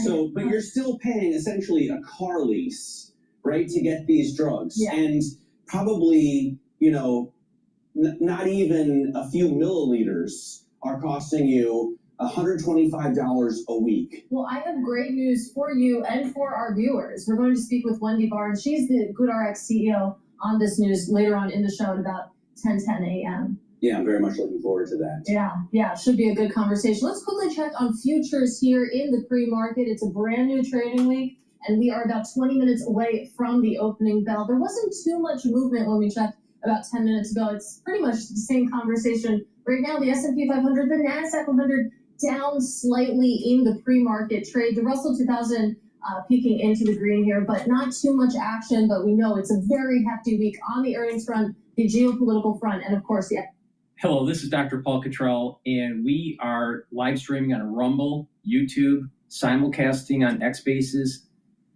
So, but you're still paying essentially a car lease, right, to get these drugs. Yeah. And probably, you know, not even a few milliliters are costing you $125 a week. Well, I have great news for you and for our viewers. We're going to speak with Wendy Barnes. She's the GoodRx CEO on this news later on in the show at about 10 a.m. Yeah, I'm very much looking forward to that. Yeah, should be a good conversation. Let's quickly check on futures here in the pre-market. It's a brand new trading week, and we are about 20 minutes away from the opening bell. There wasn't too much movement when we checked about 10 minutes ago. It's pretty much the same conversation. Right now, the S&P 500, the NASDAQ 100 down slightly in the pre-market trade. The Russell 2000 peeking into the green here, but not too much action. But we know it's a very hefty week on the earnings front, the geopolitical front, and of course, the... Hello, this is DrPaulCottrell, and we are live streaming on Rumble, YouTube, simulcasting on Xspaces,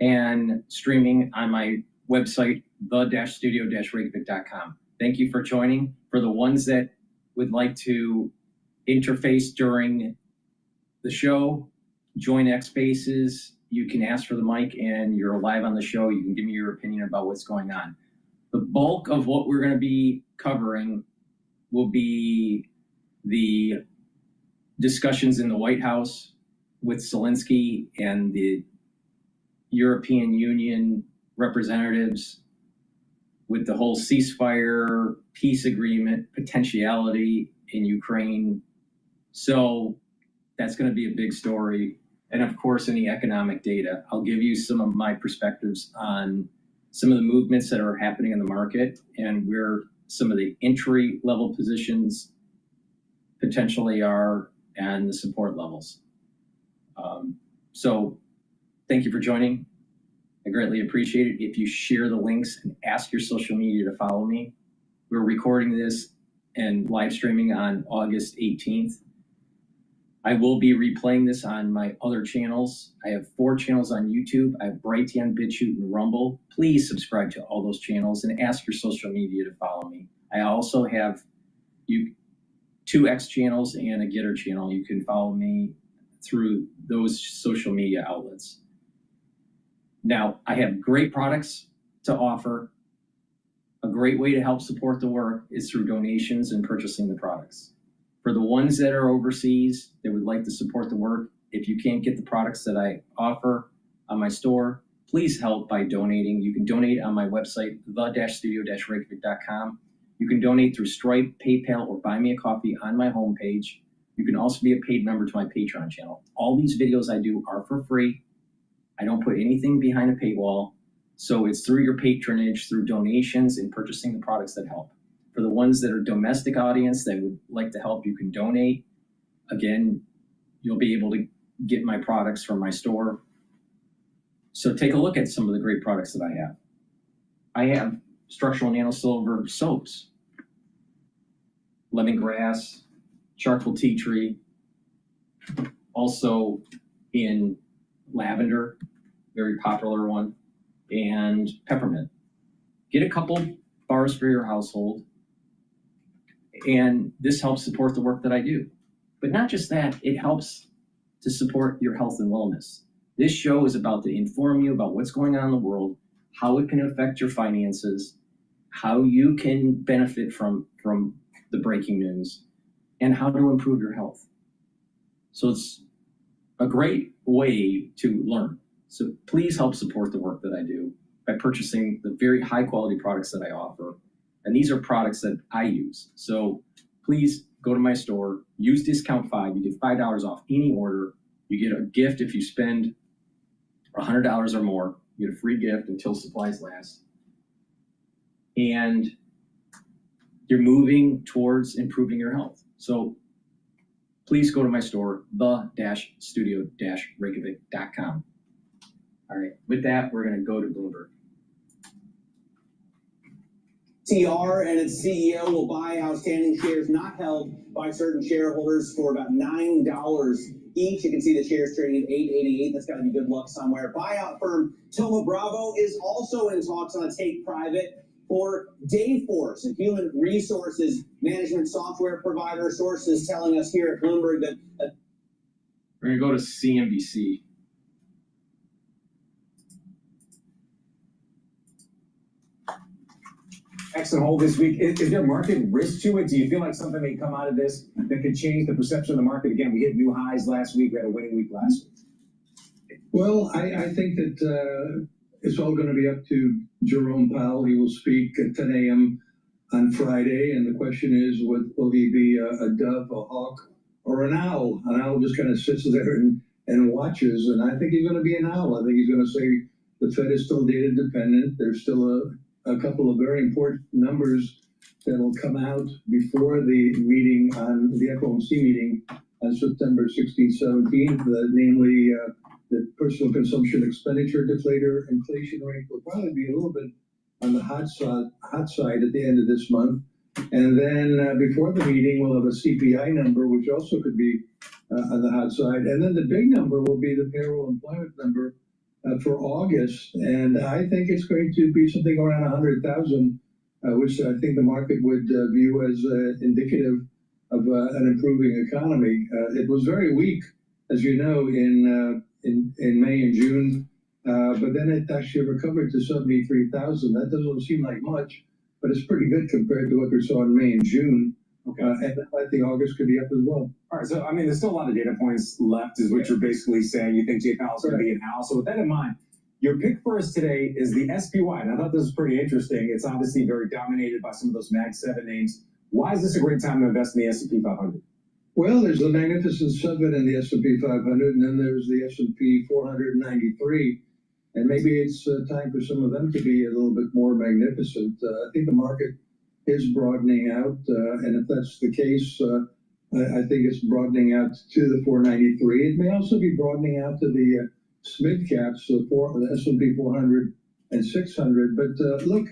and streaming on my website, the-studio-reykjavik.com. Thank you for joining. For the ones that would like to interface during the show, join Xspaces. You can ask for the mic and you're live on the show. You can give me your opinion about what's going on. The bulk of what we're going to be covering will be the discussions in the White House with Zelensky and the European Union representatives with the whole ceasefire peace agreement potentiality in Ukraine. So that's going to be a big story. And of course, any economic data. I'll give you some of my perspectives on some of the movements that are happening in the market and where some of the entry level positions potentially are and the support levels. So thank you for joining. I greatly appreciate it if you share the links and ask your social media to follow me. We're recording this and live streaming on August 18th. I will be replaying this on my other channels. I have 4 channels on YouTube. I have Brighteon, Bitchute, and Rumble. Please subscribe to all those channels and ask your social media to follow me. I also have 2 X channels and a GETTR channel. You can follow me through those social media outlets. Now, I have great products to offer. A great way to help support the work is through donations and purchasing the products. For the ones that are overseas that would like to support the work, if you can't get the products that I offer on my store, please help by donating. You can donate on my website, the-studio-reykjavik.com. You can donate through Stripe, PayPal, or Buy Me a Coffee on my homepage. You can also be a paid member to my Patreon channel. All these videos I do are for free. I don't put anything behind a paywall. So it's through your patronage, through donations, and purchasing the products that help. For the ones that are domestic audience that would like to help, you can donate. Again, you'll be able to get my products from my store. So take a look at some of the great products that I have. I have structural nano silver soaps, lemongrass, charcoal tea tree, also in lavender, very popular one, and peppermint. Get a couple bars for your household, and this helps support the work that I do. But not just that, it helps to support your health and wellness. This show is about to inform you about what's going on in the world, how it can affect your finances, how you can benefit from the breaking news, and how to improve your health. So it's a great way to learn. So please help support the work that I do by purchasing the very high quality products that I offer. And these are products that I use. So please go to my store, use discount 5, you get $5 off any order. You get a gift if you spend $100 or more. You get a free gift until supplies last. And you're moving towards improving your health. So please go to my store, the-studio-reykjavik.com. All right, with that, we're going to go to Bloomberg. TR and its CEO will buy outstanding shares not held by certain shareholders for about $9 each. You can see the shares trading at $8.88. That's got to be good luck somewhere. Buyout firm Thoma Bravo is also in talks on a take private for Dayforce, a human resources management software provider. Sources telling us here at Bloomberg that we're going to go to CNBC. exit hold this week. Is there market risk to it? Do you feel like something may come out of this that could change the perception of the market? Again, we hit new highs last week. We had a winning week last week. Well, I think that it's all going to be up to Jerome Powell. He will speak at 10 a.m. on Friday, and the question is, will he be a dove, a hawk, or an owl? An owl just kind of sits there and watches, and I think he's going to be an owl. I think he's going to say the Fed is still data dependent. There's still a couple of very important numbers that will come out before the meeting on the FOMC meeting on September 16th, 17th, namely the personal consumption expenditure deflator inflation rate will probably be a little bit on the hot side at the end of this month. And then before the meeting, we'll have a CPI number, which also could be on the hot side. And then the big number will be the payroll employment number for August. And I think it's going to be something around 100,000, which I think the market would view as indicative of an improving economy. It was very weak, as you know, in May and June, but then it actually recovered to 73,000. That doesn't seem like much, but it's pretty good compared to what we saw in May and June. Okay. And I think August could be up as well. All right, so I mean, there's still a lot of data points left, is what you're basically saying. You think Jay Powell's going to be an owl. So with that in mind, your pick for us today is the SPY. And I thought this was pretty interesting. It's obviously very dominated by some of those Mag 7 names. Why is this a great time to invest in the S&P 500? Well, there's the Magnificent Seven in the S&P 500, and then there's the S&P 493. And maybe it's time for some of them to be a little bit more magnificent. I think the market is broadening out, and if that's the case, I think it's broadening out to the 493. It may also be broadening out to the SMID caps, so the S&P 400 and 600. But look,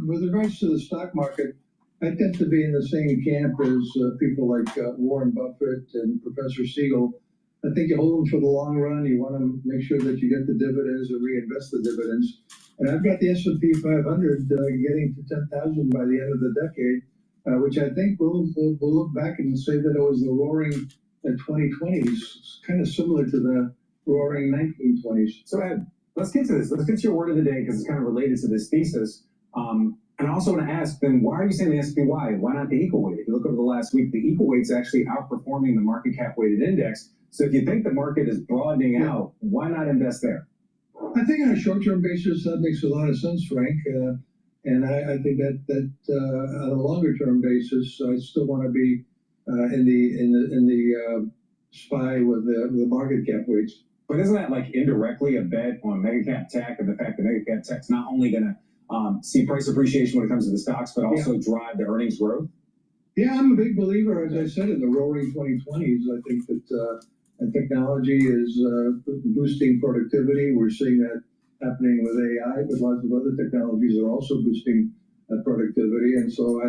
with regards to the stock market, I tend to be in the same camp as people like Warren Buffett and Professor Siegel. I think you hold them for the long run. You want to make sure that you get the dividends and reinvest the dividends. And I've got the S&P 500 getting to 10,000 by the end of the decade, which I think we'll look back and say that it was the roaring 2020s, kind of similar to the roaring 1920s. So Ed, let's get to this. Let's get to your word of the day, because it's kind of related to this thesis. And I also want to ask, then, why are you saying the SPY? Why not the equal weight? If you look over the last week, the equal weight's actually outperforming the market cap weighted index. So if you think the market is broadening out, why not invest there? I think on a short-term basis, that makes a lot of sense, Frank. And I think that on a longer-term basis, I still want to be in the SPY with the market cap weights. But isn't that like indirectly a bet on mega cap tech, and the fact that mega cap tech's not only going to see price appreciation when it comes to the stocks, but also drive the earnings growth? Yeah, I'm a big believer, as I said, in the roaring 2020s. I think that technology is boosting productivity. We're seeing that happening with AI, but lots of other technologies are also boosting productivity. And so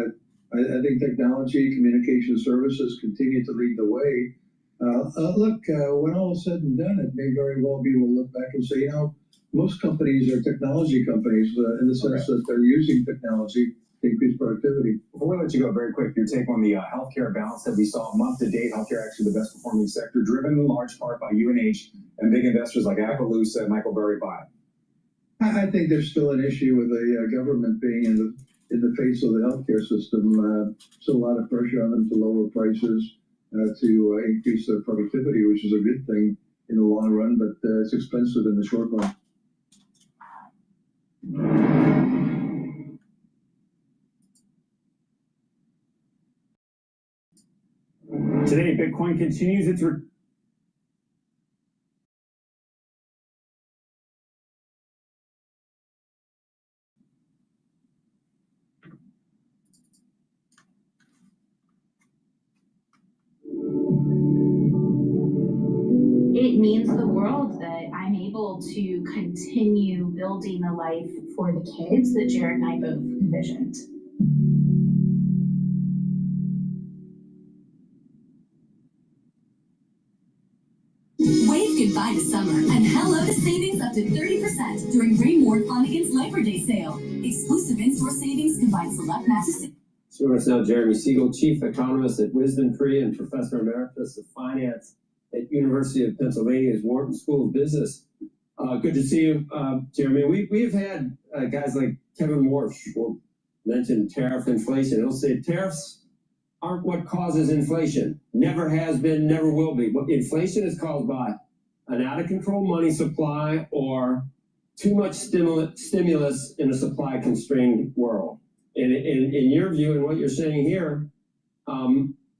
I think technology, communication services continue to lead the way. Look, when all is said and done, it may very well be we'll look back and say, you know, most companies are technology companies in the sense that they're using technology to increase productivity. Before we let you go, very quick, your take on the healthcare balance that we saw month to date. Healthcare actually the best performing sector, driven in large part by UNH and big investors like Appaloosa and Michael Burry buy. I think there's still an issue with the government being in the face of the healthcare system. Still a lot of pressure on them to lower prices, to increase their productivity, which is a good thing in the long run, but it's expensive in the short run. Today, Bitcoin continues its It means the world that I'm able to continue building a life for the kids that Jared and I both envisioned. Wave goodbye to summer and hello to savings up to 30% during Raymore Flanagan's Labor Day sale. Exclusive in-store savings combine select matches. Joining us now, Jeremy Siegel, Chief Economist at Wisdom Tree and Professor Emeritus of Finance at University of Pennsylvania's Wharton School of Business. Good to see you, Jeremy. We have had guys like Kevin Warsh, mention tariff inflation, it'll say tariffs aren't what causes inflation. Never has been, never will be. What inflation is caused by an out of control money supply or too much stimulus in a supply constrained world. And in your view and what you're saying here,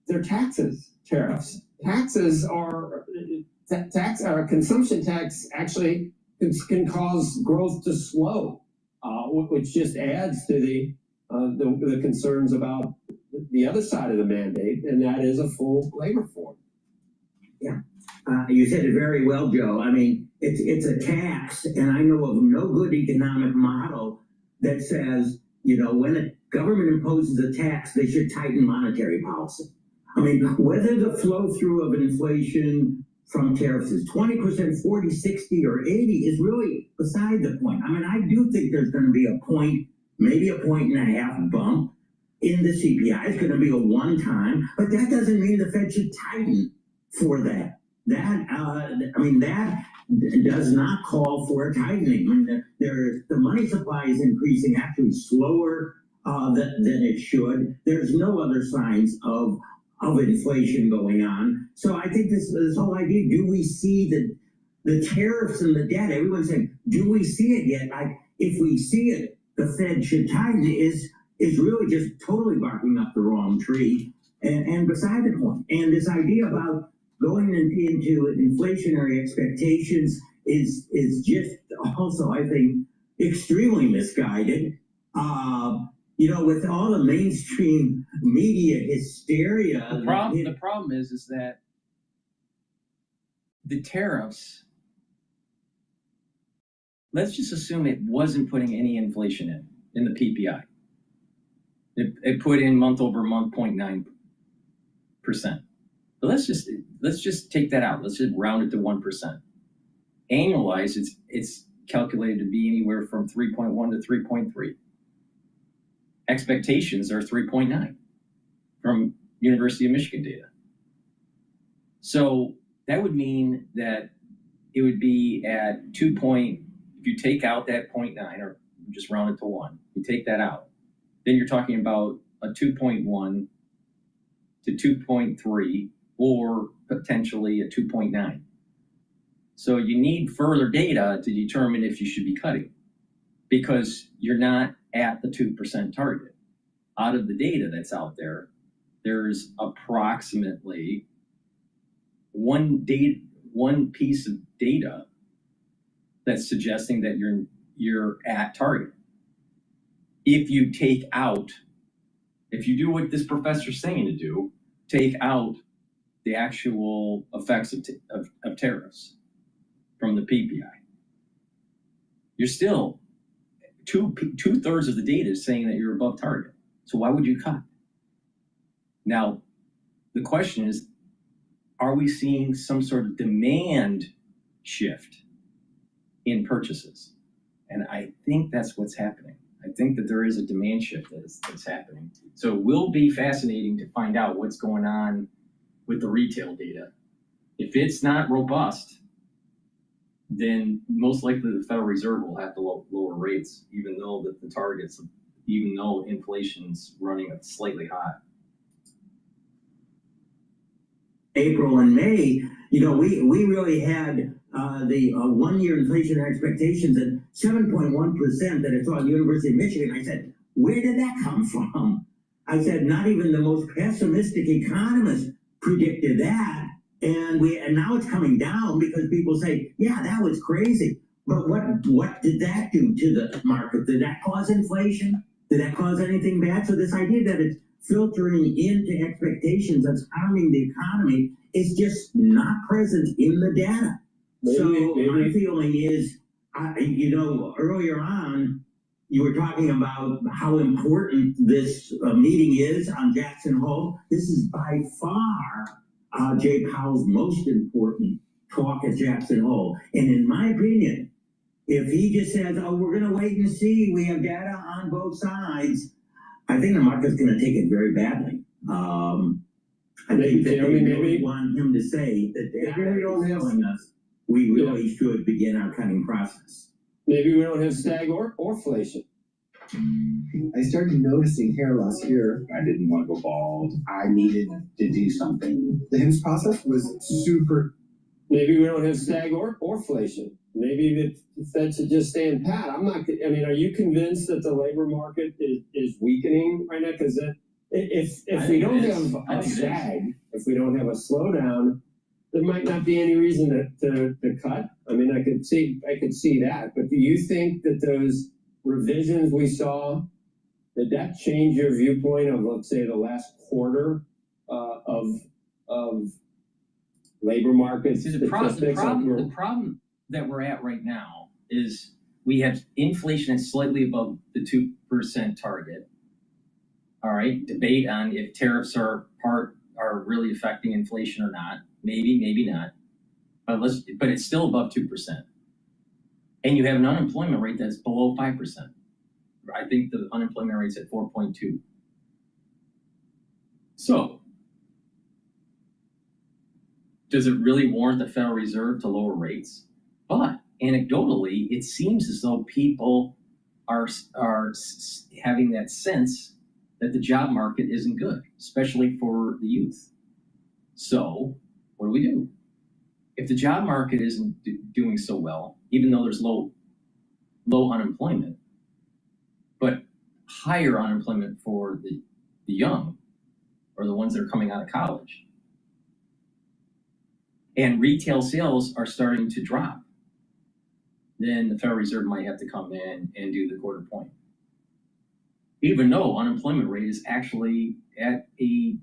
they're taxes, tariffs. Taxes are consumption tax actually can cause growth to slow, which just adds to the concerns about the other side of the mandate, and that is a full labor force. Yeah, you said it very well, Joe. I mean, it's a tax, and I know of no good economic model that says, when a government imposes a tax, they should tighten monetary policy. I mean, whether the flow through of inflation from tariffs is 20%, 40, 60, or 80 is really beside the point. I mean, I do think there's going to be a point, maybe a 1.5 bump in the CPI. It's going to be a one-time, but that doesn't mean the Fed should tighten for that. That does not call for a tightening. I mean, the money supply is increasing actually slower than it should. There's no other signs of inflation going on. So I think this whole idea, do we see the tariffs and the debt? Everyone's saying, do we see it yet? If we see it, the Fed should tighten is really just totally barking up the wrong tree and beside the point. And this idea about going into inflationary expectations is just also, I think, extremely misguided. With all the mainstream media hysteria. The problem is that the tariffs, let's just assume it wasn't putting any inflation in the PPI. It put in month over month 0.9%. But let's just take that out. Let's just round it to 1%. Annualized, it's calculated to be anywhere from 3.1 to 3.3. Expectations are 3.9 from University of Michigan data. So that would mean that it would be at if you take out that 0.9 or just round it to 1, you take that out, then you're talking about a 2.1 to 2.3 or potentially a 2.9. So you need further data to determine if you should be cutting because you're not at the 2% target. Out of the data that's out there, there's approximately one piece of data that's suggesting that you're at target. If you do what this professor's saying to do, take out the actual effects of tariffs from the PPI, you're still two-thirds of the data is saying that you're above target. So why would you cut? Now, the question is, are we seeing some sort of demand shift in purchases? And I think that's what's happening. I think that there is a demand shift that's happening. So it will be fascinating to find out what's going on with the retail data. If it's not robust, then most likely the Federal Reserve will have to lower rates, even though inflation's running up slightly high. April and May, we really had the 1-year inflation expectations at 7.1% that I saw at the University of Michigan. I said, where did that come from? I said, not even the most pessimistic economists predicted that. And now it's coming down because people say, yeah, that was crazy. But what did that do to the market? Did that cause inflation? Did that cause anything bad? So this idea that it's filtering into expectations that's harming the economy is just not present in the data. My feeling is, earlier on, you were talking about how important this meeting is on Jackson Hole. This is by far Jay Powell's most important talk at Jackson Hole. And in my opinion, if he just says, oh, we're going to wait and see, we have data on both sides, I think the market's going to take it very badly. I think that they really want him to say that data is telling us we really should begin our cutting process. Maybe we don't have stag or inflation. I started noticing hair loss here. I didn't want to go bald. I needed to do something. The HIMSS process was super. Maybe we don't have stag or inflation. Maybe the Fed should just stand pat. I mean, are you convinced that the labor market is weakening right now? Because if we don't have a stag, if we don't have a slowdown, there might not be any reason to cut. I mean, I could see that. But do you think that those revisions we saw, did that change your viewpoint of, let's say, the last quarter of labor markets? See, the problem that we're at right now is we have inflation that's slightly above the 2% target. All right, debate on if tariffs are really affecting inflation or not. Maybe not. But it's still above 2%. And you have an unemployment rate that's below 5%. I think the unemployment rate's at 4.2. So, does it really warrant the Federal Reserve to lower rates? But anecdotally, it seems as though people are having that sense that the job market isn't good, especially for the youth. So, what do? If the job market isn't doing so well, even though there's low unemployment, but higher unemployment for the young, or the ones that are coming out of college, and retail sales are starting to drop, then the Federal Reserve might have to come in and do the quarter point. Even though unemployment rate is actually at a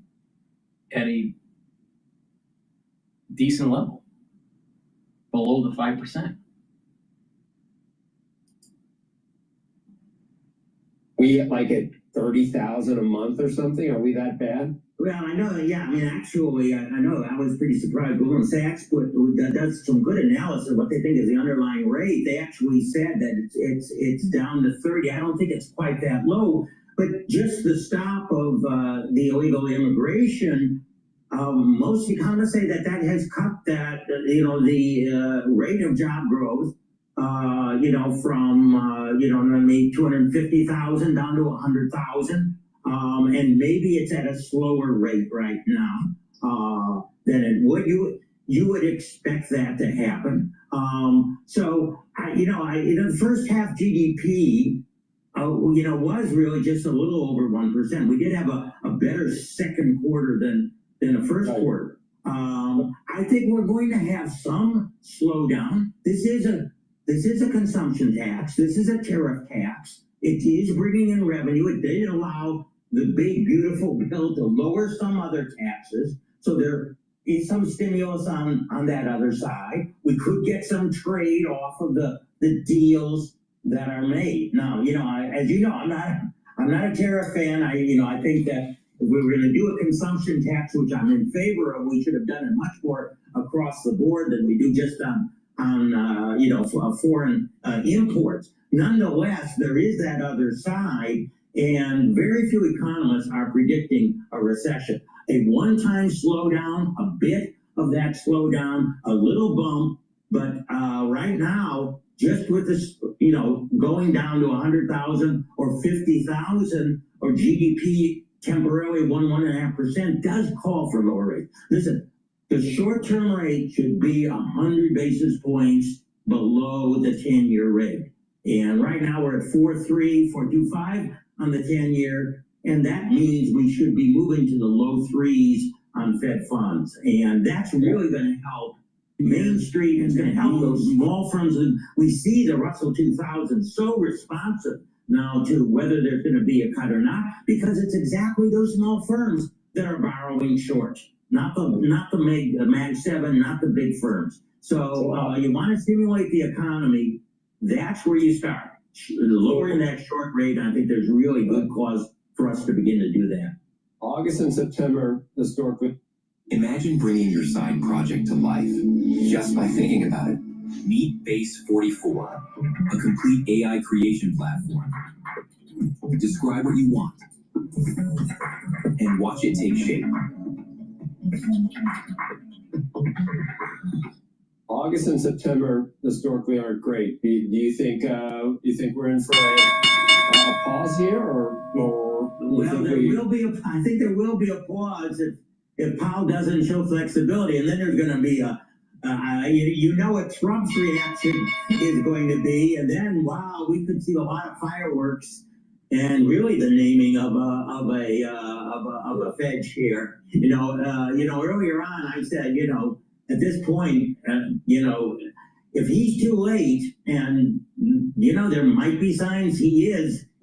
decent level, below the 5%. We like at 30,000 a month or something? Are we that bad? Well, I know, yeah. I mean, actually, I know I was pretty surprised. Goldman Sachs does some good analysis of what they think is the underlying rate. They actually said that it's down to 30. I don't think it's quite that low, but just the stop of the illegal immigration, most economists say that has cut the rate of job growth, from maybe 250,000 down to 100,000. And maybe it's at a slower rate right now than it would. You would expect that to happen. The first half GDP, was really just a little over 1%. We did have a better second quarter than the first quarter. I think we're going to have some slowdown. This is a consumption tax. This is a tariff tax. It is bringing in revenue. It did allow the big, beautiful bill to lower some other taxes. So there is some stimulus on that other side. We could get some trade off of the deals that are made. Now, as you know, I'm not a tariff fan. I think that if we were going to do a consumption tax, which I'm in favor of, we should have done it much more across the board than we do just on foreign imports. Nonetheless, there is that other side, and very few economists are predicting a recession. A one-time slowdown, a bit of that slowdown, a little bump, but right now, just with this, going down to 100,000 or 50,000, or GDP temporarily 1.5% does call for lower rates. Listen, the short-term rate should be 100 basis points below the 10-year rate. And right now we're at 4.3, 4.25 on the 10-year, and that means we should be moving to the low threes on Fed funds. And that's really going to help Main Street. It's going to help those small firms. And we see the Russell 2000 so responsive now to whether there's going to be a cut or not, because it's exactly those small firms that are borrowing short. Not the Mag 7, not the big firms. So you want to stimulate the economy, that's where you start. Lowering that short rate, I think there's really good cause for us to begin to do that. August and September, historically. Imagine bringing your side project to life just by thinking about it. Meet Base 44, a complete AI creation platform. Describe what you want and watch it take shape. August and September historically aren't great. Do you think we're in for a pause here, or Well, I think there will be a pause if Powell doesn't show flexibility, and then there's going to be what Trump's reaction is going to be, and then wow, we could see a lot of fireworks, and really the naming of a Fed chair. Earlier on I said, at this point, if he's too late, and there might be signs he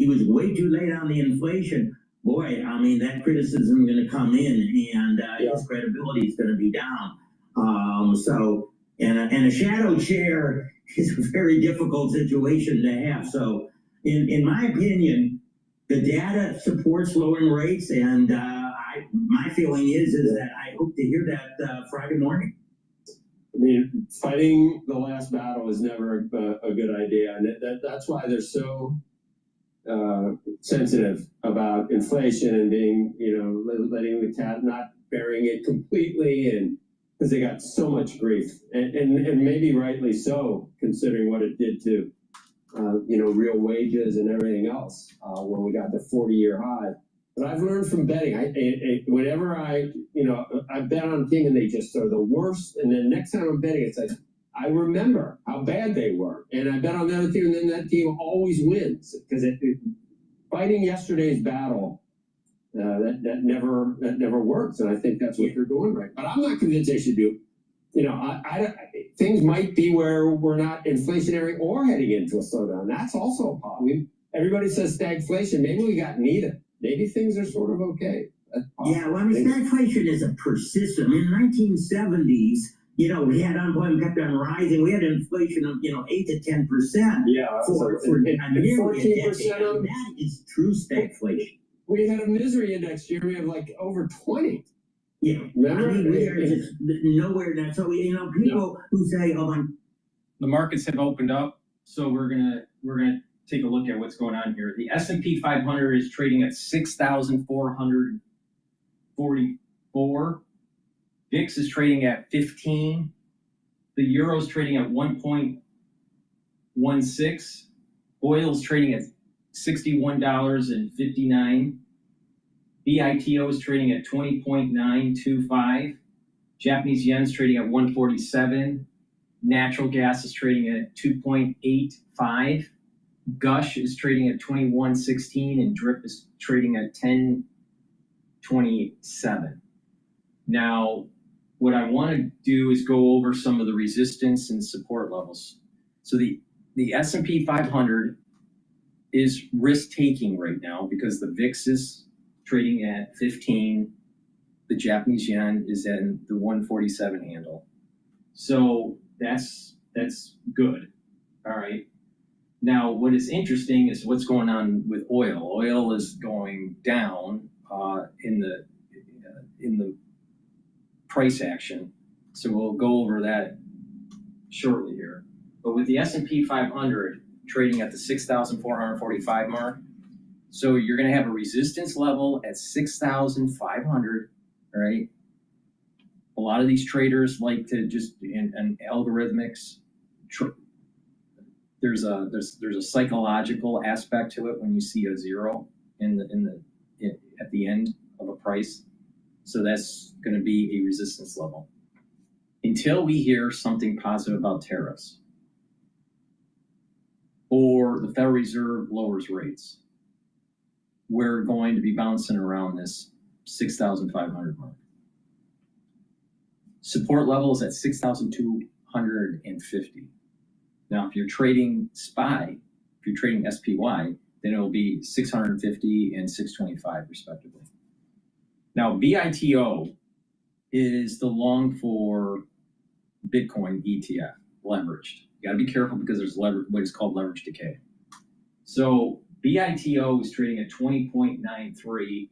was way too late on the inflation. Boy, I mean, that criticism is going to come in, and his credibility is going to be down. And a shadow chair is a very difficult situation to have. So, in my opinion, the data supports lowering rates, and my feeling is that I hope to hear that Friday morning. I mean, fighting the last battle is never a good idea, and that's why they're so sensitive about inflation and being, letting the cat, not burying it completely, and because they got so much grief, and maybe rightly so, considering what it did to, real wages and everything else when we got the 40-year high. But I've learned from betting. Whenever I bet on a team and they just are the worst, and then next time I'm betting, it's like I remember how bad they were, and I bet on the other team, and then that team always wins because fighting yesterday's battle that never works, and I think that's what they're doing right. But I'm not convinced they should do. Things might be where we're not inflationary or heading into a slowdown. That's also a problem. Everybody says stagflation. Maybe we got neither. Maybe things are sort of okay. Yeah, well, I mean, stagflation is a persistent. In the 1970s, we had unemployment kept on rising. We had inflation of 8 to 10%. Yeah, for 14%. That is true stagflation. We had a misery index year. We have like over 20. Yeah, remember? I mean, we're just nowhere now. So people who say, "Oh, the markets have opened up," so we're gonna take a look at what's going on here. The S&P 500 is trading at 6,444. VIX is trading at 15. The euro is trading at 1.16. Oil is trading at $61.59. BITO is trading at 20.925. Japanese yen is trading at 147. Natural gas is trading at 2.85. Gush is trading at 21.16, and DRIP is trading at 10.27. Now, what I want to do is go over some of the resistance and support levels. So the S&P 500 is risk-taking right now because the VIX is trading at 15. The Japanese yen is in the 147 handle. So that's good. All right. Now, what is interesting is what's going on with oil. Oil is going down in the price action. So we'll go over that shortly here. But with the S&P 500 trading at the 6,445 mark, so you're going to have a resistance level at 6,500, all right? A lot of these traders like to just, in algorithmics, there's a psychological aspect to it when you see a zero at the end of a price. So that's going to be a resistance level. Until we hear something positive about tariffs or the Federal Reserve lowers rates, we're going to be bouncing around this 6,500 mark. Support level is at 6,250. Now, if you're trading SPY, if you're trading SPY, then it'll be 650 and 625 respectively. Now, BITO is the long for Bitcoin ETF, leveraged. You got to be careful because there's what is called leverage decay. So BITO is trading at 20.93.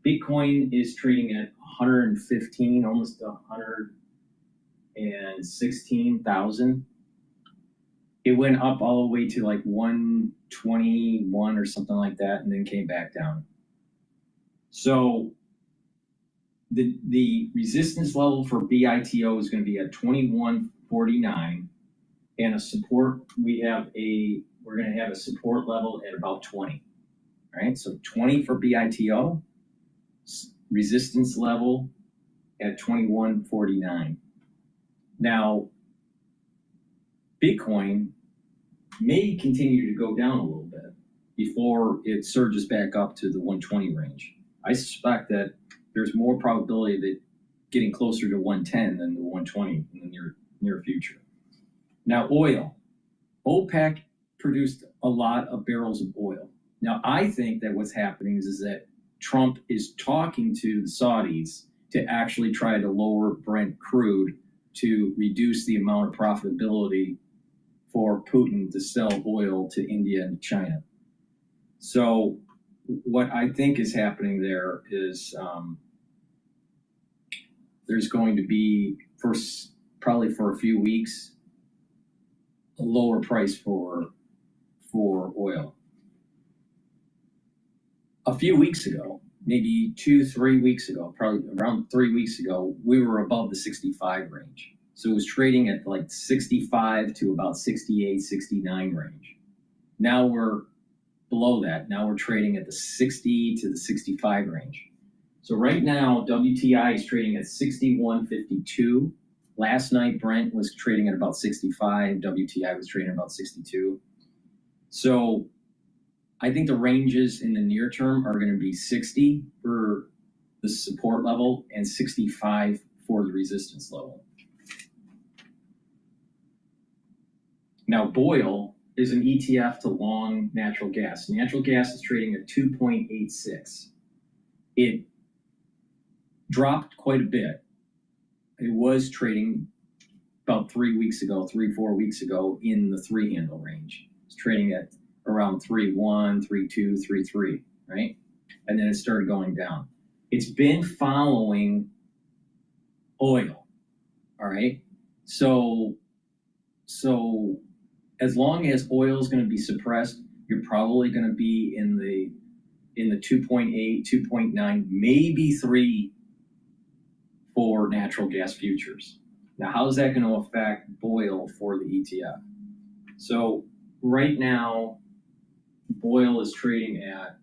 Bitcoin is trading at 115, almost 116,000. It went up all the way to like 121 or something like that, and then came back down. So the resistance level for BITO is going to be at 2149, and a support we're going to have a support level at about 20. right? So 20 for BITO, resistance level at 21.49. Now, Bitcoin may continue to go down a little bit before it surges back up to the 120 range. I suspect that there's more probability of it getting closer to 110 than the 120 in the near future. Now, oil. OPEC produced a lot of barrels of oil. Now, I think that what's happening is that Trump is talking to the Saudis to actually try to lower Brent crude to reduce the amount of profitability for Putin to sell oil to India and China. So what I think is happening there is there's going to be, probably for a few weeks, a lower price for oil. A few weeks ago, maybe 2-3 weeks ago, probably around 3 weeks ago, we were above the 65 range. So it was trading at like 65 to about 68, 69 range. Now we're below that. Now we're trading at the 60 to the 65 range. So right now, WTI is trading at 61.52. Last night, Brent was trading at about 65. WTI was trading at about 62. So I think the ranges in the near term are going to be 60 for the support level and 65 for the resistance level. Now, BOIL is an ETF to long natural gas. Natural gas is trading at 2.86. It dropped quite a bit. It was trading about 3 weeks ago, 3-4 weeks ago in the 3-handle range. It's trading at around 3.1, 3.2, 3.3, right? And then it started going down. It's been following oil, all right? So as long as oil is going to be suppressed, you're probably going to be in the 2.8, 2.9, maybe 3 for natural gas futures. Now, how is that going to affect BOIL for the ETF? So right now, BOIL is trading at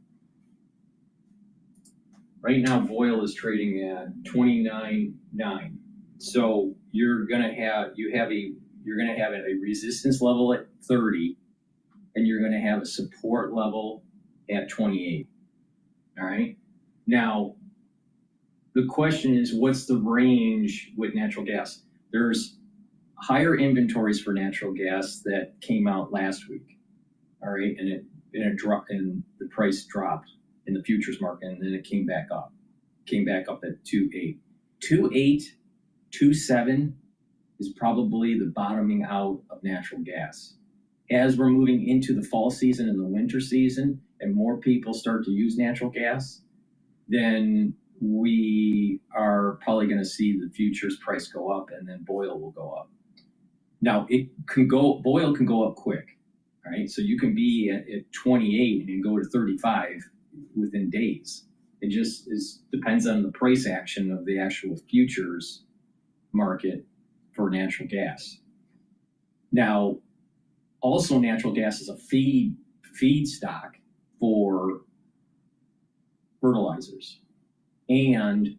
29.9. So you're going to have a resistance level at 30, and you're going to have a support level at 28. All right. Now, the question is, what's the range with natural gas? There's higher inventories for natural gas that came out last week. All right, and it dropped, and the price dropped in the futures market, and then it came back up at 2.8. 2.8, 2.7 is probably the bottoming out of natural gas. As we're moving into the fall season and the winter season, and more people start to use natural gas, then we are probably going to see the futures price go up, and then BOIL will go up. Now, BOIL can go up quick, right? So you can be at 28 and go to 35 within days. It just depends on the price action of the actual futures market for natural gas. Now, also natural gas is a feedstock for fertilizers, and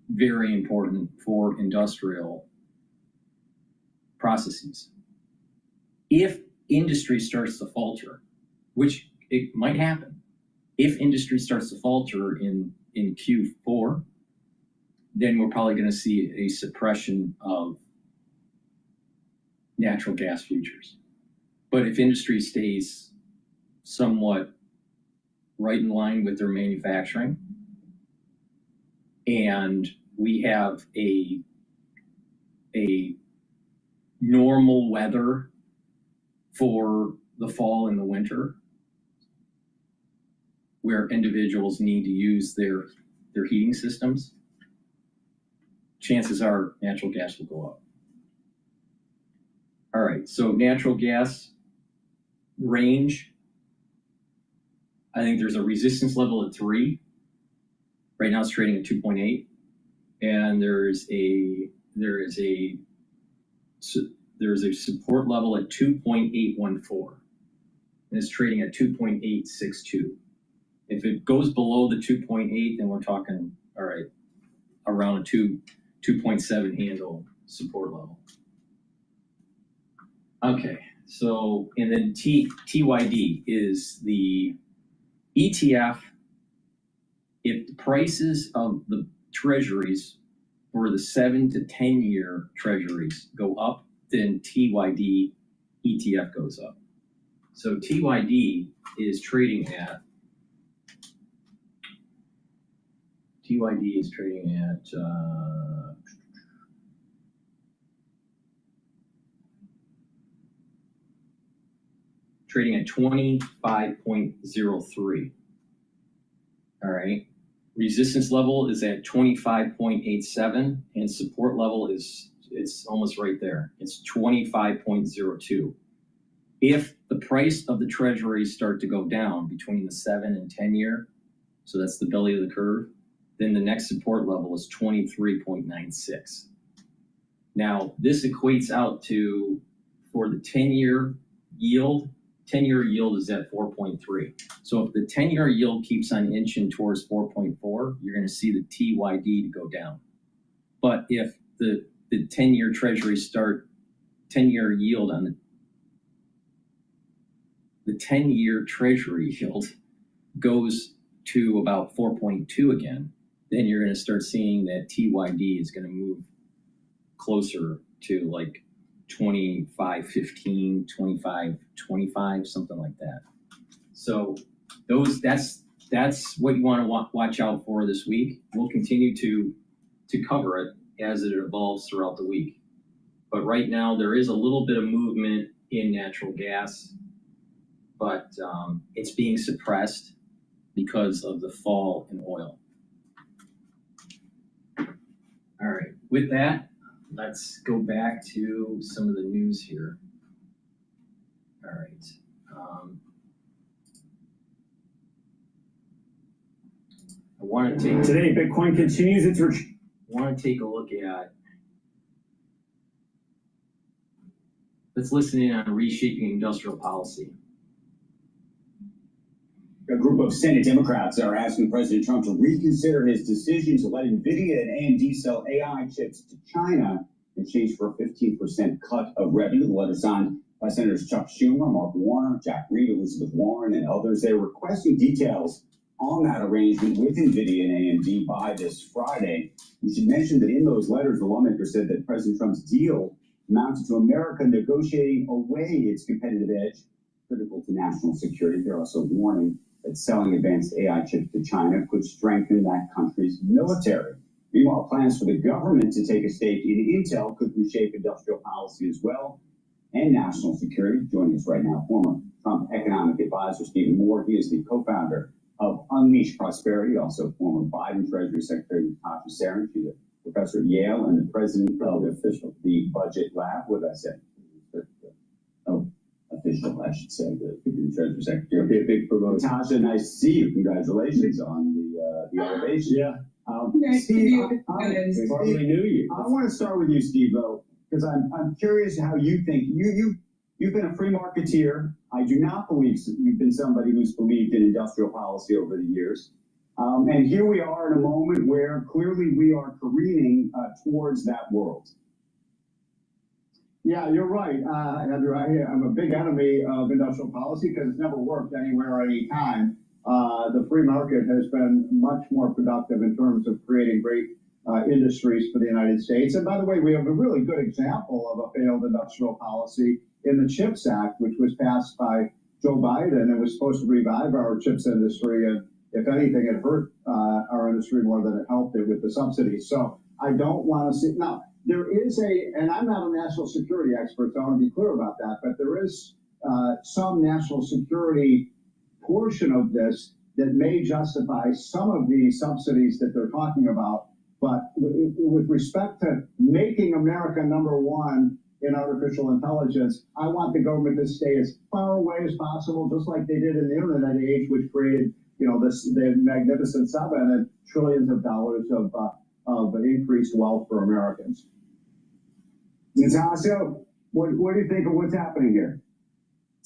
very important for industrial processes. If industry starts to falter, which it might happen, if industry starts to falter in Q4, then we're probably going to see a suppression of natural gas futures. But if industry stays somewhat right in line with their manufacturing, and we have a normal weather for the fall and the winter, where individuals need to use their heating systems, chances are natural gas will go up. All right, so natural gas range, I think there's a resistance level at 3. Right now it's trading at 2.8, and there is a support level at 2.814, and it's trading at 2.862. If it goes below the 2.8, then we're talking, all right, around a 2.7 handle support level. Okay, so, and then TYD is the ETF. If the prices of the treasuries for the 7 to 10 year treasuries go up, then TYD ETF goes up. So TYD is trading at trading at 25.03. All right. Resistance level is at 25.87 and support level is, it's almost right there. It's 25.02. If the price of the treasuries start to go down between the 7 and 10 year, so that's the belly of the curve, then the next support level is 23.96. Now, this equates out to, for the 10-year yield, 10-year yield is at 4.3. So if the 10-year yield keeps on inching towards 4.4, you're going to see the TYD to go down. But if the 10-year treasuries start, 10-year yield on the 10-year treasury yield goes to about 4.2 again, then you're going to start seeing that TYD is going to move closer to like 25.15, 25.25, something like that. So that's what you want to watch out for this week. We'll continue to cover it as it evolves throughout the week. But right now there is a little bit of movement in natural gas, but it's being suppressed because of the fall in oil. All right, with that, let's go back to some of the news here. All right. I want to take Today, Bitcoin continues its retreat. I want to take a look at, let's listen in on reshaping industrial policy. A group of Senate Democrats are asking President Trump to reconsider his decision to let NVIDIA and AMD sell AI chips to China in exchange for a 15% cut of revenue. The letter signed by Senators Chuck Schumer, Mark Warner, Jack Reed, Elizabeth Warren, and others. They're requesting details on that arrangement with NVIDIA and AMD by this Friday. We should mention that in those letters, the lawmakers said that President Trump's deal amounted to America negotiating away its competitive edge, critical to national security. They're also warning that selling advanced AI chips to China could strengthen that country's military. Meanwhile, plans for the government to take a stake in Intel could reshape industrial policy as well and national security. Joining us right now, former Trump economic advisor Stephen Moore. He is the co-founder of Unleash Prosperity, also former Biden Treasury Secretary Natasha Sarin. She's a professor at Yale and the president of the Budget Lab. What did I say? Official, I should say, the Treasury Secretary. Okay, a big promotion. Natasha, nice to see you. Congratulations on the elevation. Yeah. Nice Steve, I want to start with you, Steve, though, because I'm curious how you think. You've been a free marketeer. I do not believe you've been somebody who's believed in industrial policy over the years. And here we are in a moment where clearly we are careening towards that world. Yeah, you're right, Andrew. I'm a big enemy of industrial policy because it's never worked anywhere or any time. The free market has been much more productive in terms of creating great industries for the United States. And by the way, we have a really good example of a failed industrial policy in the CHIPS Act, which was passed by Joe Biden and was supposed to revive our chips industry. And if anything, it hurt our industry more than it helped it with the subsidies. So I don't want to see now. There is and I'm not a national security expert, so I want to be clear about that, but there is some national security portion of this that may justify some of the subsidies that they're talking about. But with respect to making America #1 in artificial intelligence, I want the government to stay as far away as possible, just like they did in the internet age, which created, the magnificent seven and trillions of dollars of increased wealth for Americans. Natasha, what do you think of what's happening here?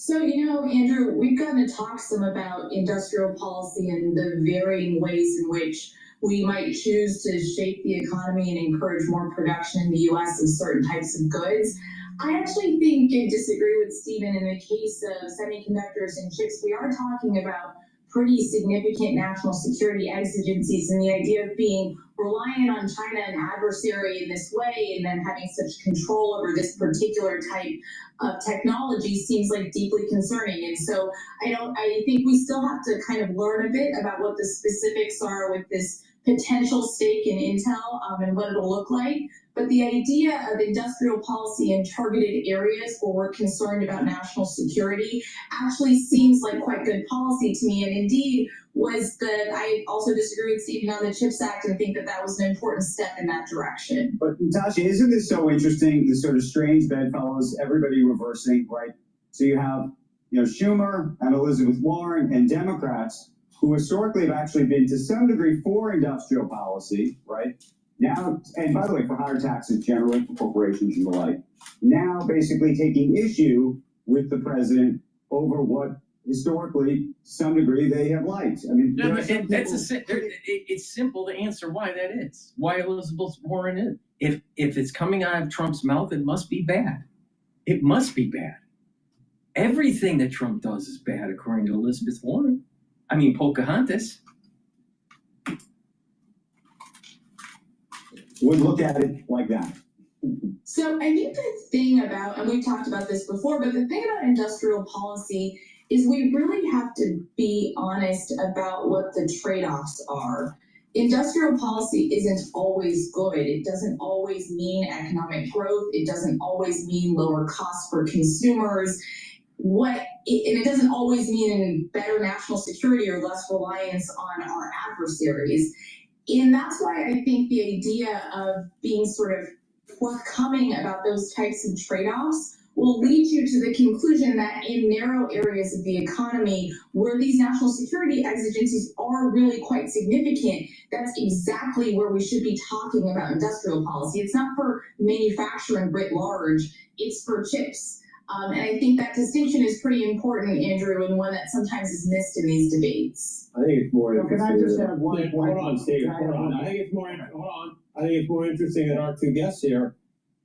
So, Andrew, we've gotten to talk some about industrial policy and the varying ways in which we might choose to shape the economy and encourage more production in the U.S. of certain types of goods. I actually think and disagree with Stephen in the case of semiconductors and chips. We are talking about pretty significant national security exigencies, and the idea of being reliant on China, an adversary in this way, and then having such control over this particular type of technology seems like deeply concerning. And so I think we still have to kind of learn a bit about what the specifics are with this potential stake in Intel and what it'll look like. But the idea of industrial policy in targeted areas where we're concerned about national security actually seems like quite good policy to me. And indeed, I also disagree with Stephen on the CHIPS Act and think that that was an important step in that direction. But Natasha, isn't this so interesting? This sort of strange bedfellows, everybody reversing, right? So you have, Schumer and Elizabeth Warren and Democrats who historically have actually been to some degree for industrial policy, right? Now, and by the way, for higher taxes generally for corporations and the like, now basically taking issue with the president over what historically, to some degree, they have liked. I mean, it's simple to answer why that is. Why Elizabeth Warren is. If it's coming out of Trump's mouth, it must be bad. It must be bad. Everything that Trump does is bad, according to Elizabeth Warren. I mean, Pocahontas would look at it like that. So I think the thing about, and we've talked about this before, but the thing about industrial policy is we really have to be honest about what the trade-offs are. Industrial policy isn't always good. It doesn't always mean economic growth. It doesn't always mean lower costs for consumers. And it doesn't always mean better national security or less reliance on our adversaries. And that's why I think the idea of being sort of forthcoming about those types of trade-offs will lead you to the conclusion that in narrow areas of the economy where these national security exigencies are really quite significant, that's exactly where we should be talking about industrial policy. It's not for manufacturing writ large, it's for chips. And I think that distinction is pretty important, Andrew, and one that sometimes is missed in these debates. I think it's more interesting. Can I just have one point? Hold on, Steve. Hold on. I think it's more interesting that our two guests here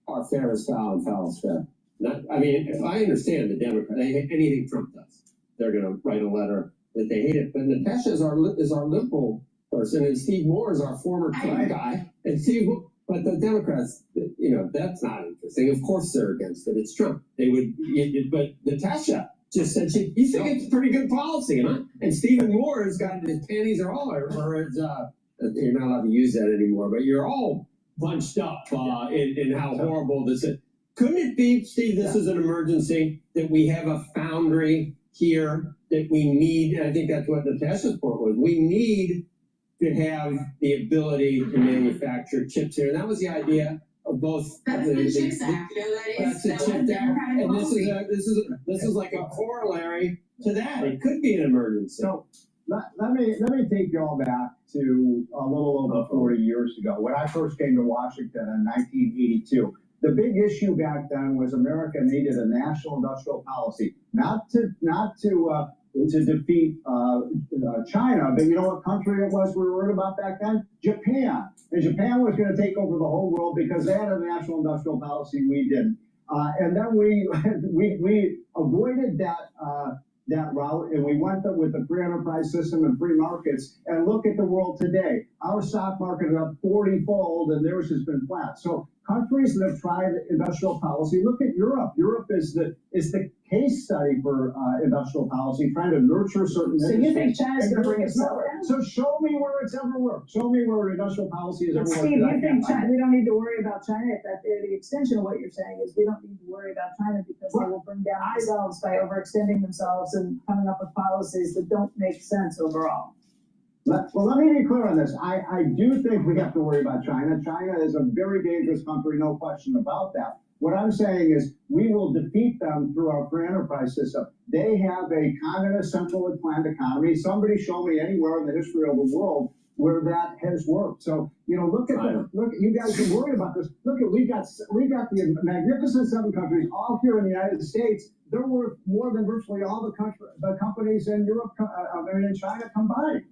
are fair as foul and foul as fair. If I understand the Democrat, anything Trump does, they're going to write a letter that they hate it. But Natasha is our liberal person, and Steve Moore is our former Trump guy. And but the Democrats, that's not interesting. Of course they're against it. It's Trump. But Natasha just said you think it's pretty good policy, huh? And Stephen Moore has got his panties are all over. You're not allowed to use that anymore, but you're all bunched up in how horrible this is. Couldn't it be, Steve, this is an emergency, that we have a foundry here that we need, and I think that's what Natasha's point was, we need to have the ability to manufacture chips here. And that was the idea of both. That's the CHIPS Act. That's the CHIPS Act. And this is like a corollary to that. It could be an emergency. So let me take you all back to a little over 40 years ago when I first came to Washington in 1982. The big issue back then was America needed a national industrial policy, not to defeat China, but you know what country it was we were worried about back then? Japan. And Japan was going to take over the whole world because they had a national industrial policy, we didn't. And then we avoided that route, and we went with the free enterprise system and free markets. And look at the world today. Our stock market is up 40-fold, and theirs has been flat. So countries that have tried industrial policy, look at Europe. Europe is the case study for industrial policy, trying to nurture certain industries. So you think China's going to bring us nowhere? So show me where it's ever worked. Show me where industrial policy has ever worked. Steve, you think we don't need to worry about China? If the extension of what you're saying is we don't need to worry about China because they will bring down ourselves by overextending themselves and coming up with policies that don't make sense overall. Well, let me be clear on this. I do think we have to worry about China. China is a very dangerous country, no question about that. What I'm saying is we will defeat them through our free enterprise system. They have a communist centrally planned economy. Somebody show me anywhere in the history of the world where that has worked. So, look at you guys are worried about this. Look at we've got the magnificent 7 countries all here in the United States. They're worth more than virtually all the companies in Europe and in China combined.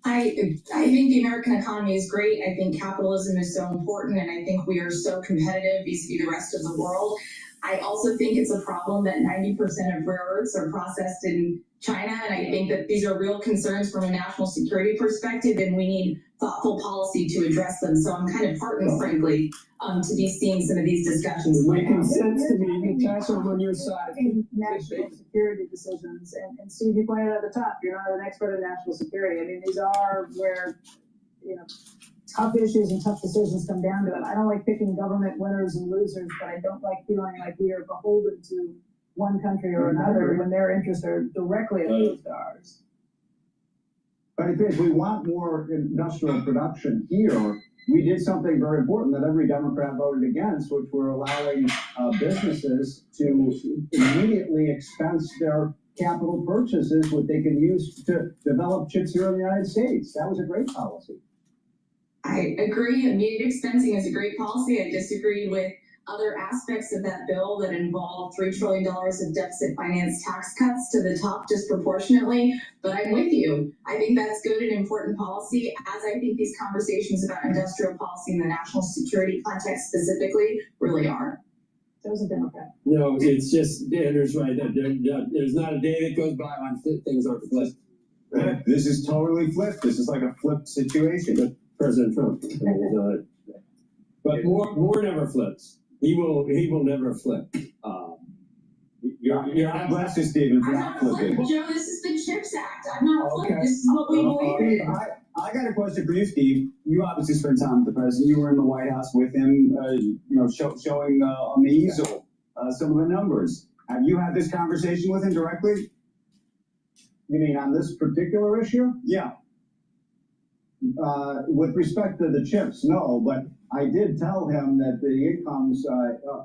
I think the American economy is great. I think capitalism is so important, and I think we are so competitive vis-a-vis the rest of the world. I also think it's a problem that 90% of rare earths are processed in China, and I think that these are real concerns from a national security perspective, and we need thoughtful policy to address them. So I'm kind of heartened, frankly, to be seeing some of these discussions. Making sense to me. Natasha, I'm on your side. National security decisions, and Steve, you pointed out at the top, you're not an expert in national security. I mean, these are where, tough issues and tough decisions come down to it. I don't like picking government winners and losers, but I don't like feeling like we are beholden to one country or another when their interests are directly opposed to ours. But if we want more industrial production here, we did something very important that every Democrat voted against, which were allowing businesses to immediately expense their capital purchases, what they can use to develop chips here in the United States. That was a great policy. I agree. Immediate expensing is a great policy. I disagree with other aspects of that bill that involve $3 trillion of deficit finance tax cuts to the top disproportionately. But I'm with you. I think that's good and important policy, as I think these conversations about industrial policy in the national security context specifically really are. So is a Democrat. No, it's just, Andrew's right. There's not a day that goes by when things aren't flipped. Right? This is totally flipped. This is like a flipped situation. President Trump. But Moore never flips. He will never flip. God bless you, Stephen, for not flipping. Joe, this is the CHIPS Act. I'm not flipping. This is what we believe in. I got a question for you, Steve. You obviously spent time with the president. You were in the White House with him, showing on the easel some of the numbers. Have you had this conversation with him directly? You mean on this particular issue? Yeah. With respect to the chips, no, but I did tell him that the incomes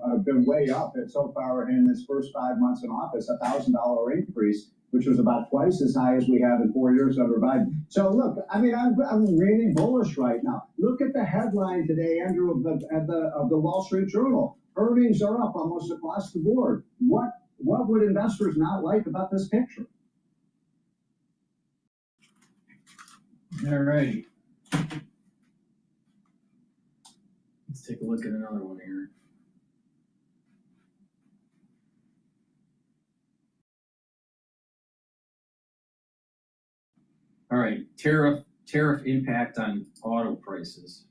have been way up so far in his first 5 months in office, $1,000 increase, which was about twice as high as we have in 4 years under Biden. So look, I mean, I'm really bullish right now. Look at the headline today, Andrew, of the Wall Street Journal. Earnings are up almost across the board. What would investors not like about this picture? All right. Let's take a look at another one here. All right, tariff impact on auto prices.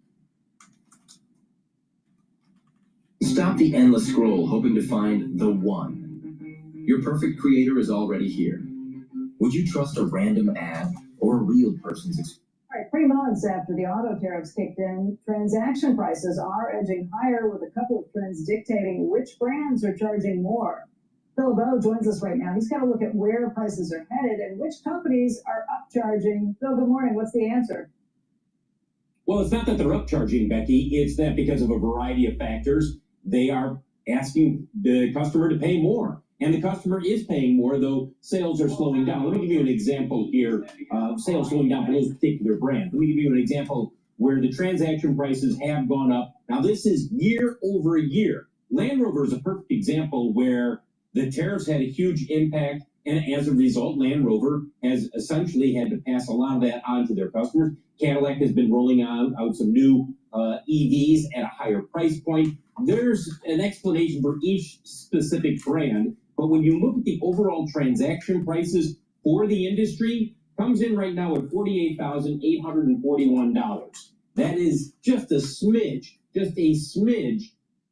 Stop the endless scroll hoping to find the one. Your perfect creator is already here. Would you trust a random ad or a real person's experience? All right, 3 months after the auto tariffs kicked in, transaction prices are edging higher, with a couple of trends dictating which brands are charging more. Phil Bowe joins us right now. He's got to look at where prices are headed and which companies are upcharging. Phil, good morning. What's the answer? Well, it's not that they're upcharging, Becky. It's that because of a variety of factors, they are asking the customer to pay more. And the customer is paying more, though sales are slowing down. Let me give you an example here of sales slowing down for those particular brands. Let me give you an example where the transaction prices have gone up. Now, this is year over year. Land Rover is a perfect example where the tariffs had a huge impact, and as a result, Land Rover has essentially had to pass a lot of that on to their customers. Cadillac has been rolling out some new EVs at a higher price point. There's an explanation for each specific brand, but when you look at the overall transaction prices for the industry, comes in right now at $48,841. That is just a smidge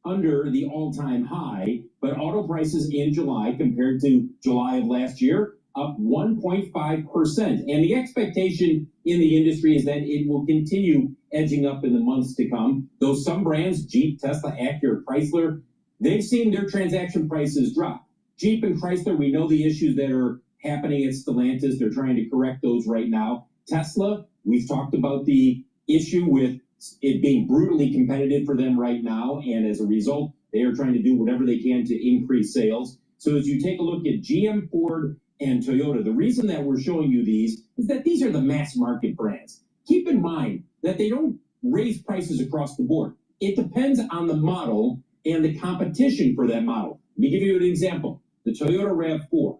under the all-time high, but auto prices in July compared to July of last year, up 1.5%. And the expectation in the industry is that it will continue edging up in the months to come. Though some brands, Jeep, Tesla, Acura, Chrysler, they've seen their transaction prices drop. Jeep and Chrysler, we know the issues that are happening at Stellantis. They're trying to correct those right now. Tesla, we've talked about the issue with it being brutally competitive for them right now, and as a result, they are trying to do whatever they can to increase sales. So as you take a look at GM, Ford, and Toyota, the reason that we're showing you these is that these are the mass market brands. keep in mind that they don't raise prices across the board. It depends on the model and the competition for that model. Let me give you an example. The Toyota RAV4.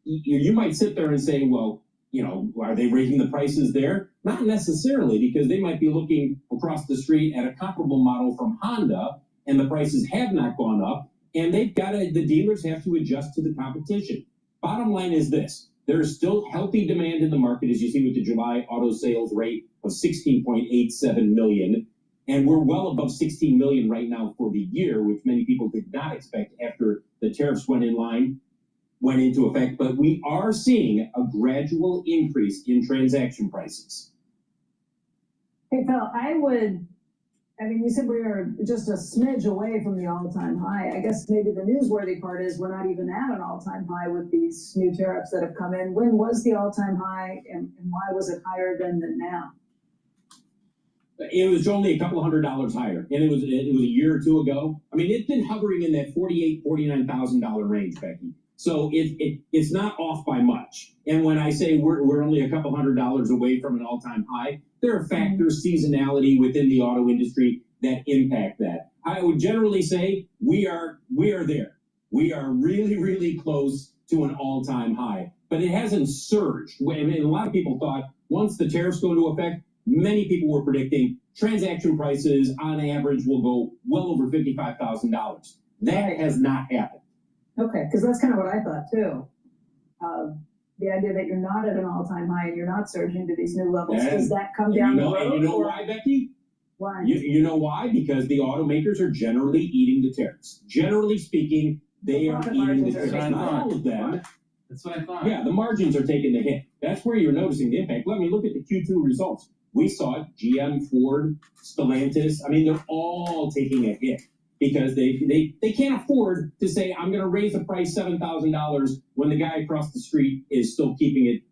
You might sit there and say, well, are they raising the prices there? Not necessarily, because they might be looking across the street at a comparable model from Honda, and the prices have not gone up, and the dealers have to adjust to the competition. Bottom line is this: there is still healthy demand in the market, as you see with the July auto sales rate of 16.87 million. And we're well above 16 million right now for the year, which many people did not expect after the tariffs went into effect. But we are seeing a gradual increase in transaction prices. Hey, Phil, you said we are just a smidge away from the all-time high. I guess maybe the newsworthy part is we're not even at an all-time high with these new tariffs that have come in. When was the all-time high, and why was it higher than now? It was only a couple $100 higher, and it was a year or two ago. I mean, it's been hovering in that $49,000 range, Becky. So it's not off by much. And when I say we're only a couple $100 away from an all-time high, there are factors, seasonality within the auto industry that impact that. I would generally say we are there. We are really, really close to an all-time high, but it hasn't surged. I mean, a lot of people thought once the tariffs go into effect, many people were predicting transaction prices on average will go well over $55,000. That has not happened. Okay, because that's kind of what I thought too. The idea that you're not at an all-time high and you're not surging to these new levels, does that come down the road? And you know why, Becky? Why? You know why? Because the automakers are generally eating the tariffs. Generally speaking, they are eating the tariffs. Not all of them. That's what I thought. Yeah, the margins are taking the hit. That's where you're noticing the impact. Let me look at the Q2 results. We saw it, GM, Ford, Stellantis. I mean, they're all taking a hit because they can't afford to say, I'm going to raise the price $7,000 when the guy across the street is still keeping it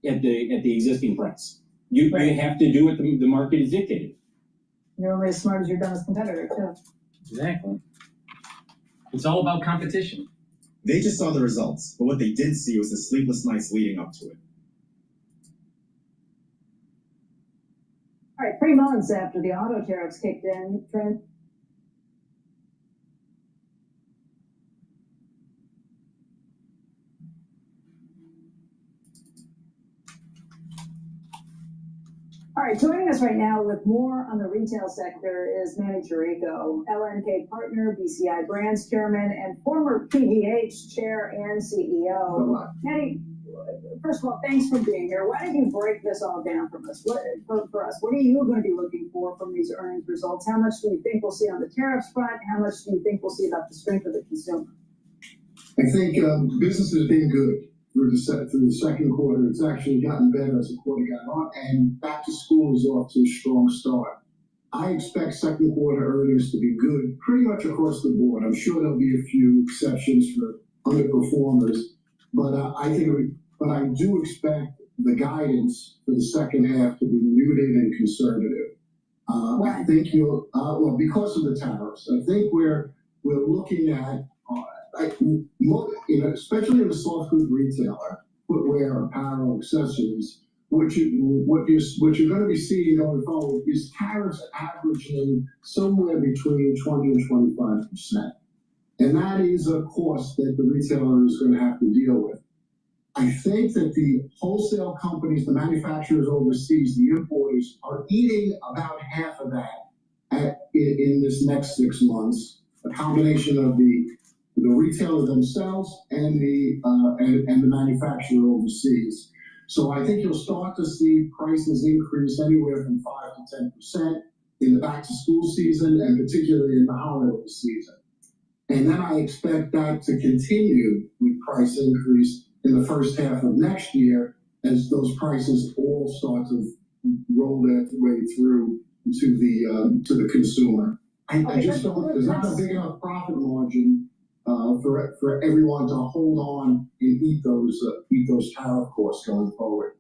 at the existing price. You have to do what the market is dictating. You're only as smart as your dumbest competitor, too. Exactly. It's all about competition. They just saw the results, but what they did see was the sleepless nights leading up to it. All right, 3 months after the auto tariffs kicked in, Trent. All right, joining us right now with more on the retail sector is Manny Chirico, LNK partner, BCI Brands chairman, and former PVH chair and CEO. Manny, first of all, thanks for being here. Why don't you break this all down for us? What are you going to be looking for from these earnings results? How much do you think we'll see on the tariffs front? How much do you think we'll see about the strength of the consumer? I think business has been good through the second quarter. It's actually gotten better as the quarter got on, and back to school is off to a strong start. I expect second quarter earnings to be good pretty much across the board. I'm sure there'll be a few exceptions for underperformers, but I do expect the guidance for the second half to be muted and conservative. I think because of the tariffs. I think we're looking at especially in the soft food retailer, footwear, apparel, accessories. What you're going to be seeing going forward is tariffs averaging somewhere between 20 and 25%, and that is a cost that the retailer is going to have to deal with. I think that the wholesale companies, the manufacturers overseas, the importers, are eating about half of that in this next 6 months. A combination of the retailer themselves and the manufacturer overseas. So I think you'll start to see prices increase anywhere from 5 to 10% in the back to school season, and particularly in the holiday season. And then I expect that to continue with price increase in the first half of next year as those prices all start to roll their way through to the consumer. I just don't. There's not a big enough profit margin for everyone to hold on and eat those tariff costs going forward.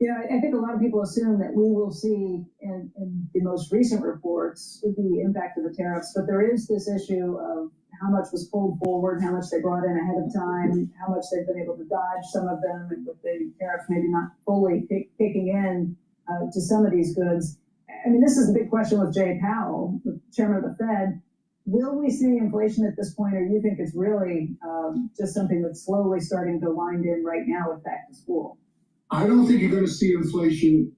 Yeah, I think a lot of people assume that we will see in the most recent reports the impact of the tariffs, but there is this issue of how much was pulled forward, how much they brought in ahead of time, how much they've been able to dodge some of them, and with the tariffs maybe not fully kicking in to some of these goods. I mean, this is a big question with Jay Powell, the chairman of the Fed. Will we see inflation at this point, or do you think it's really just something that's slowly starting to wind in right now with back to school? I don't think you're going to see inflation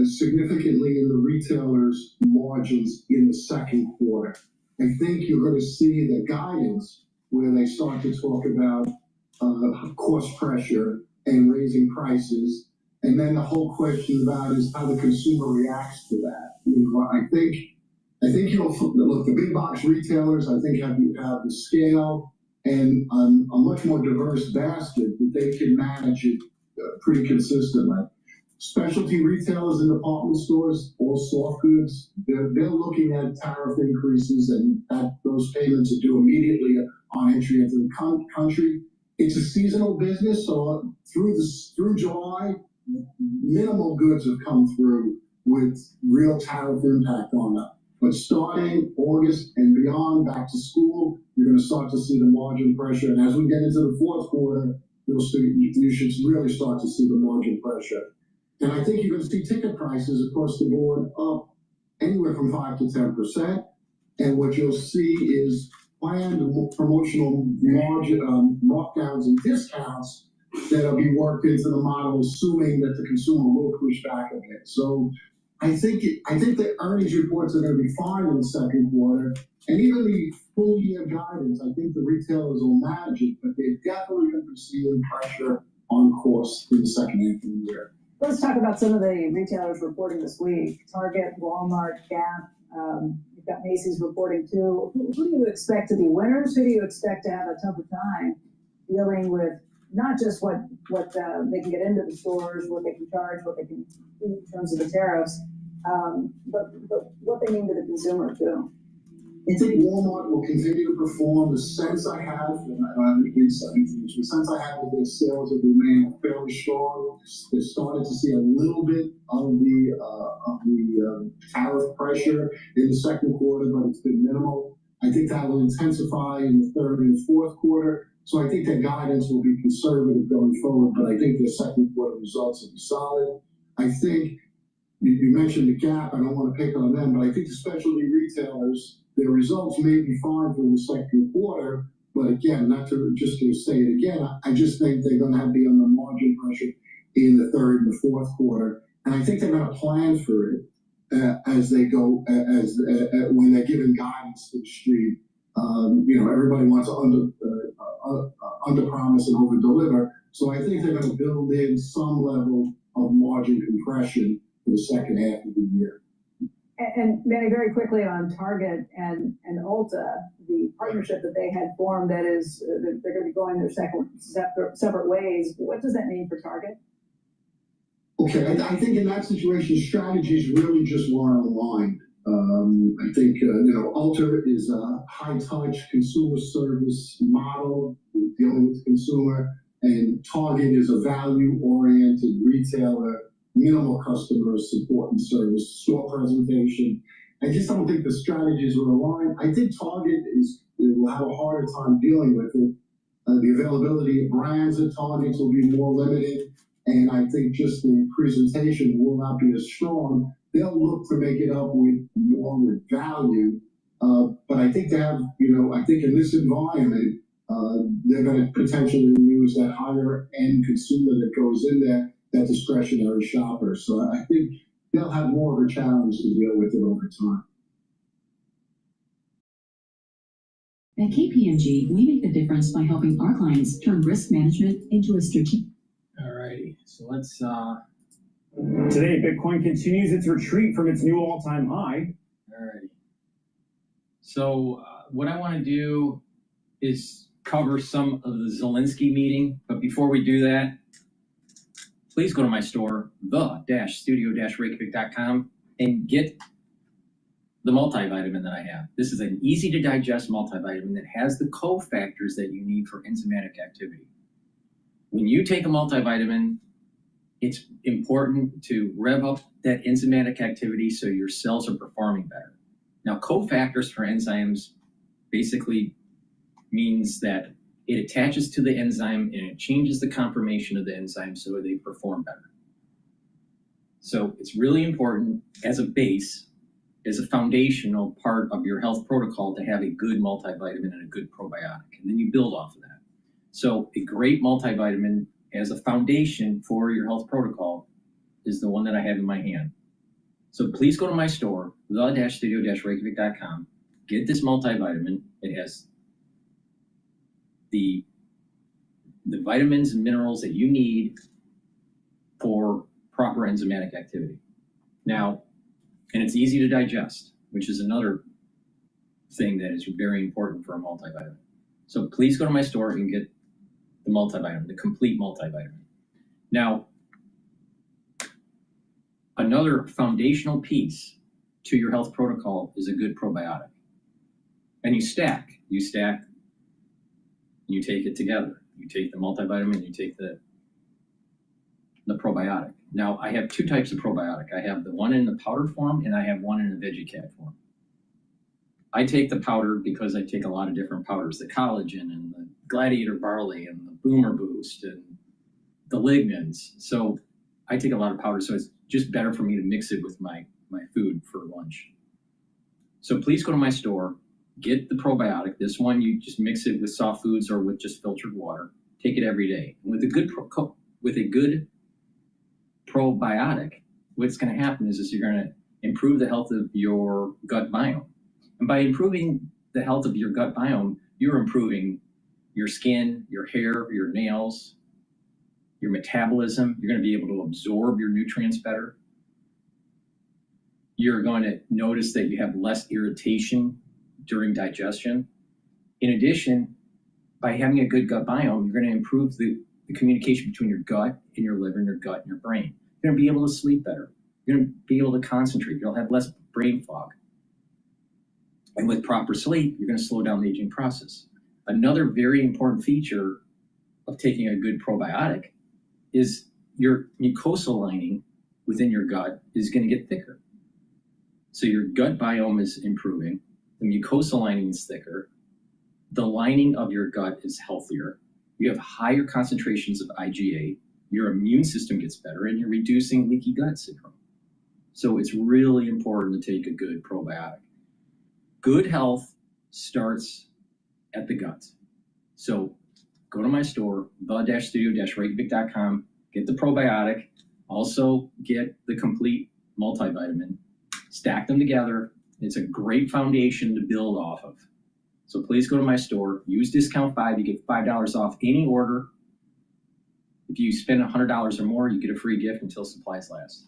significantly in the retailers' margins in the second quarter. I think you're going to see the guidance where they start to talk about cost pressure and raising prices. And then the whole question about is how the consumer reacts to that. You know, I think you'll look, the big box retailers, I think have the scale and a much more diverse basket that they can manage it pretty consistently. Specialty retailers and department stores, all soft goods, they're looking at tariff increases and those payments are due immediately on entry into the country. It's a seasonal business, so through July, minimal goods have come through with real tariff impact on them. But starting August and beyond, back to school, you're going to start to see the margin pressure. And as we get into the fourth quarter, you should really start to see the margin pressure. And I think you're going to see ticket prices across the board up anywhere from 5 to 10%. And what you'll see is planned promotional margin markdowns and discounts that'll be worked into the model, assuming that the consumer will push back a bit. So I think the earnings reports are going to be fine in the second quarter, and even the full year guidance, I think the retailers will manage it, but they're definitely going to be seeing pressure on costs in the second half of the year. Let's talk about some of the retailers reporting this week. Target, Walmart, Gap, you've got Macy's reporting too. Who do you expect to be winners? Who do you expect to have a tougher time dealing with not just what they can get into the stores, what they can charge, what they can do in terms of the tariffs, but what they mean to the consumer too? I think Walmart will continue to perform. The sense I have, and I don't have any insight into this, the sense I have is their sales have remained fairly strong. They started to see a little bit of the tariff pressure in the second quarter, but it's been minimal. I think that will intensify in the third and fourth quarter. So I think their guidance will be conservative going forward, but I think their second quarter results will be solid. I think you mentioned the Gap. I don't want to pick on them, but I think the specialty retailers, their results may be fine for the second quarter, but again, just to say it again, I just think they're going to be under margin pressure in the third and the fourth quarter, and I think they're going to plan for it as they go, when they're giving guidance to the street. Everybody wants to under promise and over deliver, so I think they're going to build in some level of margin compression for the second half of the year. And Manny, very quickly on Target and Ulta, the partnership that they had formed, that is, they're going to be going their separate ways. What does that mean for Target? Okay, I think in that situation, strategies really just weren't aligned. I think, Ulta is a high-touch consumer service model dealing with the consumer, and Target is a value-oriented retailer, minimal customer support and service, store presentation. I just don't think the strategies were aligned. I think Target will have a harder time dealing with it. The availability of brands at Target will be more limited, and I think just the presentation will not be as strong. They'll look to make it up with more with value, but I think they have, I think in this environment, they're going to potentially lose that higher end consumer that goes in there, that discretionary shopper. So I think they'll have more of a challenge to deal with it over time. At KPMG, we make the difference by helping our clients turn risk management into a strategic. All righty, so let's. Today, Bitcoin continues its retreat from its new all-time high. All righty. So what I want to do is cover some of the Zelensky meeting, but before we do that, please go to my store, the-studio-reykjavik.com, and get the multivitamin that I have. This is an easy-to-digest multivitamin that has the cofactors that you need for enzymatic activity. When you take a multivitamin, it's important to rev up that enzymatic activity so your cells are performing better. Now, cofactors for enzymes basically means that it attaches to the enzyme and it changes the conformation of the enzyme so they perform better. So it's really important as a base, as a foundational part of your health protocol to have a good multivitamin and a good probiotic, and then you build off of that. So a great multivitamin as a foundation for your health protocol is the one that I have in my hand. So please go to my store, the-studio-reykjavik.com, get this multivitamin. It has the vitamins and minerals that you need for proper enzymatic activity. Now, and it's easy to digest, which is another thing that is very important for a multivitamin. So please go to my store and get the multivitamin, the complete multivitamin. Now, another foundational piece to your health protocol is a good probiotic. And you stack, you take it together. You take the multivitamin, you take the probiotic. Now, I have two types of probiotic. I have the one in the powder form and I have one in the VeggieCat form. I take the powder because I take a lot of different powders, the collagen and the gladiator barley and the boomer boost and the lignans. So I take a lot of powder, so it's just better for me to mix it with my food for lunch. So please go to my store, get the probiotic. This one, you just mix it with soft foods or with just filtered water. Take it every day. And with a good probiotic, what's going to happen is you're going to improve the health of your gut biome. And by improving the health of your gut biome, you're improving your skin, your hair, your nails, your metabolism. You're going to be able to absorb your nutrients better. You're going to notice that you have less irritation during digestion. In addition, by having a good gut biome, you're going to improve the communication between your gut and your liver and your gut and your brain. You're going to be able to sleep better. You're going to be able to concentrate. You'll have less brain fog. And with proper sleep, you're going to slow down the aging process. Another very important feature of taking a good probiotic is your mucosal lining within your gut is going to get thicker. So your gut biome is improving. The mucosal lining is thicker. The lining of your gut is healthier. You have higher concentrations of IgA. Your immune system gets better, and you're reducing leaky gut syndrome. So it's really important to take a good probiotic. Good health starts at the gut. So go to my store, the-studio-reykjavik.com, get the probiotic, also get the complete multivitamin, stack them together. It's a great foundation to build off of. So please go to my store, use discount 5, you get $5 off any order. If you spend $100 or more, you get a free gift until supplies last.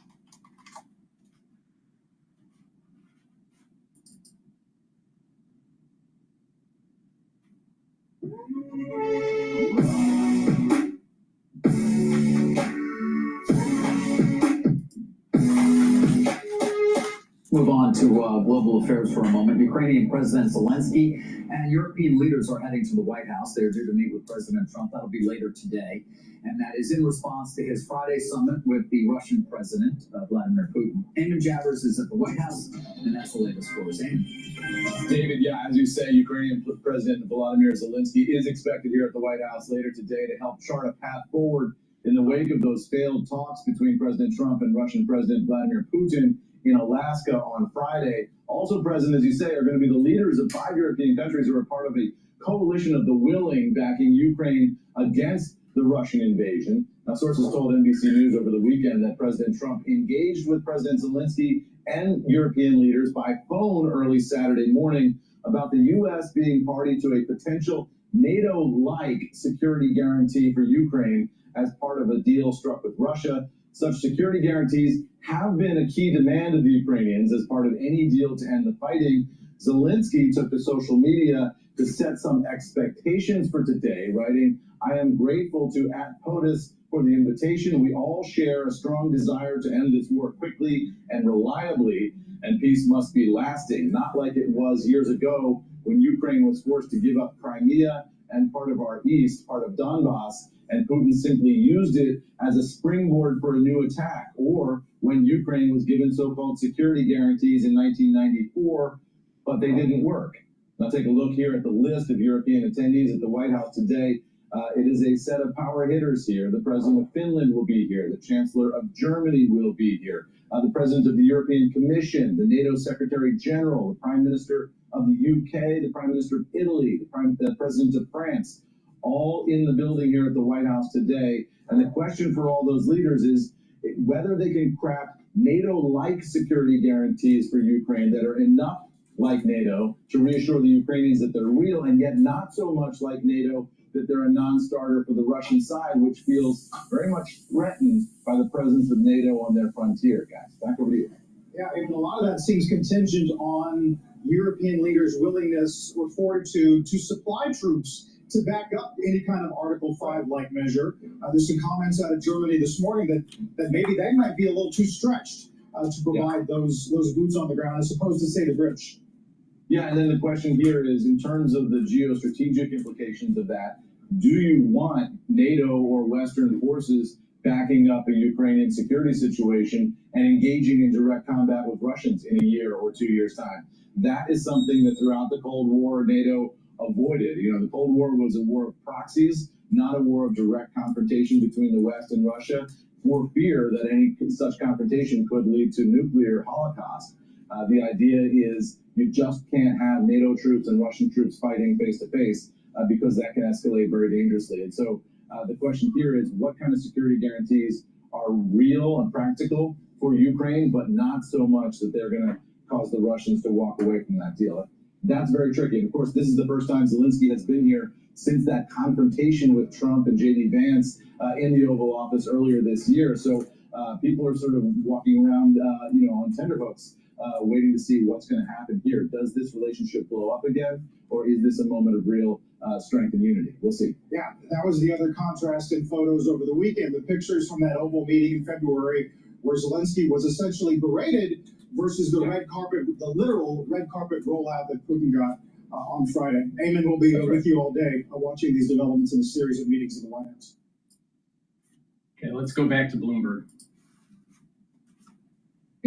Move on to global affairs for a moment. Ukrainian President Zelensky and European leaders are heading to the White House. They're due to meet with President Trump. That'll be later today. And that is in response to his Friday summit with the Russian President, Vladimir Putin. Eamon Javers is at the White House, and that's the latest for us. Eamon. David, yeah, as you say, Ukrainian President Volodymyr Zelensky is expected here at the White House later today to help chart a path forward in the wake of those failed talks between President Trump and Russian President Vladimir Putin in Alaska on Friday. Also present, as you say, are going to be the leaders of 5 European countries who are part of a coalition of the willing backing Ukraine against the Russian invasion. Now, sources told NBC News over the weekend that President Trump engaged with President Zelensky and European leaders by phone early Saturday morning about the U.S. being party to a potential NATO-like security guarantee for Ukraine as part of a deal struck with Russia. Such security guarantees have been a key demand of the Ukrainians as part of any deal to end the fighting. Zelensky took to social media to set some expectations for today, writing, "I am grateful to @POTUS for the invitation. We all share a strong desire to end this war quickly and reliably, and peace must be lasting, not like it was years ago when Ukraine was forced to give up Crimea and part of our east, part of Donbass, and Putin simply used it as a springboard for a new attack, or when Ukraine was given so-called security guarantees in 1994, but they didn't work." Now take a look here at the list of European attendees at the White House today. It is a set of power hitters here. The president of Finland will be here. The chancellor of Germany will be here. The president of the European Commission, the NATO Secretary General, the prime minister of the UK, the prime minister of Italy, the president of France, all in the building here at the White House today. And the question for all those leaders is whether they can craft NATO-like security guarantees for Ukraine that are enough like NATO to reassure the Ukrainians that they're real, and yet not so much like NATO that they're a non-starter for the Russian side, which feels very much threatened by the presence of NATO on their frontier. Guys, back over to you. Yeah, and a lot of that seems contingent on European leaders' willingness or fortitude to supply troops to back up any kind of Article 5-like measure. There's some comments out of Germany this morning that maybe they might be a little too stretched to provide those boots on the ground, as opposed to, say, the British. Yeah, and then the question here is, in terms of the geostrategic implications of that, do you want NATO or Western forces backing up a Ukrainian security situation and engaging in direct combat with Russians in a year or 2 years' time? That is something that throughout the Cold War, NATO avoided. You know, the Cold War was a war of proxies, not a war of direct confrontation between the West and Russia, for fear that any such confrontation could lead to nuclear holocaust. The idea is you just can't have NATO troops and Russian troops fighting face to face because that can escalate very dangerously. And so the question here is, what kind of security guarantees are real and practical for Ukraine, but not so much that they're going to cause the Russians to walk away from that deal? That's very tricky. And of course, this is the first time Zelensky has been here since that confrontation with Trump and J.D. Vance in the Oval Office earlier this year. So people are sort of walking around, on tenterhooks, waiting to see what's going to happen here. Does this relationship blow up again, or is this a moment of real strength and unity? We'll see. Yeah, that was the other contrast in photos over the weekend. The pictures from that Oval meeting in February, where Zelensky was essentially berated, versus the red carpet, the literal red carpet rollout that Putin got on Friday. Eamon will be with you all day watching these developments in a series of meetings in the White House. Okay, let's go back to Bloomberg.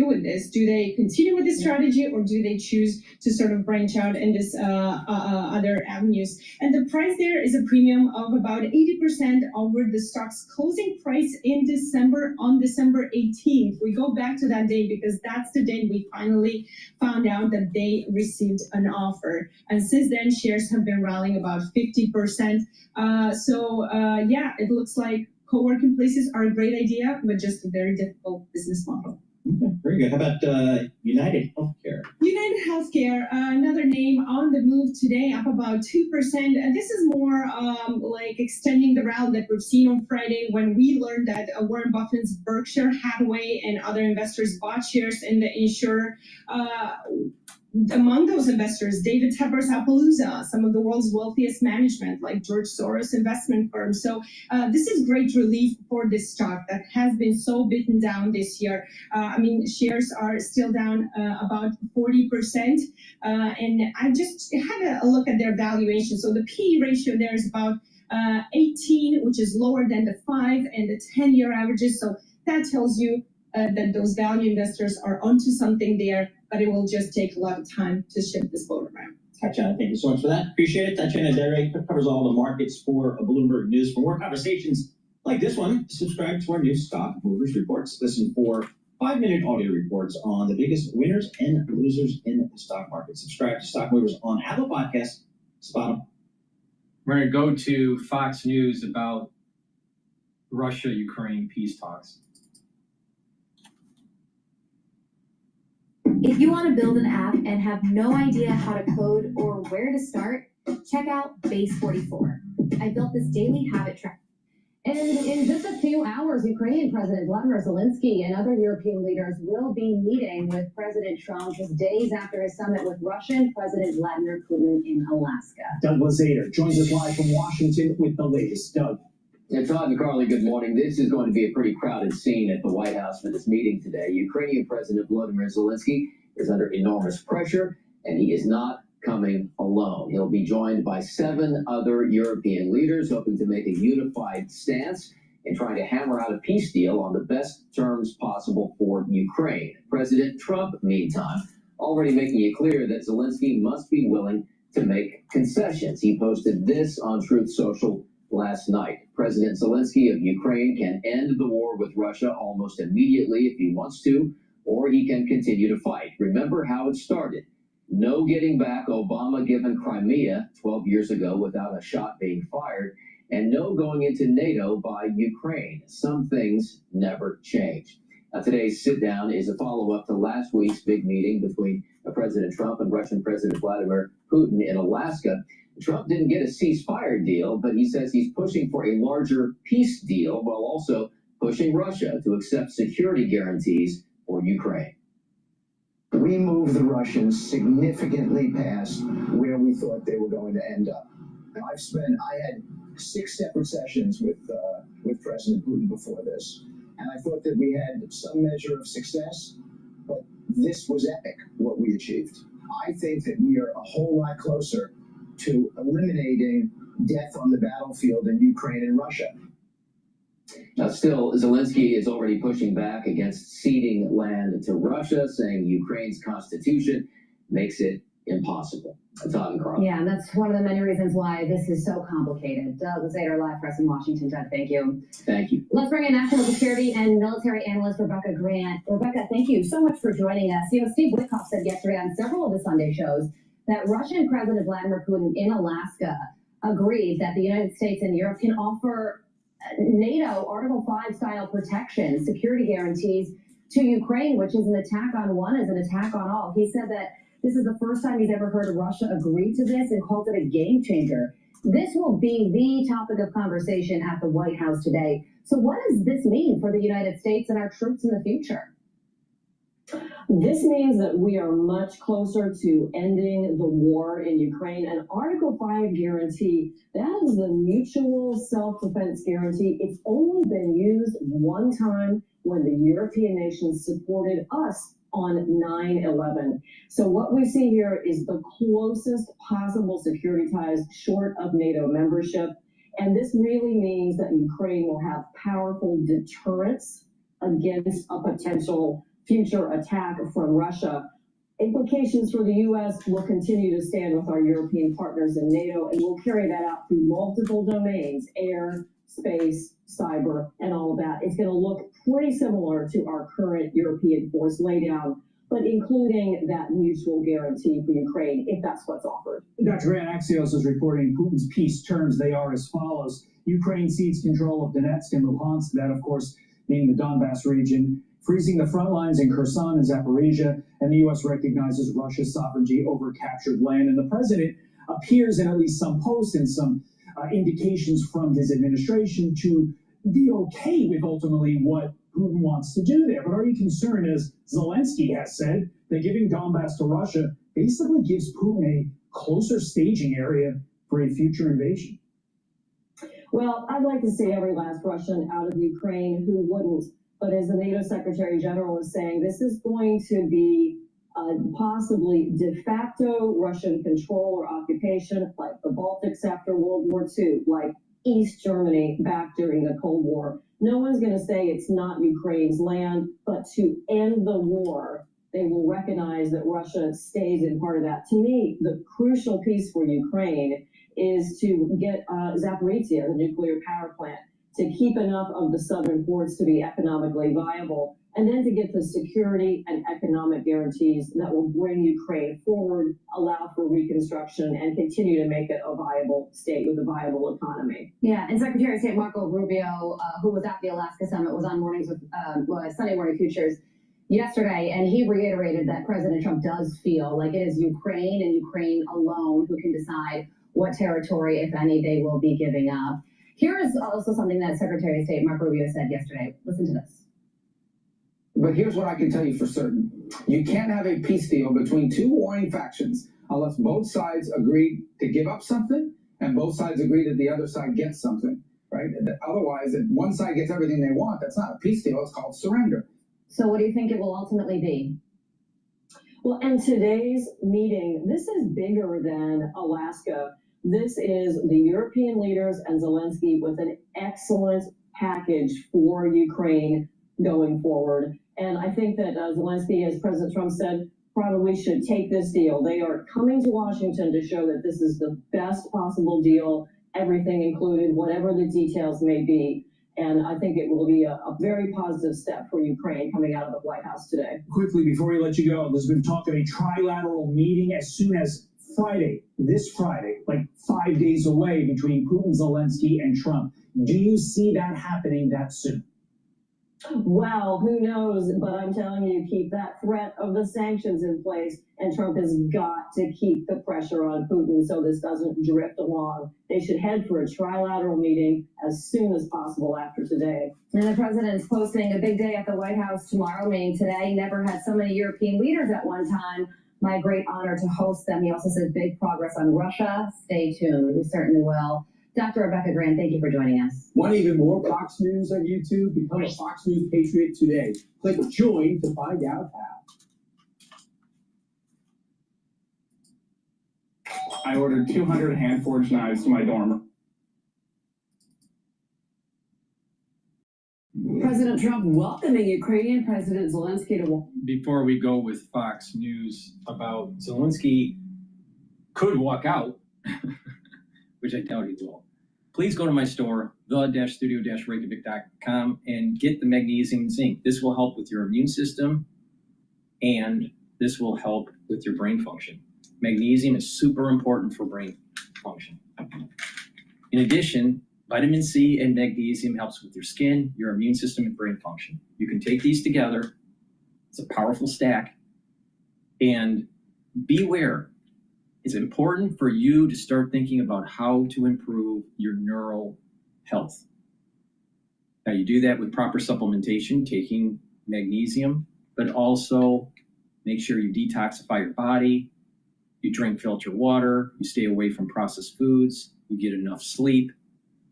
With this, do they continue with this strategy, or do they choose to sort of branch out in this other avenues? And the price there is a premium of about 80% over the stock's closing price in December, on December 18th. We go back to that day because that's the day we finally found out that they received an offer. And since then, shares have been rallying about 50%. Yeah, it looks like co-working places are a great idea, but just a very difficult business model. Okay, very good. How about United Healthcare? United Healthcare, another name on the move today, up about 2%. And this is more like extending the rally that we've seen on Friday when we learned that Warren Buffett's Berkshire Hathaway and other investors bought shares in the insurer. Among those investors, David Tepper's Appaloosa, some of the world's wealthiest management, like George Soros investment firms. So this is great relief for this stock that has been so beaten down this year. Shares are still down about 40%. And I just had a look at their valuation. So the PE ratio there is about 18, which is lower than the 5 and the 10-year averages. So that tells you that those value investors are onto something there, but it will just take a lot of time to shift this boat around. Tatiana, thank you so much for that. Appreciate it. Tatiana Dere covers all the markets for Bloomberg News. For more conversations like this one, subscribe to our new Stock Movers Reports. Listen for 5-minute audio reports on the biggest winners and losers in the stock market. Subscribe to Stock Movers on Apple Podcasts, Spotify. We're going to go to Fox News about Russia-Ukraine peace talks. If you want to build an app and have no idea how to code or where to start, check out Base 44. I built this daily habit tracker. And in just a few hours, Ukrainian President Vladimir Zelensky and other European leaders will be meeting with President Trump just days after his summit with Russian President Vladimir Putin in Alaska. Doug Lazader joins us live from Washington with the latest. Doug. Yeah, Todd and Carly, good morning. This is going to be a pretty crowded scene at the White House for this meeting today. Ukrainian President Vladimir Zelensky is under enormous pressure, and he is not coming alone. He'll be joined by 7 other European leaders, hoping to make a unified stance in trying to hammer out a peace deal on the best terms possible for Ukraine. President Trump, meantime, already making it clear that Zelensky must be willing to make concessions. He posted this on Truth Social last night. President Zelensky of Ukraine can end the war with Russia almost immediately if he wants to, or he can continue to fight. Remember how it started. No getting back Obama given Crimea 12 years ago without a shot being fired, and no going into NATO by Ukraine. Some things never change. Now, today's sit-down is a follow-up to last week's big meeting between President Trump and Russian President Vladimir Putin in Alaska. Trump didn't get a ceasefire deal, but he says he's pushing for a larger peace deal while also pushing Russia to accept security guarantees for Ukraine. We moved the Russians significantly past where we thought they were going to end up. I had 6 separate sessions with President Putin before this, and I thought that we had some measure of success, but this was epic, what we achieved. I think that we are a whole lot closer to eliminating death on the battlefield in Ukraine and Russia. Now, still, Zelensky is already pushing back against ceding land to Russia, saying Ukraine's constitution makes it impossible. Todd and Carl. Yeah, and that's one of the many reasons why this is so complicated. Doug GETTR live for us in Washington. Doug, thank you. Thank you. Let's bring in national security and military analyst Rebecca Grant. Rebecca, thank you so much for joining us. You know, Steve Witkoff said yesterday on several of the Sunday shows that Russian President Vladimir Putin in Alaska agreed that the United States and Europe can offer NATO Article 5 style protection, security guarantees to Ukraine, which is an attack on one is an attack on all. He said that this is the first time he's ever heard Russia agree to this and called it a game changer. This will be the topic of conversation at the White House today. So what does this mean for the United States and our troops in the future? This means that we are much closer to ending the war in Ukraine. And Article 5 guarantee, that is the mutual self-defense guarantee. It's only been used one time when the European nations supported us on 9/11. So what we see here is the closest possible security ties short of NATO membership. And this really means that Ukraine will have powerful deterrence against a potential future attack from Russia. Implications for the U.S. will continue to stand with our European partners in NATO, and we'll carry that out through multiple domains, air, space, cyber, and all of that. It's going to look pretty similar to our current European force laydown, but including that mutual guarantee for Ukraine, if that's what's offered. Dr. Grant, Axios is reporting Putin's peace terms. They are as follows. Ukraine cedes control of Donetsk and Luhansk, that, of course, being the Donbass region, freezing the front lines in Kherson and Zaporizhia, and the U.S. recognizes Russia's sovereignty over captured land. And the president appears in at least some posts and some indications from his administration to be okay with ultimately what Putin wants to do there. But are you concerned, as Zelensky has said, that giving Donbass to Russia basically gives Putin a closer staging area for a future invasion? Well, I'd like to see every last Russian out of Ukraine. Who wouldn't? But as the NATO Secretary General is saying, this is going to be possibly de facto Russian control or occupation, like the Baltics after World War II, like East Germany back during the Cold War. No one's going to say it's not Ukraine's land, but to end the war, they will recognize that Russia stays in part of that. To me, the crucial piece for Ukraine is to get Zaporizhia, the nuclear power plant, to keep enough of the southern ports to be economically viable, and then to get the security and economic guarantees that will bring Ukraine forward, allow for reconstruction, and continue to make it a viable state with a viable economy. Yeah, and Secretary of State Marco Rubio, who was at the Alaska Summit, was on Mornings with Sunday Morning Futures yesterday, and he reiterated that President Trump does feel like it is Ukraine and Ukraine alone who can decide what territory, if any, they will be giving up. Here is also something that Secretary of State Marco Rubio said yesterday. Listen to this. But here's what I can tell you for certain. You can't have a peace deal between two warring factions unless both sides agree to give up something and both sides agree that the other side gets something, right? Otherwise, if one side gets everything they want, that's not a peace deal. It's called surrender. So what do you think it will ultimately be? Well, and today's meeting, this is bigger than Alaska. This is the European leaders and Zelensky with an excellent package for Ukraine going forward. And I think that Zelensky, as President Trump said, probably should take this deal. They are coming to Washington to show that this is the best possible deal everything included, whatever the details may be. And I think it will be a very positive step for Ukraine coming out of the White House today. Quickly, before we let you go, there's been talk of a trilateral meeting as soon as Friday, this Friday, like 5 days away, between Putin, Zelensky, and Trump. Do you see that happening that soon? Well, who knows? But I'm telling you, keep that threat of the sanctions in place, and Trump has got to keep the pressure on Putin so this doesn't drift along. They should head for a trilateral meeting as soon as possible after today. And the president's posting a big day at the White House tomorrow, meaning today. Never had so many European leaders at one time. My great honor to host them. He also said big progress on Russia. Stay tuned. We certainly will. Dr. Rebecca Grant, thank you for joining us. Want even more Fox News on YouTube? Become a Fox News Patriot today. Click join to find out how. I ordered 200 hand-forged knives to my dorm. President Trump welcoming Ukrainian President Zelensky to... Before we go with Fox News about Zelensky could walk out, which I doubt he will, please go to my store, the-studio-reykjavik.com, and get the magnesium and zinc. This will help with your immune system, and this will help with your brain function. Magnesium is super important for brain function. In addition, vitamin C and magnesium helps with your skin, your immune system, and brain function. You can take these together. It's a powerful stack. And beware. It's important for you to start thinking about how to improve your neural health. Now, you do that with proper supplementation, taking magnesium, but also make sure you detoxify your body, you drink filtered water, you stay away from processed foods, you get enough sleep,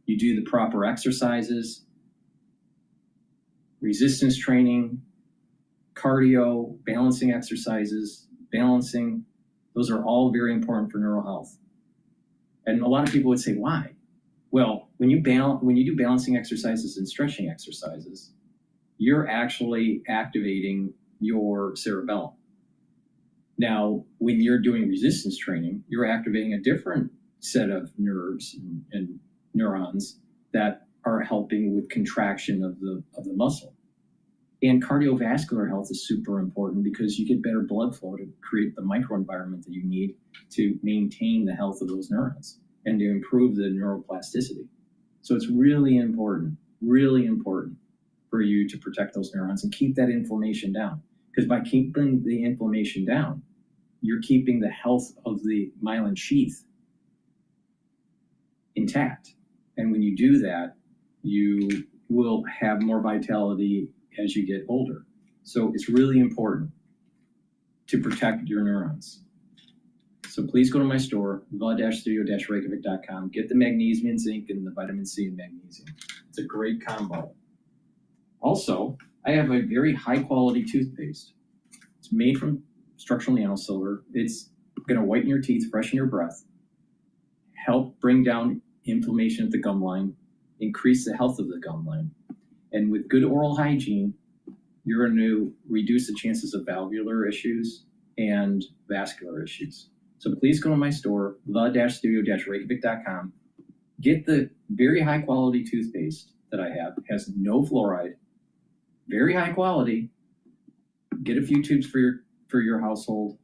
you do the proper exercises, resistance training, cardio, balancing exercises, balancing. Those are all very important for neural health. And a lot of people would say, why? Well, when you do balancing exercises and stretching exercises, you're actually activating your cerebellum. Now, when you're doing resistance training, you're activating a different set of nerves and neurons that are helping with contraction of the muscle. And cardiovascular health is super important because you get better blood flow to create the microenvironment that you need to maintain the health of those neurons and to improve the neuroplasticity. So it's really important for you to protect those neurons and keep that inflammation down. Because by keeping the inflammation down, you're keeping the health of the myelin sheath intact. And when you do that, you will have more vitality as you get older. So it's really important to protect your neurons. So please go to my store, the-studio-reykjavik.com, get the magnesium and zinc and the vitamin C and magnesium. It's a great combo. Also, I have a very high quality toothpaste. It's made from structural nanosilver. It's gonna whiten your teeth, freshen your breath, help bring down inflammation at the gum line, increase the health of the gum line. And with good oral hygiene, you're going to reduce the chances of valvular issues and vascular issues. So please go to my store, the-studio-reykjavik.com. Get the very high quality toothpaste that I have. It has no fluoride, very high quality. Get a few tubes for your household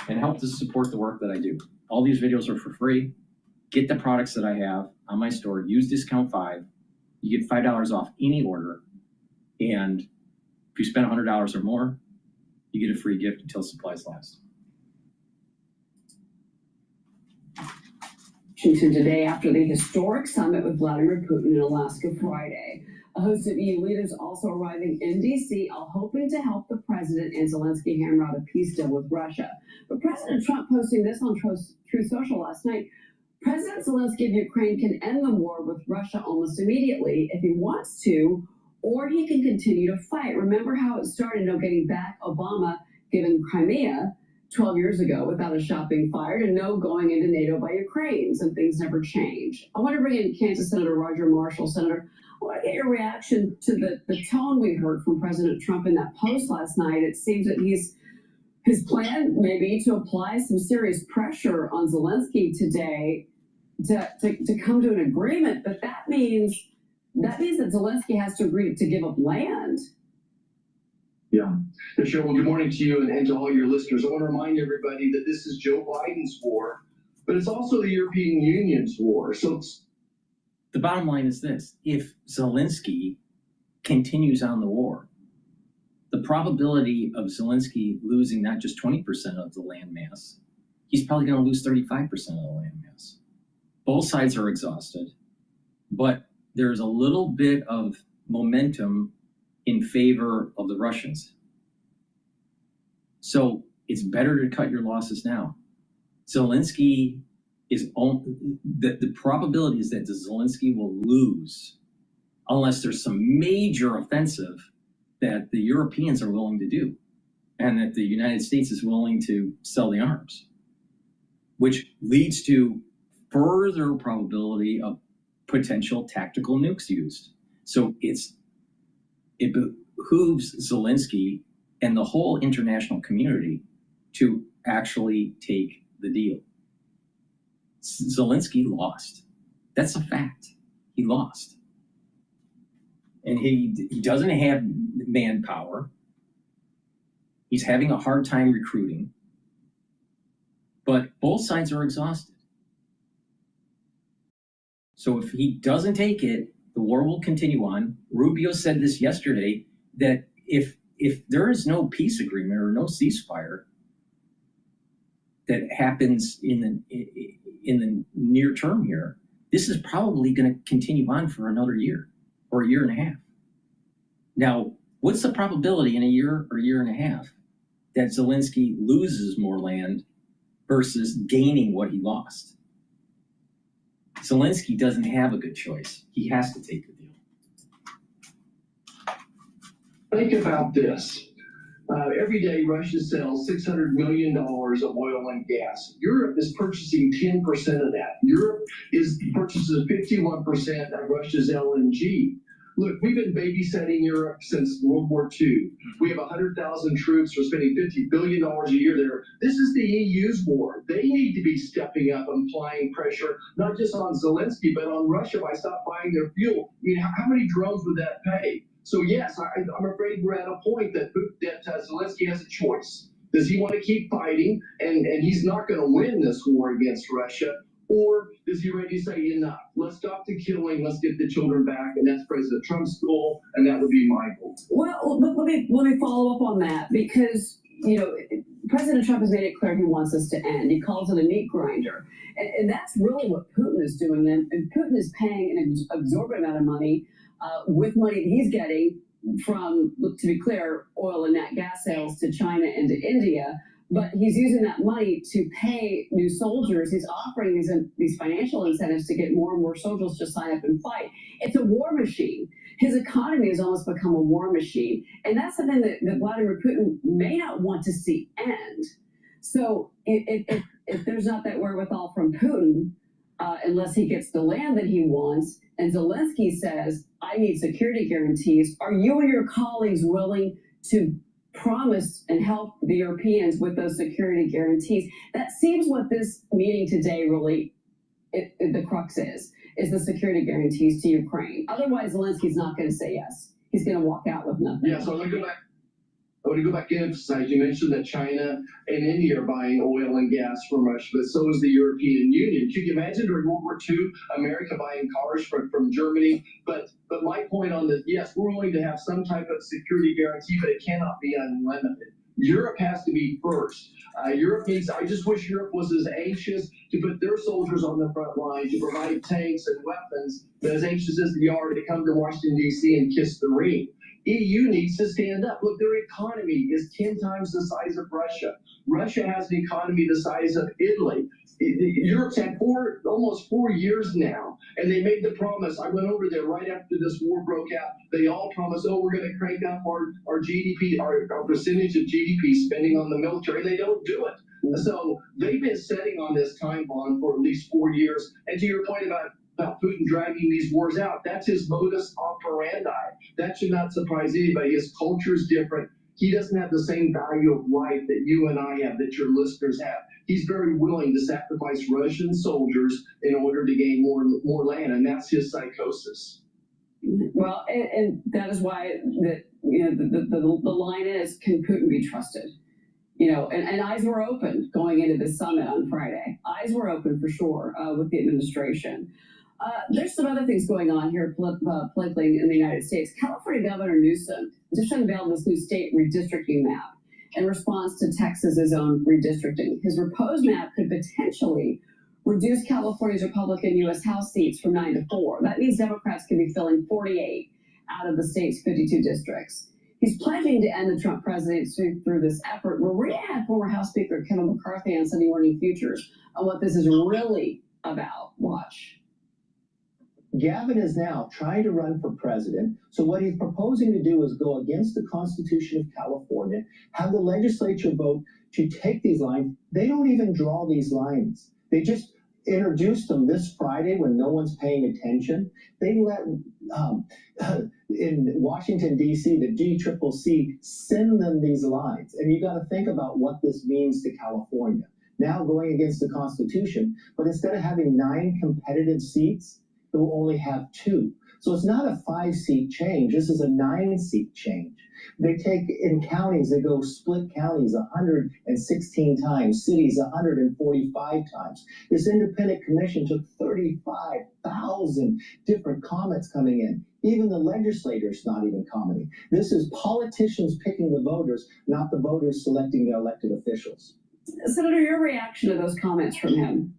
and help to support the work that I do. All these videos are for free. Get the products that I have on my store. Use discount 5. You get $5 off any order. And if you spend $100 or more, you get a free gift until supplies last. Today, after the historic summit with Vladimir Putin in Alaska Friday, a host of EU leaders also arriving in D.C., all hoping to help the president and Zelensky hammer out a peace deal with Russia. But President Trump posting this on Truth Social last night, President Zelensky of Ukraine can end the war with Russia almost immediately if he wants to, or he can continue to fight. Remember how it started, getting back Obama given Crimea 12 years ago without a shot being fired, and no going into NATO by Ukraine, and things never change. I want to bring in Kansas Senator Roger Marshall. Senator, I want to get your reaction to the tone we heard from President Trump in that post last night. It seems that his plan may be to apply some serious pressure on Zelensky today to come to an agreement, but that means that Zelensky has to agree to give up land. Yeah. Cheryl, good morning to you and to all your listeners. I want to remind everybody that this is Joe Biden's war, but it's also the European Union's war. So the bottom line is this: if Zelensky continues on the war, the probability of Zelensky losing not just 20% of the landmass, he's probably going to lose 35% of the landmass. Both sides are exhausted, but there's a little bit of momentum in favor of the Russians. So it's better to cut your losses now. Zelensky is the probability is that Zelensky will lose unless there's some major offensive that the Europeans are willing to do and that the United States is willing to sell the arms, which leads to further probability of potential tactical nukes used. So it behooves Zelensky and the whole international community to actually take the deal. Zelensky lost. That's a fact. He lost. And he doesn't have manpower. He's having a hard time recruiting. But both sides are exhausted. So if he doesn't take it, the war will continue on. Rubio said this yesterday, that if there is no peace agreement or no ceasefire that happens in the near term here, this is probably going to continue on for another year or a year and a half. Now, what's the probability in a year or year and a half that Zelensky loses more land versus gaining what he lost? Zelensky doesn't have a good choice. He has to take the deal. think about this. Every day, Russia sells $600 million of oil and gas. Europe is purchasing 10% of that. Europe purchases 51% of Russia's LNG. Look, we've been babysitting Europe since World War II. We have 100,000 troops. We're spending $50 billion a year there. This is the EU's war. They need to be stepping up and applying pressure, not just on Zelensky, but on Russia by stop buying their fuel. I mean, how many drones would that pay? So yes, I'm afraid we're at a point that Zelensky has a choice. Does he want to keep fighting, and he's not going to win this war against Russia, or is he ready to say enough? Let's stop the killing. Let's get the children back, and that's President Trump's goal, and that would be my goal. Well, let me follow up on that, because President Trump has made it clear he wants this to end. He calls it a meat grinder, and that's really what Putin is doing. And Putin is paying an exorbitant amount of money. With money that he's getting from, to be clear, oil and nat gas sales to China and to India, but he's using that money to pay new soldiers. He's offering these financial incentives to get more and more soldiers to sign up and fight. It's a war machine. His economy has almost become a war machine, and that's something that Vladimir Putin may not want to see end. So if there's not that wherewithal from Putin, unless he gets the land that he wants, and Zelensky says, I need security guarantees, are you and your colleagues willing to promise and help the Europeans with those security guarantees? That seems what this meeting today really, the crux is the security guarantees to Ukraine. Otherwise, Zelensky's not going to say yes. He's going to walk out with nothing. Yeah, so I want to go back and emphasize, you mentioned that China and India are buying oil and gas from Russia, but so is the European Union. Can you imagine during World War II, America buying cars from Germany? But my point on this, yes, we're willing to have some type of security guarantee, but it cannot be unlimited. Europe has to be first. I just wish Europe was as anxious to put their soldiers on the front line, to provide tanks and weapons, but as anxious as they are to come to Washington, D.C. and kiss the ring. EU needs to stand up. Look, their economy is 10 times the size of Russia. Russia has an economy the size of Italy. Europe's had almost 4 years now, and they made the promise. I went over there right after this war broke out. They all promised, we're going to crank up our GDP, our percentage of GDP spending on the military. They don't do it. So they've been sitting on this time bomb for at least 4 years. And to your point about Putin dragging these wars out, that's his modus operandi. That should not surprise anybody. His culture is different. He doesn't have the same value of life that you and I have, that your listeners have. He's very willing to sacrifice Russian soldiers in order to gain more land, and that's his psychosis. Well, and that is why the line is, can Putin be trusted? And eyes were open going into this summit on Friday. Eyes were open for sure with the administration. There's some other things going on here politically in the United States. California Governor Newsom just unveiled this new state redistricting map in response to Texas's own redistricting. His proposed map could potentially reduce California's Republican U.S. House seats from 9 to 4. That means Democrats could be filling 48 out of the state's 52 districts. He's pledging to end the Trump presidency through this effort. We're going to have former House Speaker Kevin McCarthy on Sunday Morning Futures on what this is really about. Watch. Gavin is now trying to run for president. So what he's proposing to do is go against the Constitution of California, have the legislature vote to take these lines. They don't even draw these lines. They just introduced them this Friday when no one's paying attention. They let, in Washington, D.C., the DCCC send them these lines. And you got to think about what this means to California. Now going against the Constitution, but instead of having 9 competitive seats, it will only have 2. So it's not a 5-seat change. This is a 9-seat change. They take in counties, they go split counties 116 times, cities 145 times. This independent commission took 35,000 different comments coming in. Even the legislators not even commenting. This is politicians picking the voters, not the voters selecting their elected officials. Senator, your reaction to those comments from him?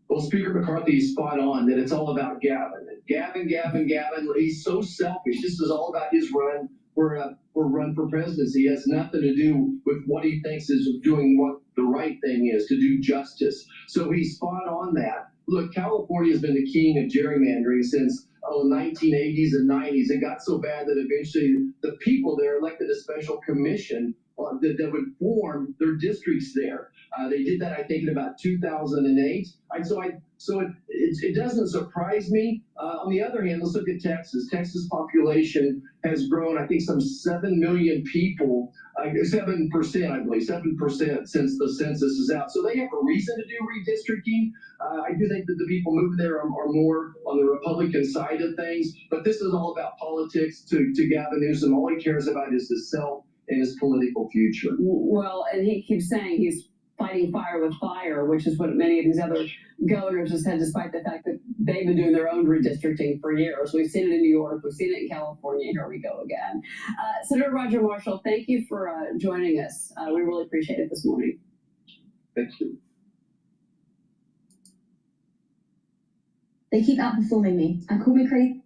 Well, Speaker McCarthy is spot on that it's all about Gavin. Gavin. He's so selfish. This is all about his run for presidency. It has nothing to do with what he thinks is doing what the right thing is, to do justice. So he's spot on that. Look, California has been the king of gerrymandering since the 1980s and 90s. It got so bad that eventually the people there elected a special commission that would form their districts there. They did that, I think, in about 2008. So it doesn't surprise me. On the other hand, let's look at Texas. Texas population has grown, I think, some 7 million people, 7%, I believe, 7% since the census is out. So they have a reason to do redistricting. I do think that the people moving there are more on the Republican side of things. But this is all about politics to Gavin Newsom. All he cares about is himself and his political future. Well, and he keeps saying he's fighting fire with fire, which is what many of these other governors have said, despite the fact that they've been doing their own redistricting for years. We've seen it in New York. We've seen it in California. Here we go again. Senator Roger Marshall, thank you for joining us. We really appreciate it this morning. Thank you. They keep outperforming me. And call me crazy.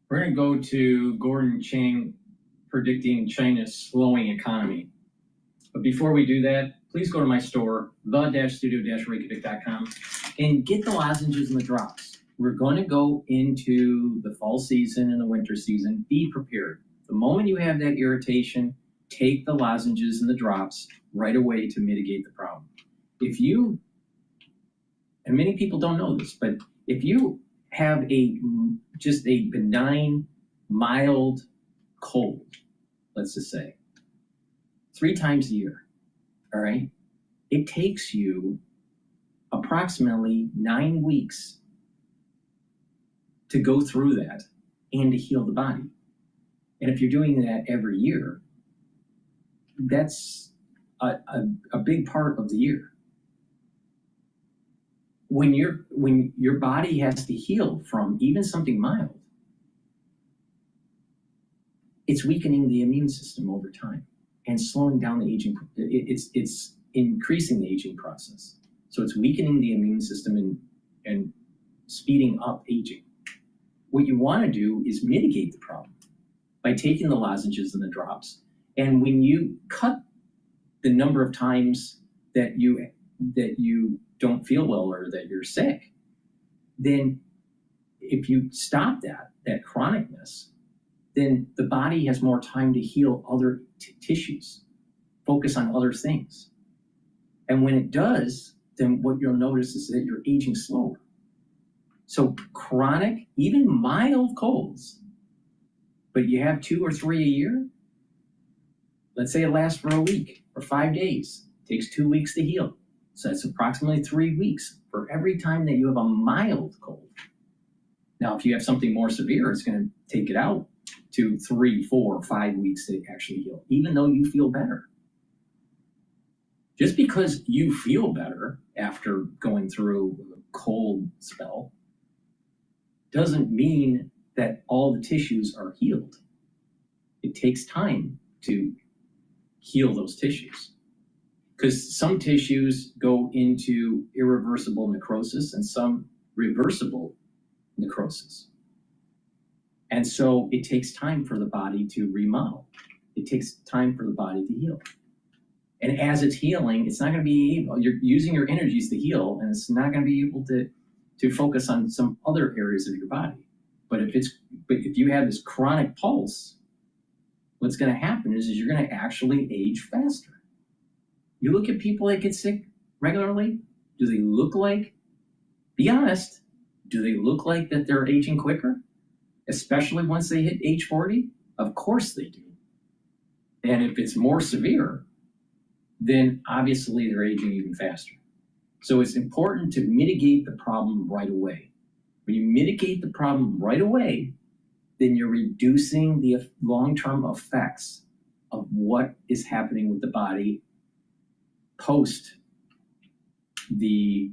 We're going to go to Gordon Chang predicting China's slowing economy. But before we do that, please go to my store, the-studio-reykjavik.com, and get the lozenges and the drops. We're going to go into the fall season and the winter season. Be prepared. The moment you have that irritation, take the lozenges and the drops right away to mitigate the problem. If you, and many people don't know this, but if you have just a benign, mild cold, let's just say, 3 times a year, all right? It takes you approximately 9 weeks to go through that and to heal the body. And if you're doing that every year, that's a big part of the year. When your body has to heal from even something mild, it's weakening the immune system over time and slowing down the aging. It's increasing the aging process. So it's weakening the immune system and speeding up aging. What you want to do is mitigate the problem by taking the lozenges and the drops. And when you cut the number of times that you don't feel well or that you're sick, then if you stop that chronicness, then the body has more time to heal other tissues, focus on other things. And when it does, then what you'll notice is that you're aging slower. So chronic, even mild colds, but you have 2 or 3 a year, let's say it lasts for a week or 5 days, takes 2 weeks to heal. So that's approximately 3 weeks for every time that you have a mild cold. Now, if you have something more severe, it's going to take it out to 3, 4, 5 weeks to actually heal, even though you feel better. Just because you feel better after going through a cold spell doesn't mean that all the tissues are healed. It takes time to heal those tissues, because some tissues go into irreversible necrosis and some reversible necrosis. And so it takes time for the body to remodel. It takes time for the body to heal. And as it's healing, it's not going to be able, you're using your energies to heal, and it's not going to be able to focus on some other areas of your body. But if you have this chronic pulse, what's going to happen is you're going to actually age faster. You look at people that get sick regularly, do they look like, be honest, do they look like that they're aging quicker? Especially once they hit age 40? Of course they do. And if it's more severe, then obviously they're aging even faster. So it's important to mitigate the problem right away. When you mitigate the problem right away, then you're reducing the long-term effects of what is happening with the body post the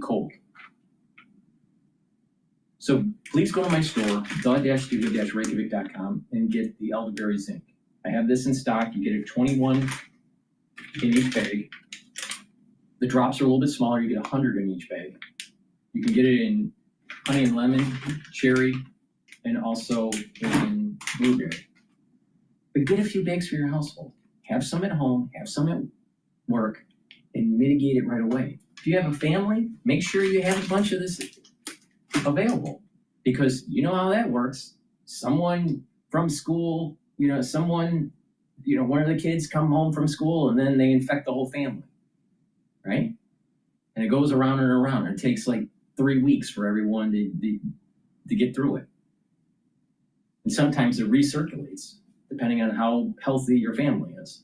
cold. So please go to my store, the-studio-reykjavik.com, and get the elderberry zinc. I have this in stock. You get it 21 in each bag. The drops are a little bit smaller. You get 100 in each bag. You can get it in honey and lemon, cherry, and also in blueberry. But get a few bags for your household. Have some at home, have some at work, and mitigate it right away. If you have a family, make sure you have a bunch of this available, because you know how that works. Someone from school, one of the kids come home from school and then they infect the whole family, right? And it goes around and around. It takes like 3 weeks for everyone to get through it. And sometimes it recirculates, depending on how healthy your family is.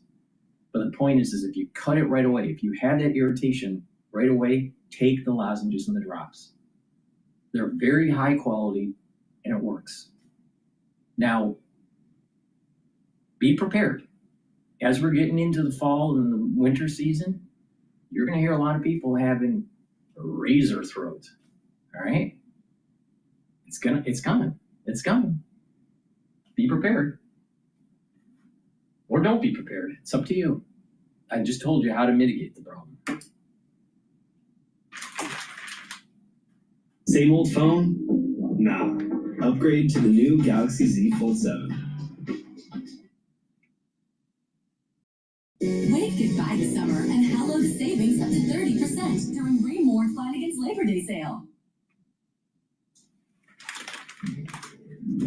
But the point is if you cut it right away, if you have that irritation right away, take the lozenges and the drops. They're very high quality and it works. Now, be prepared. As we're getting into the fall and the winter season, you're going to hear a lot of people having razor throat. All right? It's coming. It's coming. Be prepared. Or don't be prepared. It's up to you. I just told you how to mitigate the problem. Same old phone? Nah. Upgrade to the new Galaxy Z Fold 7. Wave goodbye to summer and hello to savings up to 30% during Raymore Flanagan's Labor Day sale.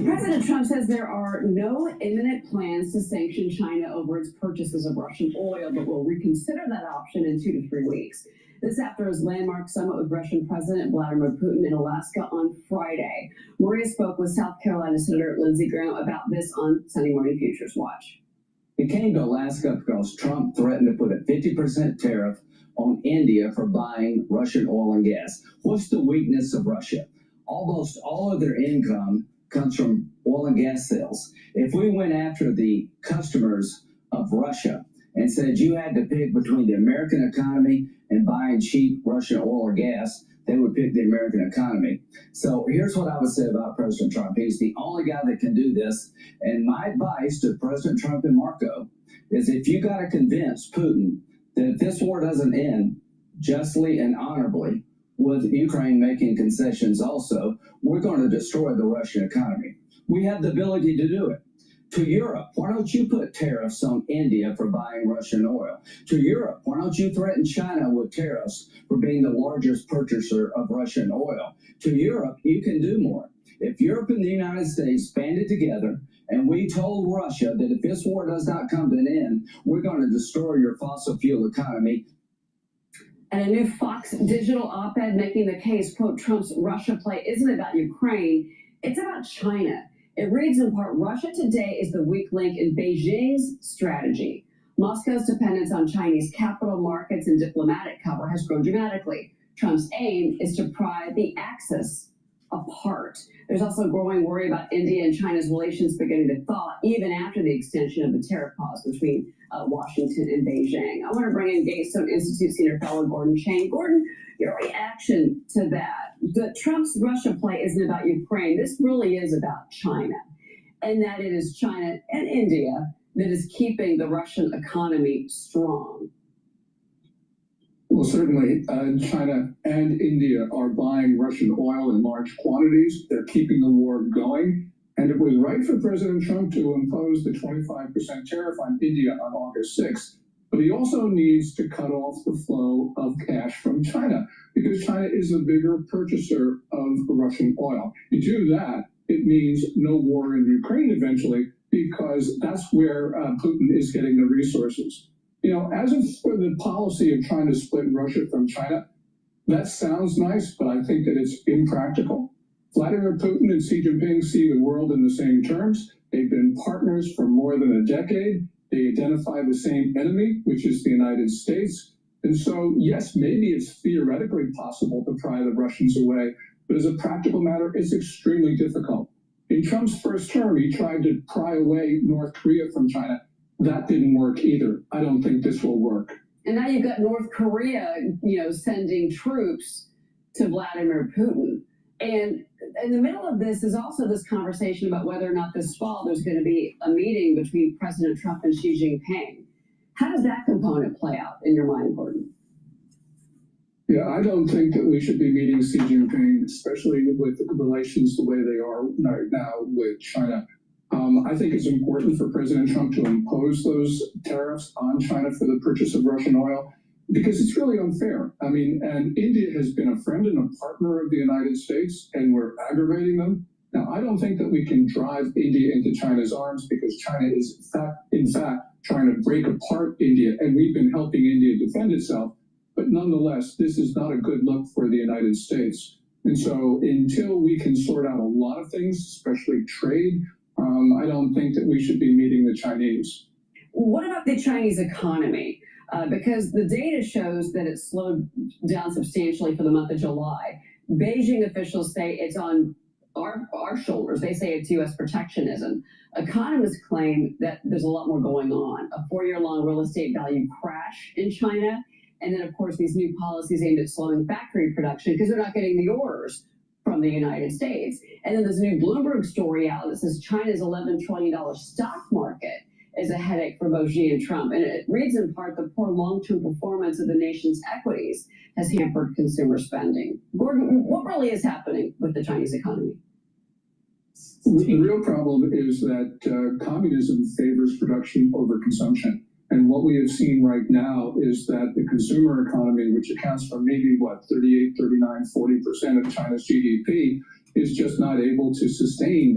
President Trump says there are no imminent plans to sanction China over its purchases of Russian oil, but will reconsider that option in 2 to 3 weeks. This after his landmark summit with Russian President Vladimir Putin in Alaska on Friday. Maria spoke with South Carolina Senator Lindsey Graham about this on Sunday Morning Futures Watch. It came to Alaska because Trump threatened to put a 50% tariff on India for buying Russian oil and gas. What's the weakness of Russia? Almost all of their income comes from oil and gas sales. If we went after the customers of Russia and said you had to pick between the American economy and buying cheap Russian oil or gas, they would pick the American economy. So here's what I would say about President Trump. He's the only guy that can do this. And my advice to President Trump and Marco is if you got to convince Putin that if this war doesn't end justly and honorably, with Ukraine making concessions also, we're going to destroy the Russian economy. We have the ability to do it. To Europe, why don't you put tariffs on India for buying Russian oil? To Europe, why don't you threaten China with tariffs for being the largest purchaser of Russian oil? To Europe, you can do more. If Europe and the United States banded together and we told Russia that if this war does not come to an end, we're going to destroy your fossil fuel economy. And a new Fox digital op-ed making the case, quote, Trump's Russia play isn't about Ukraine, it's about China. It reads in part, Russia today is the weak link in Beijing's strategy. Moscow's dependence on Chinese capital markets and diplomatic cover has grown dramatically. Trump's aim is to pry the axis apart. There's also growing worry about India and China's relations beginning to thaw even after the extension of the tariff pause between Washington and Beijing. I want to bring in Gatestone Institute Senior Fellow Gordon Chang. Gordon, your reaction to that? The Trump's Russia play isn't about Ukraine. This really is about China, and that it is China and India that is keeping the Russian economy strong. Well, certainly, China and India are buying Russian oil in large quantities. They're keeping the war going. And it was right for President Trump to impose the 25% tariff on India on August 6th. But he also needs to cut off the flow of cash from China because China is a bigger purchaser of Russian oil. You do that, it means no war in Ukraine eventually, because that's where Putin is getting the resources. You know, as for the policy of trying to split Russia from China, that sounds nice, but I think that it's impractical. Vladimir Putin and Xi Jinping see the world in the same terms. They've been partners for more than a decade. They identify the same enemy, which is the United States. And so, yes, maybe it's theoretically possible to pry the Russians away, but as a practical matter, it's extremely difficult. In Trump's first term, he tried to pry away North Korea from China. That didn't work either. I don't think this will work. And now you've got North Korea, sending troops to Vladimir Putin. And in the middle of this is also this conversation about whether or not this fall there's going to be a meeting between President Trump and Xi Jinping. How does that component play out in your mind, Gordon? Yeah, I don't think that we should be meeting Xi Jinping, especially with relations the way they are right now with China. I think it's important for President Trump to impose those tariffs on China for the purchase of Russian oil, because it's really unfair. I mean, and India has been a friend and a partner of the United States, and we're aggravating them. Now, I don't think that we can drive India into China's arms, because China is, in fact, trying to break apart India, and we've been helping India defend itself. But nonetheless, this is not a good look for the United States. And so until we can sort out a lot of things, especially trade, I don't think that we should be meeting the Chinese. What about the Chinese economy? Because the data shows that it slowed down substantially for the month of July. Beijing officials say it's on our shoulders. They say it's U.S. protectionism. Economists claim that there's a lot more going on. A 4-year-long real estate value crash in China. And then, of course, these new policies aimed at slowing factory production because they're not getting the orders from the United States. And then there's a new Bloomberg story out that says China's $11 trillion stock market is a headache for both Xi and Trump. And it reads in part the poor long-term performance of the nation's equities has hampered consumer spending. Gordon, what really is happening with the Chinese economy? The real problem is that communism favors production over consumption. And what we have seen right now is that the consumer economy, which accounts for maybe, 38, 39, 40% of China's GDP, is just not able to sustain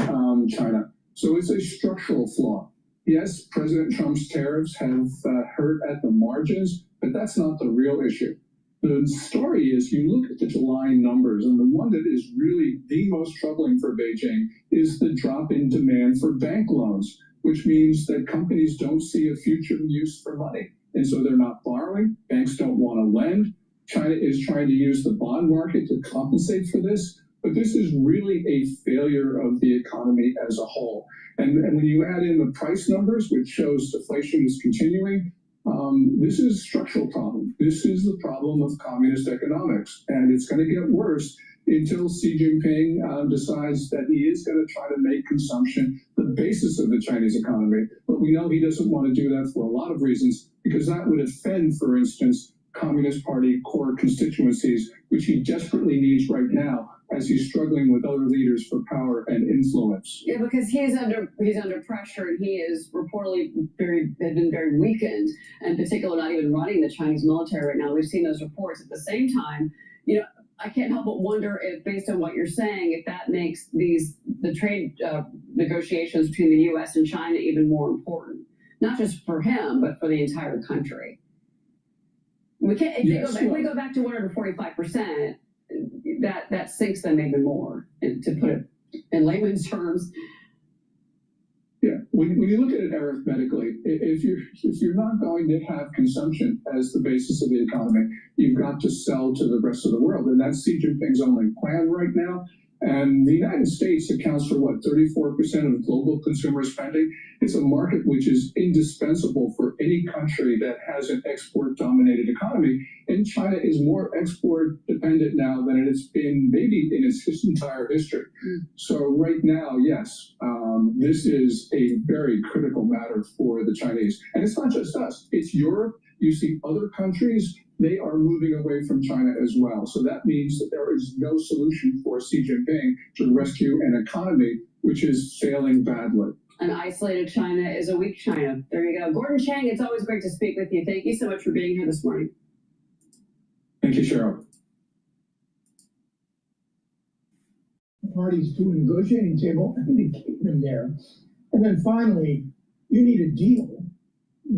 China. So it's a structural flaw. Yes, President Trump's tariffs have hurt at the margins, but that's not the real issue. The story is, you look at the July numbers, and the one that is really the most troubling for Beijing is the drop in demand for bank loans, which means that companies don't see a future use for money. And so they're not borrowing. Banks don't want to lend. China is trying to use the bond market to compensate for this. But this is really a failure of the economy as a whole. And when you add in the price numbers, which shows deflation is continuing, this is a structural problem. This is the problem of communist economics. And it's going to get worse until Xi Jinping decides that he is going to try to make consumption the basis of the Chinese economy. But we know he doesn't want to do that for a lot of reasons, because that would offend, for instance, Communist Party core constituencies, which he desperately needs right now as he's struggling with other leaders for power and influence. Yeah, because he's under pressure, and he is reportedly had been very weakened, and in particular not even running the Chinese military right now. We've seen those reports. At the same time, I can't help but wonder if, based on what you're saying, if that makes the trade negotiations between the U.S. and China even more important, not just for him, but for the entire country. We can't. If we go back to 145%, that sinks them even more. And to put it in layman's terms. Yeah, when you look at it arithmetically, if you're not going to have consumption as the basis of the economy, you've got to sell to the rest of the world, and that's Xi Jinping's only plan right now. And the United States accounts for, what, 34% of global consumer spending? It's a market which is indispensable for any country that has an export-dominated economy. And China is more export-dependent now than it has been maybe in its entire history. So right now, yes, this is a very critical matter for the Chinese. And it's not just us. It's Europe. You see other countries, they are moving away from China as well. So that means that there is no solution for Xi Jinping to rescue an economy which is failing badly. An isolated China is a weak China. There you go. Gordon Chang, it's always great to speak with you. Thank you so much for being here this morning. Thank you, Cheryl. Parties to a negotiating table and to keep them there. And then finally, you need a deal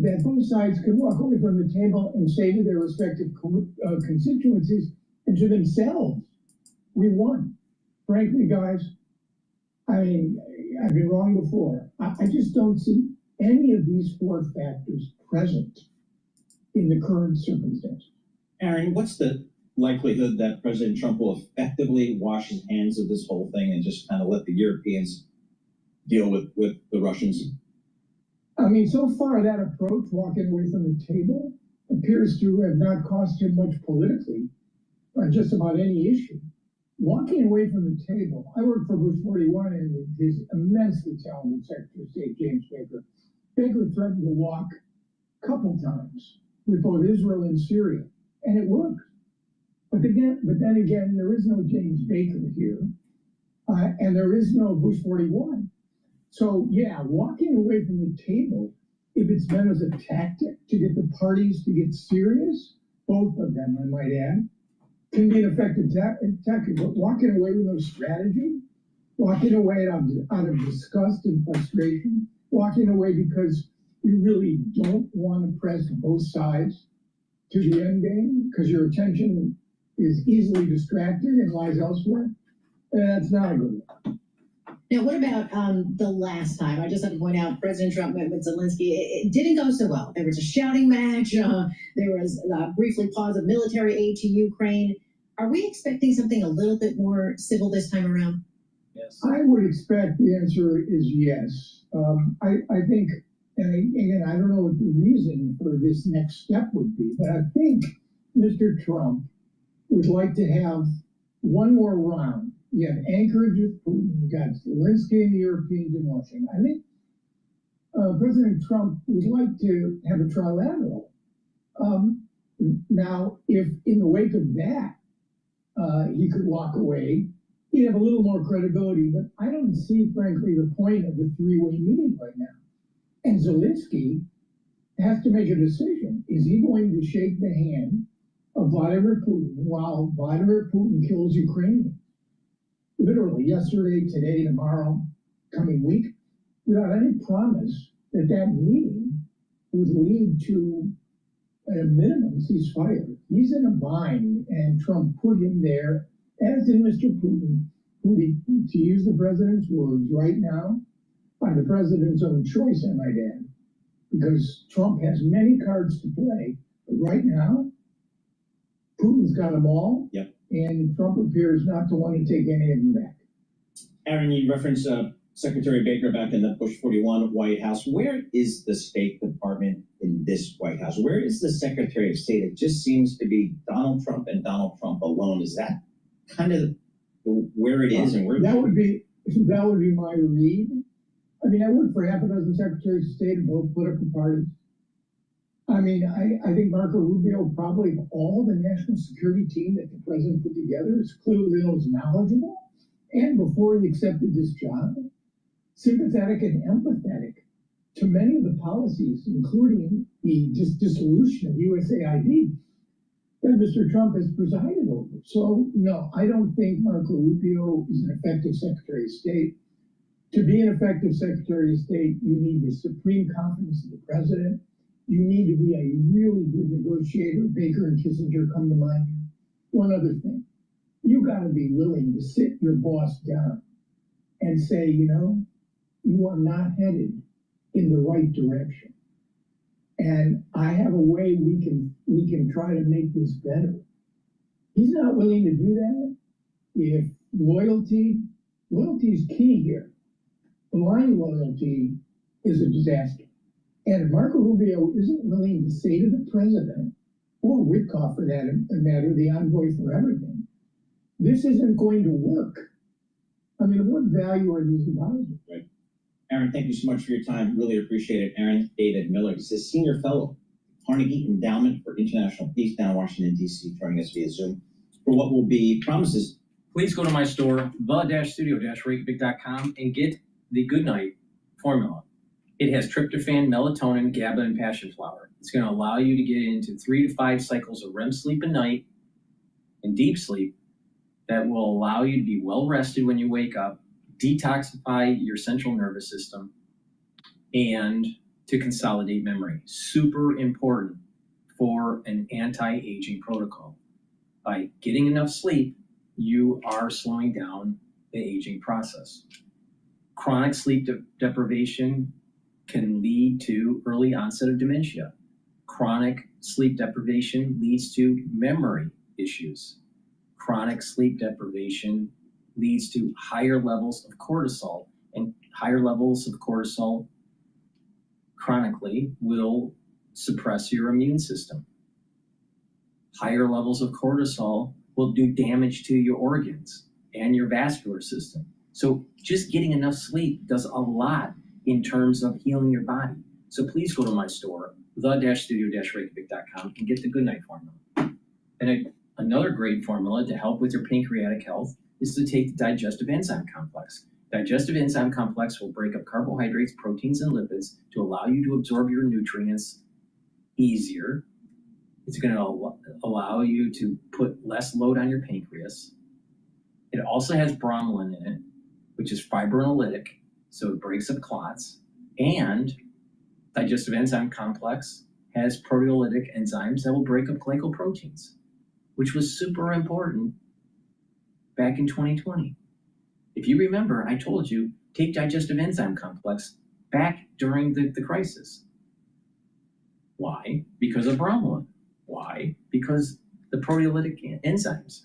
that both sides can walk away from the table and say to their respective constituencies and to themselves, we won. Frankly, guys, I mean, I've been wrong before. I just don't see any of these four factors present in the current circumstances. Aaron, what's the likelihood that President Trump will effectively wash his hands of this whole thing and just kind of let the Europeans deal with the Russians? I mean, so far that approach, walking away from the table, appears to have not cost him much politically on just about any issue. Walking away from the table, I worked for Bush 41 and his immensely talented Secretary of State, James Baker. Baker threatened to walk a couple times with both Israel and Syria, and it worked. But then again, there is no James Baker here, and there is no Bush 41. So yeah, walking away from the table, if it's done as a tactic to get the parties to get serious, both of them, I might add, can be an effective tactic. But walking away with no strategy, walking away out of disgust and frustration, walking away because you really don't want to press both sides to the end game because your attention is easily distracted and lies elsewhere, that's not a good one. Now, what about the last time? I just have to point out, President Trump met with Zelensky. It didn't go so well. There was a shouting match. There was briefly pause of military aid to Ukraine. Are we expecting something a little bit more civil this time around? Yes. I would expect the answer is yes. I think, and again, I don't know what the reason for this next step would be, but I think Mr. Trump would like to have one more round. You have Anchorage with Putin, you got Zelensky and the Europeans in Washington. I think President Trump would like to have a trilateral. Now, if in the wake of that, he could walk away, he'd have a little more credibility, but I don't see, frankly, the point of the three-way meeting right now. And Zelensky has to make a decision. Is he going to shake the hand of Vladimir Putin while Vladimir Putin kills Ukrainians? Literally yesterday, today, tomorrow, coming week, without any promise that that meeting would lead to, at a minimum, ceasefire. He's in a bind, and Trump put him there, as did Mr. Putin, who, to use the president's words right now, by the president's own choice, I might add, because Trump has many cards to play, but right now, Putin's got them all. Yep. And Trump appears not to want to take any of them back. Aaron, you referenced Secretary Baker back in the Bush 41 White House. Where is the State Department in this White House? Where is the Secretary of State? It just seems to be Donald Trump and Donald Trump alone. Is that kind of where it is? And where that would be my read. I mean, I worked for half a dozen Secretaries of State of both political parties. I mean, I think Marco Rubio, probably of all the national security team that the president put together, is clearly the most knowledgeable, and before he accepted this job, sympathetic and empathetic to many of the policies, including the dissolution of USAID. that Mr. Trump has presided over. So, no, I don't think Marco Rubio is an effective Secretary of State. To be an effective Secretary of State, you need the supreme confidence of the president. You need to be a really good negotiator. Baker and Kissinger come to mind. One other thing, you got to be willing to sit your boss down and say, you know, you are not headed in the right direction. And I have a way we can try to make this better. He's not willing to do that. If loyalty is key here. Blind loyalty is a disaster. And if Marco Rubio isn't willing to say to the president, or Witkoff for that matter, the envoy for everything, this isn't going to work. I mean, what value are these advisors? Right. Aaron, thank you so much for your time. Really appreciate it. Aaron David Miller is a senior fellow, Carnegie Endowment for International Peace down in Washington, D.C., joining us via Zoom for what will be promises. Please go to my store, the-studio-reykjavik.com, and get the Goodnight formula. It has tryptophan, melatonin, GABA, and passion flower. It's going to allow you to get into 3 to 5 cycles of REM sleep a night and deep sleep that will allow you to be well rested when you wake up, detoxify your central nervous system, and to consolidate memory. Super important for an anti-aging protocol. By getting enough sleep, you are slowing down the aging process. Chronic sleep deprivation can lead to early onset of dementia. Chronic sleep deprivation leads to memory issues. Chronic sleep deprivation leads to higher levels of cortisol, and higher levels of cortisol chronically will suppress your immune system. Higher levels of cortisol will do damage to your organs and your vascular system. So just getting enough sleep does a lot in terms of healing your body. So please go to my store, the-studio-reykjavik.com, and get the Goodnight formula. And another great formula to help with your pancreatic health is to take the digestive enzyme complex. Digestive enzyme complex will break up carbohydrates, proteins, and lipids to allow you to absorb your nutrients easier. It's going to allow you to put less load on your pancreas. It also has bromelain in it, which is fibrinolytic, so it breaks up clots. And digestive enzyme complex has proteolytic enzymes that will break up glycoproteins, which was super important back in 2020. If you remember, I told you, take digestive enzyme complex back during the crisis. Why? Because of bromelain. Why? Because the proteolytic enzymes.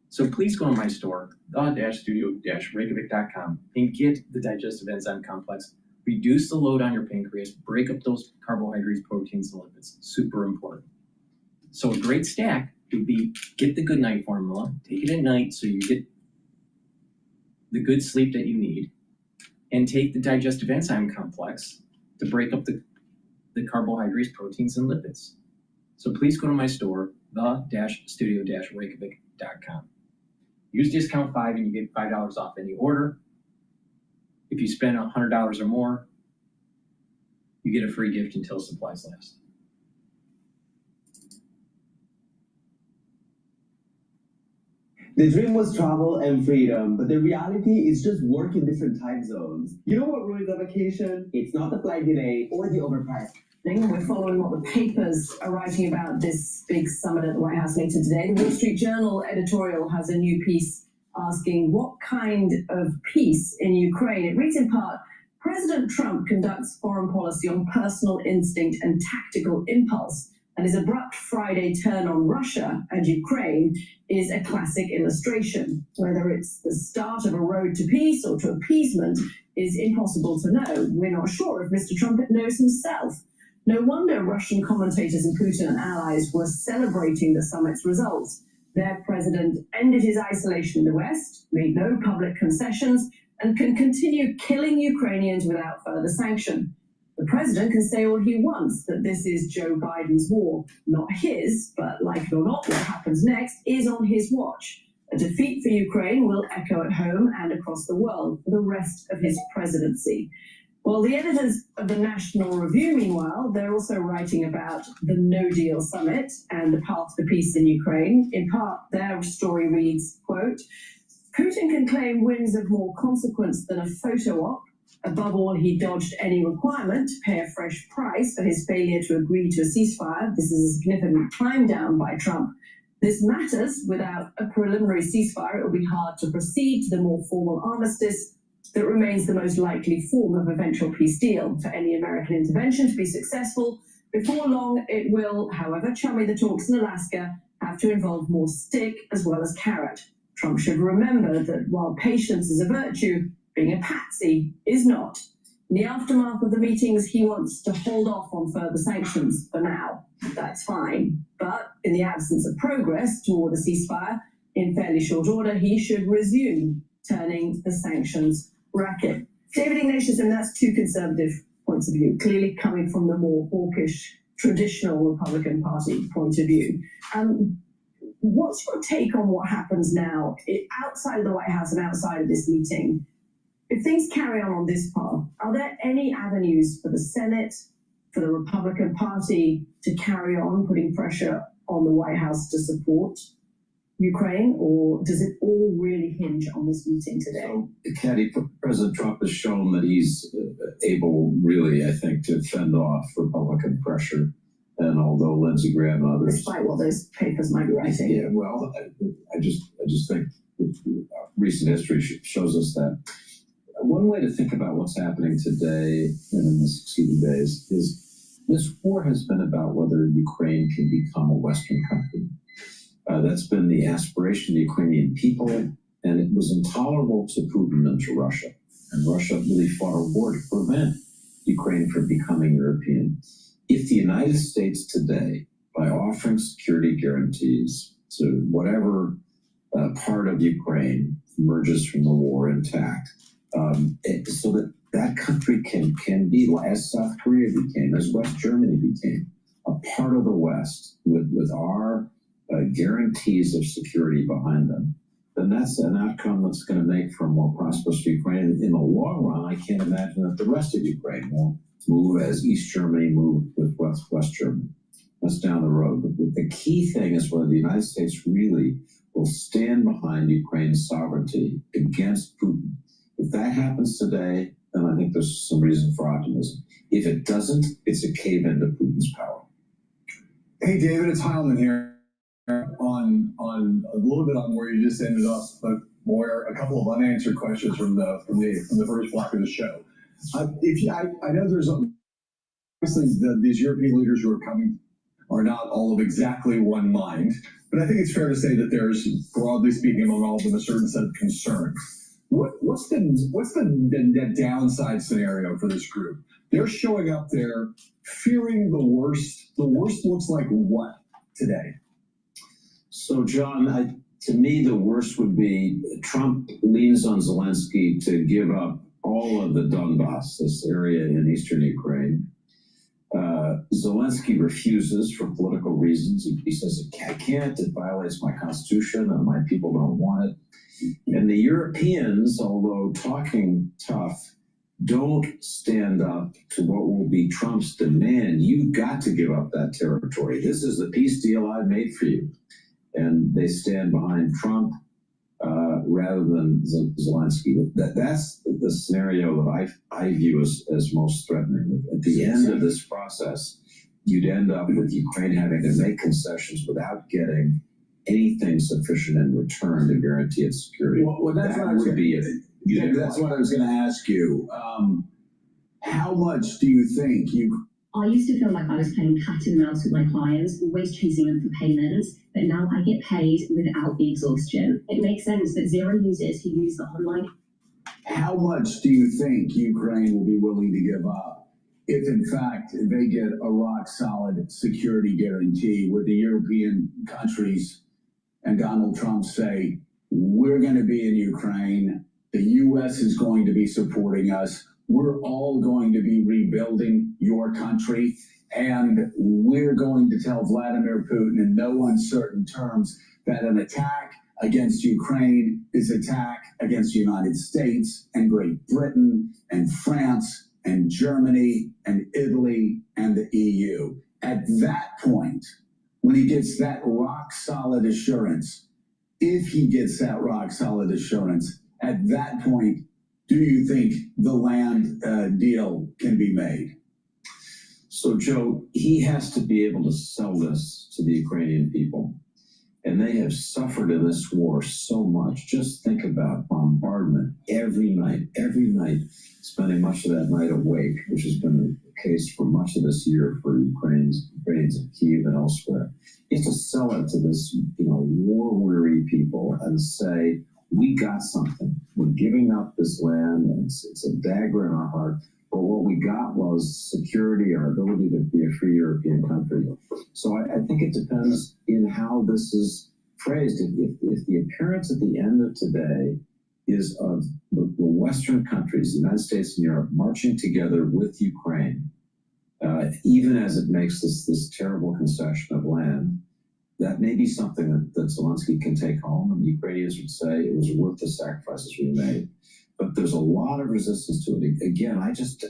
So please go to my store, the-studio-reykjavik.com, and get the digestive enzyme complex. Reduce the load on your pancreas, break up those carbohydrates, proteins, and lipids. Super important. So a great stack would be get the Goodnight formula, take it at night so you get the good sleep that you need, and take the digestive enzyme complex to break up the carbohydrates, proteins, and lipids. So please go to my store, the-studio-reykjavik.com. Use discount 5 and you get $5 off any order. If you spend $100 or more, you get a free gift until supplies last. The dream was travel and freedom, but the reality is just work in different time zones. You know what ruins a vacation? It's not the flight delay or the overpriced. We're following what the papers are writing about this big summit at the White House later today. The Wall Street Journal editorial has a new piece asking what kind of peace in Ukraine. It reads in part, President Trump conducts foreign policy on personal instinct and tactical impulse, and his abrupt Friday turn on Russia and Ukraine is a classic illustration. Whether it's the start of a road to peace or to appeasement is impossible to know. We're not sure if Mr. Trump knows himself. No wonder Russian commentators and Putin and allies were celebrating the summit's results. Their president ended his isolation in the West, made no public concessions, and can continue killing Ukrainians without further sanction. The president can say all he wants, that this is Joe Biden's war. Not his, but like it or not, what happens next is on his watch. A defeat for Ukraine will echo at home and across the world for the rest of his presidency. Well, the editors of the National Review, meanwhile, they're also writing about the No Deal Summit and the path to peace in Ukraine. In part, their story reads, quote, Putin can claim wins of more consequence than a photo op. Above all, he dodged any requirement to pay a fresh price for his failure to agree to a ceasefire. This is a significant climb down by Trump. This matters. Without a preliminary ceasefire, it will be hard to proceed to the more formal armistice that remains the most likely form of eventual peace deal. For any American intervention to be successful, before long, it will, however chummy the talks in Alaska, have to involve more stick as well as carrot. Trump should remember that while patience is a virtue, being a patsy is not. In the aftermath of the meetings, he wants to hold off on further sanctions for now. That's fine. But in the absence of progress toward a ceasefire, in fairly short order, he should resume turning the sanctions racket. David Ignatius, and that's two conservative points of view, clearly coming from the more hawkish, traditional Republican Party point of view. What's your take on what happens now outside of the White House and outside of this meeting? If things carry on this path, are there any avenues for the Senate, for the Republican Party to carry on putting pressure on the White House to support Ukraine, or does it all really hinge on this meeting today? So, Katie, President Trump has shown that he's able, really, I think, to fend off Republican pressure. And although Lindsey Graham and others, despite what those papers might be writing, yeah, well, I just think recent history shows us that. One way to think about what's happening today and in the succeeding days is this war has been about whether Ukraine can become a Western country. That's been the aspiration of the Ukrainian people, and it was intolerable to Putin and to Russia. And Russia really fought a war to prevent Ukraine from becoming European. If the United States today, by offering security guarantees to whatever part of Ukraine emerges from the war intact, so that that country can be, as South Korea became, as West Germany became, a part of the West with our guarantees of security behind them, then that's an outcome that's going to make for a more prosperous Ukraine. In the long run, I can't imagine that the rest of Ukraine will move as East Germany moved with West Germany. That's down the road. But the key thing is whether the United States really will stand behind Ukraine's sovereignty against Putin. If that happens today, then I think there's some reason for optimism. If it doesn't, it's a cave into Putin's power. Hey, David, it's Heilman here. On a little bit on where you just ended up, but more a couple of unanswered questions from the first block of the show. I know there's obviously these European leaders who are coming are not all of exactly one mind, but I think it's fair to say that there's, broadly speaking, among all of them, a certain set of concerns. What's the downside scenario for this group? They're showing up there fearing the worst. The worst looks like what today? So, John, to me, the worst would be Trump leans on Zelensky to give up all of the Donbass, this area in eastern Ukraine. Zelensky refuses for political reasons. He says, I can't, it violates my constitution, and my people don't want it. And the Europeans, although talking tough, don't stand up to what will be Trump's demand. You've got to give up that territory. This is the peace deal I made for you. And they stand behind Trump rather than Zelensky. That's the scenario that I view as most threatening. At the end of this process, you'd end up with Ukraine having to make concessions without getting anything sufficient in return to guarantee its security. Well, that's what I was going to ask you. How much do you think I used to feel like I was playing cat and mouse with my clients, always chasing them for payments, but now I get paid without the exhaustion. It makes sense that zero users who use the online. How much do you think Ukraine will be willing to give up if, in fact, they get a rock-solid security guarantee where the European countries and Donald Trump say, we're going to be in Ukraine, the U.S. is going to be supporting us, we're all going to be rebuilding your country, and we're going to tell Vladimir Putin in no uncertain terms that an attack against Ukraine is attack against the United States and Great Britain and France and Germany and Italy and the EU. At that point, when he gets that rock solid assurance, if he gets that rock solid assurance, at that point, do you think the land deal can be made? So, Joe, he has to be able to sell this to the Ukrainian people. And they have suffered in this war so much. Just think about bombardment every night, spending much of that night awake, which has been the case for much of this year for Ukrainians in Kyiv and elsewhere. You have to sell it to this, war-weary people and say, we got something. We're giving up this land, and it's a dagger in our heart. But what we got was security, our ability to be a free European country. So I think it depends in how this is phrased. If the appearance at the end of today is of the Western countries, the United States and Europe, marching together with Ukraine, even as it makes this terrible concession of land, that may be something that Zelensky can take home, and the Ukrainians would say it was worth the sacrifices we made. But there's a lot of resistance to it. Again, I just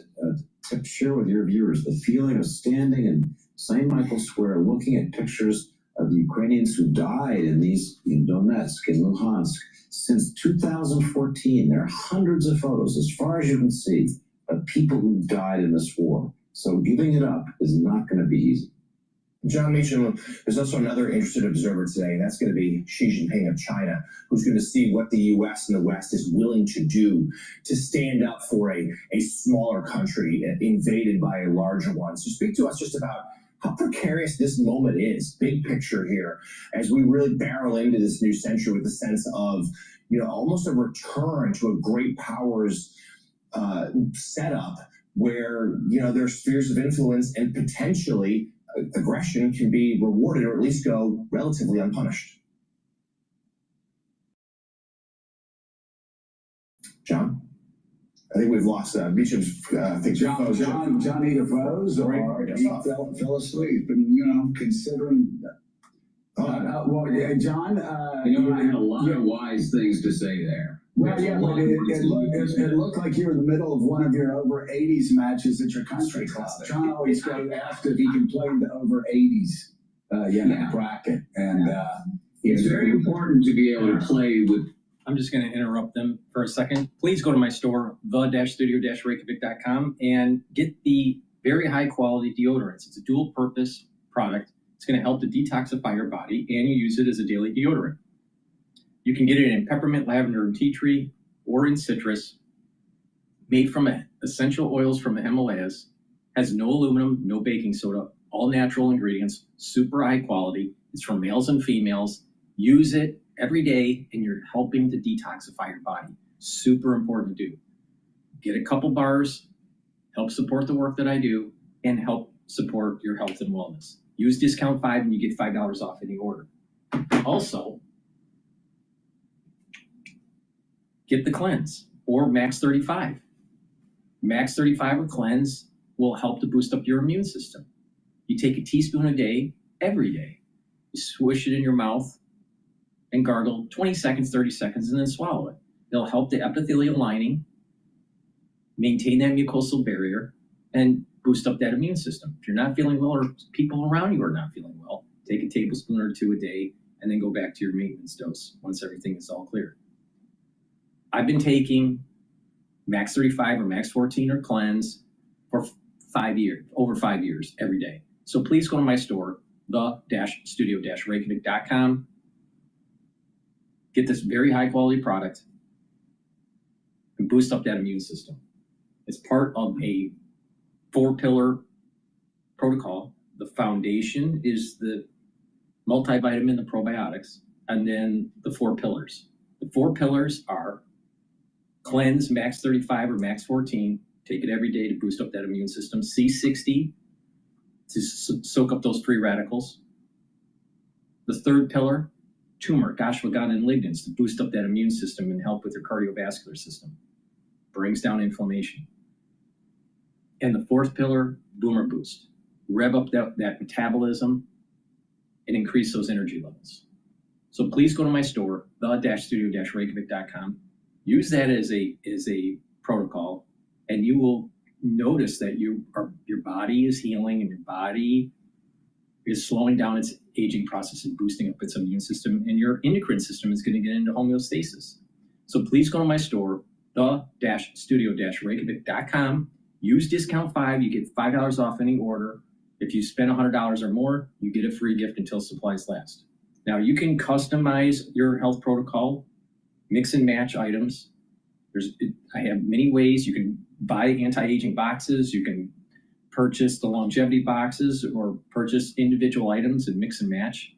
share with your viewers the feeling of standing in St. Michael's Square, looking at pictures of the Ukrainians who died in Donetsk and Luhansk since 2014. There are hundreds of photos, as far as you can see, of people who died in this war. So giving it up is not going to be easy. John Meacham, there's also another interested observer today, and that's going to be Xi Jinping of China, who's going to see what the U.S. and the West is willing to do to stand up for a smaller country invaded by a larger one. So speak to us just about how precarious this moment is, big picture here, as we really barrel into this new century with the sense of, almost a return to a great powers setup where, there's spheres of influence and potentially aggression can be rewarded or at least go relatively unpunished. John? I think we've lost Beecham's John either froze or he fell asleep. And, considering... John... I had a lot of wise things to say there. Well, yeah, but it looked like you're in the middle of one of your over 80s matches at your country club. John always asked if he can play the over 80s bracket. And it's very important to be able to play with. I'm just going to interrupt them for a second. Please go to my store, the-studio-reykjavik.com, and get the very high quality deodorants. It's a dual purpose product. It's going to help to detoxify your body, and you use it as a daily deodorant. You can get it in peppermint, lavender, and tea tree, or in citrus. Made from essential oils from the Himalayas. Has no aluminum, no baking soda, all natural ingredients, super high quality. It's for males and females. Use it every day, and you're helping to detoxify your body. Super important to do. Get a couple bars, help support the work that I do, and help support your health and wellness. Use discount 5 and you get $5 off any order. Also, get the cleanse or Max 35. Max 35 or cleanse will help to boost up your immune system. You take a teaspoon a day, every day. You swish it in your mouth and gargle 20 seconds, 30 seconds, and then swallow it. It'll help the epithelial lining, maintain that mucosal barrier, and boost up that immune system. If you're not feeling well or people around you are not feeling well, take a tablespoon or 2 a day and then go back to your maintenance dose once everything is all clear. I've been taking Max 35 or Max 14 or Cleanse for 5 years, over 5 years, every day. So please go to my store, the-studio-reykjavik.com. Get this very high quality product and boost up that immune system. It's part of a 4-pillar protocol. The foundation is the multivitamin, the probiotics, and then the 4 pillars. The 4 pillars are Cleanse, Max 35 or Max 14. Take it every day to boost up that immune system. C60 to soak up those free radicals. The 3rd pillar, turmeric, ashwagandha, and lignans to boost up that immune system and help with your cardiovascular system. Brings down inflammation. And the 4th pillar, boomer boost. Rev up that metabolism and increase those energy levels. So please go to my store, the-studio-reykjavik.com. Use that as a protocol, and you will notice that your body is healing and your body is slowing down its aging process and boosting up its immune system, and your endocrine system is going to get into homeostasis. So please go to my store, the-studio-reykjavik.com. Use discount 5. You get $5 off any order. If you spend $100 or more, you get a free gift until supplies last. Now, you can customize your health protocol, mix and match items. I have many ways. You can buy anti-aging boxes. You can purchase the longevity boxes or purchase individual items and mix and match.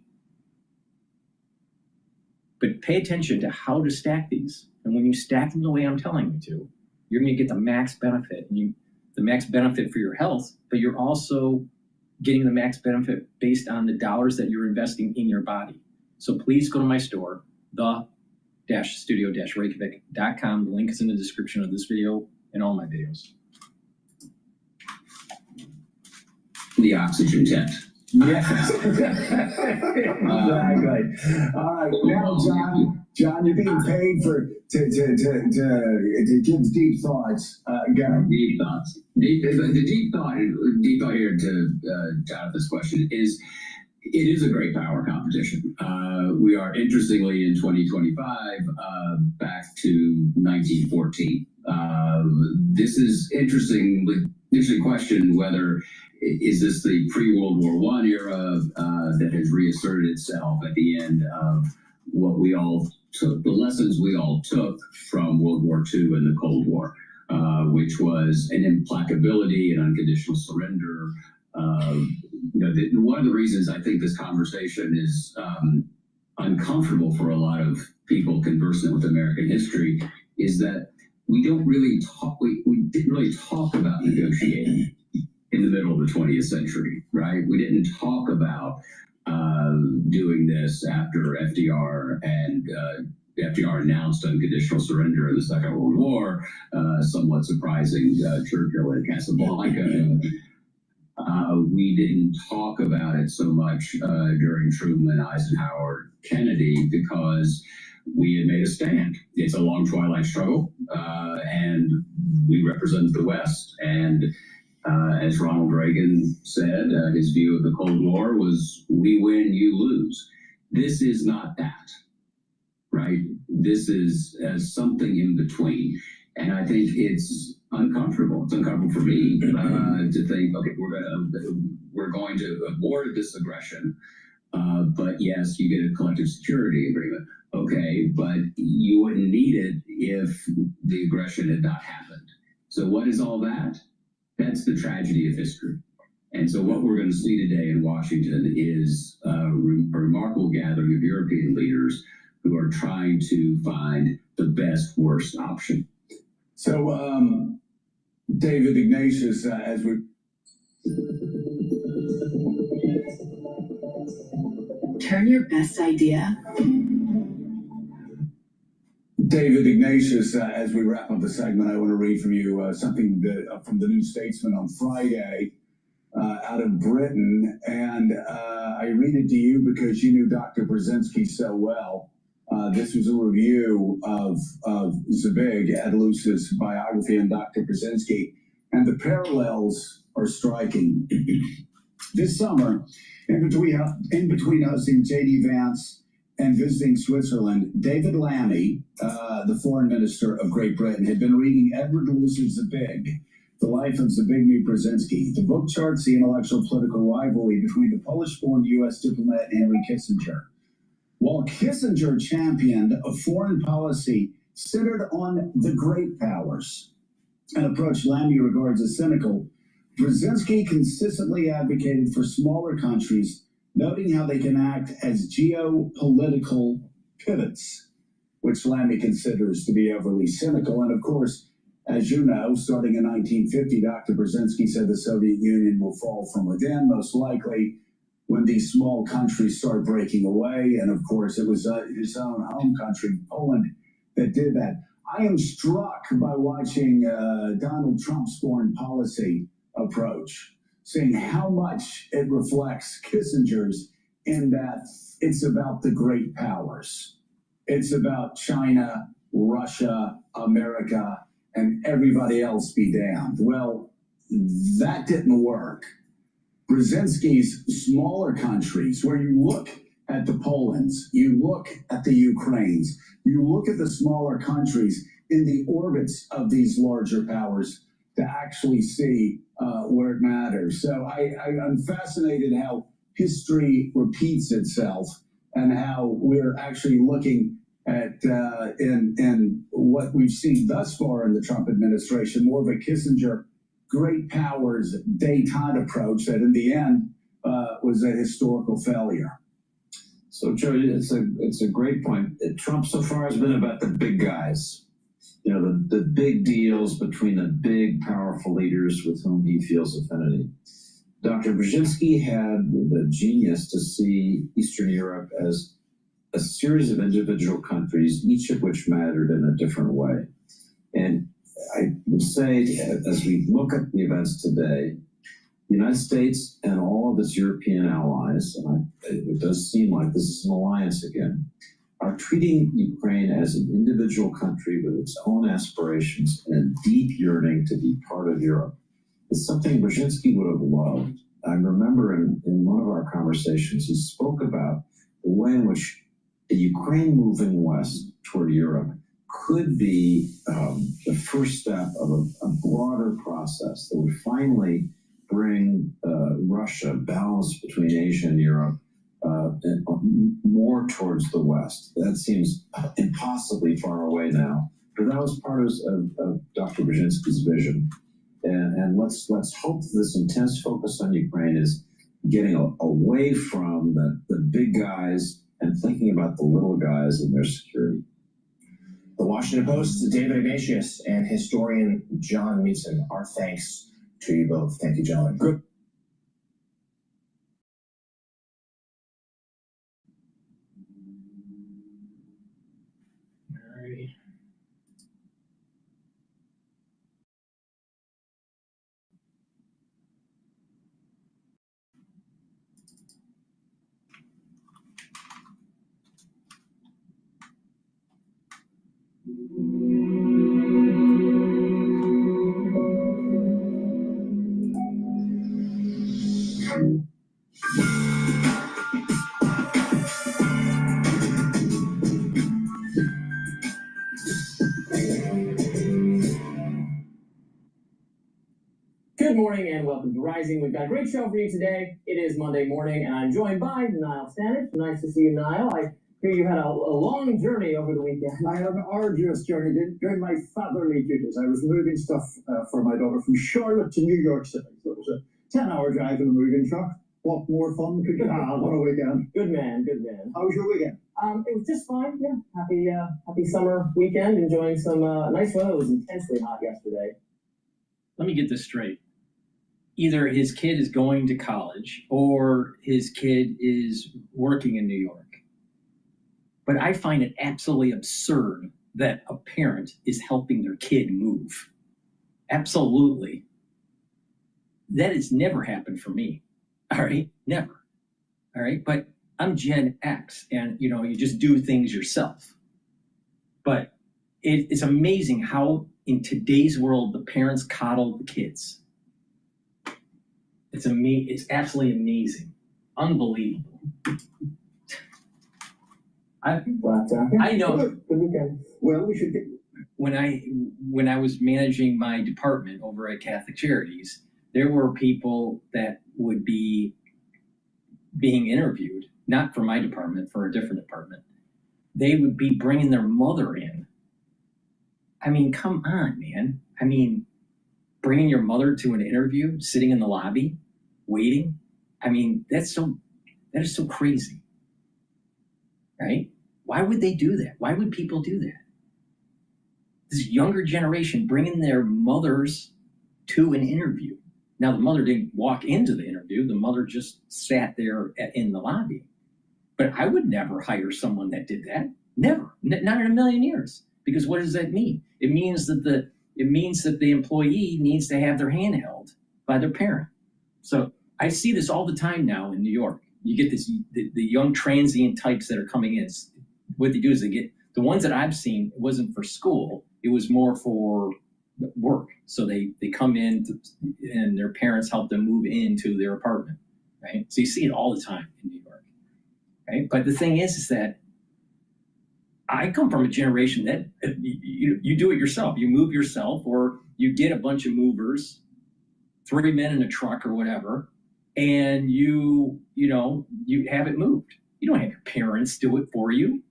But pay attention to how to stack these. And when you stack them the way I'm telling you to, you're going to get the max benefit. The max benefit for your health, but you're also getting the max benefit based on the dollars that you're investing in your body. So please go to my store, the-studio-reykjavik.com. The link is in the description of this video and all my videos. The oxygen tent. Yes. Exactly. All right. Now, John, you're being paid to give deep thoughts. Go. Deep thoughts. The deep thought here to Jonathan's question is, it is a great power competition. We are, interestingly, in 2025, back to 1914. This is interesting. Interesting question whether is this the pre-World War I era that has reasserted itself at the end of what we all took, the lessons we all took from World War II and the Cold War, which was an implacability and unconditional surrender. One of the reasons I think this conversation is uncomfortable for a lot of people conversant with American history is that we don't really talk. We didn't really talk about negotiating in the middle of the 20th century, right? We didn't talk about doing this after FDR announced unconditional surrender in the Second World War, somewhat surprising Churchill at Casablanca. We didn't talk about it so much during Truman, Eisenhower, Kennedy, because we had made a stand. It's a long twilight struggle, and we represent the West. And as Ronald Reagan said, his view of the Cold War was, we win, you lose. This is not that, right? This is something in between. And I think it's uncomfortable. It's uncomfortable for me to think, okay, we're going to abort this aggression, but yes, you get a collective security agreement. Okay, but you wouldn't need it if the aggression had not happened. So what is all that? That's the tragedy of history. And so what we're going to see today in Washington is a remarkable gathering of European leaders who are trying to find the best, worst option. So, David Ignatius, as we... Turn your best idea. David Ignatius, as we wrap up the segment, I want to read from you something from the New Statesman on Friday out of Britain. And I read it to you because you knew Dr. Brzezinski so well. This was a review of Zabig, Ed Luce's biography on Dr. Brzezinski, and the parallels are striking. This summer, in between hosting J.D. Vance and visiting Switzerland, David Lammy, the foreign minister of Great Britain, had been reading Edward Luce's Zabig, The Life of Zbigniew Brzezinski. The book charts the intellectual political rivalry between the Polish-born U.S. diplomat Henry Kissinger. While Kissinger championed a foreign policy centered on the great powers, an approach Lammy regards as cynical, Brzezinski consistently advocated for smaller countries, noting how they can act as geopolitical pivots, which Lammy considers to be overly cynical. And of course, as you know, starting in 1950, Dr. Brzezinski said the Soviet Union will fall from within, most likely when these small countries start breaking away. And of course, it was his own home country, Poland, that did that. I am struck by watching Donald Trump's foreign policy approach, seeing how much it reflects Kissinger's, in that it's about the great powers. It's about China, Russia, America, and everybody else be damned. Well, that didn't work. Brzezinski's smaller countries, where you look at the Polands, you look at the Ukraines, you look at the smaller countries in the orbits of these larger powers to actually see where it matters. So I'm fascinated how history repeats itself and how we're actually looking at in what we've seen thus far in the Trump administration, more of a Kissinger great powers détente approach that in the end was a historical failure. So, Joe, it's a great point. Trump so far has been about the big guys, you know, the big deals between the big, powerful leaders with whom he feels affinity. Dr. Brzezinski had the genius to see Eastern Europe as a series of individual countries, each of which mattered in a different way. And I would say, as we look at the events today, the United States and all of its European allies, and it does seem like this is an alliance again, are treating Ukraine as an individual country with its own aspirations and a deep yearning to be part of Europe. It's something Brzezinski would have loved. I remember in one of our conversations, he spoke about the way in which the Ukraine moving west toward Europe could be the first step of a broader process that would finally bring Russia, balance between Asia and Europe, and more towards the West. That seems impossibly far away now, but that was part of Dr. Brzezinski's vision. And let's hope this intense focus on Ukraine is getting away from the big guys and thinking about the little guys and their security. The Washington Post's David Ignatius and historian John Meeson, our thanks to you both. Thank you, gentlemen. Good. Good morning and welcome to Rising. We've got a great show for you today. It is Monday morning and I'm joined by Niall Stanich. Nice to see you, Niall. I hear you had a long journey over the weekend. I had an arduous journey during my fatherly duties. I was moving stuff for my daughter from Charlotte to New York City. So it was a 10-hour drive in a moving truck. What more fun could you have on a weekend? Good man, good man. How was your weekend? It was just fine, yeah. Happy summer weekend, enjoying some nice weather. It was intensely hot yesterday. Let me get this straight. Either his kid is going to college or his kid is working in New York. But I find it absolutely absurd that a parent is helping their kid move. Absolutely. That has never happened for me. All right? Never. All right? But I'm Gen X and, you just do things yourself. But it's amazing how in today's world, the parents coddle the kids. It's absolutely amazing. Unbelievable. I know. Good weekend. Well, we should get... When I was managing my department over at Catholic Charities, there were people that would be being interviewed, not for my department, for a different department. They would be bringing their mother in. I mean, come on, man. I mean, bringing your mother to an interview, sitting in the lobby, waiting. I mean, that is so crazy, right? Why would they do that? Why would people do that? This younger generation bringing their mothers to an interview. Now, the mother didn't walk into the interview. The mother just sat there in the lobby. But I would never hire someone that did that. Never, not in a million years. Because what does that mean? It means that the employee needs to have their hand held by their parent. So I see this all the time now in New York. You get the young transient types that are coming in. What they do is they get the ones that I've seen. It wasn't for school. It was more for work. So they come in and their parents help them move into their apartment, right? So you see it all the time in New York, right? But the thing is that I come from a generation that you do it yourself. You move yourself, or you get a bunch of movers, 3 men in a truck or whatever, and you have it moved. You don't have your parents do it for you,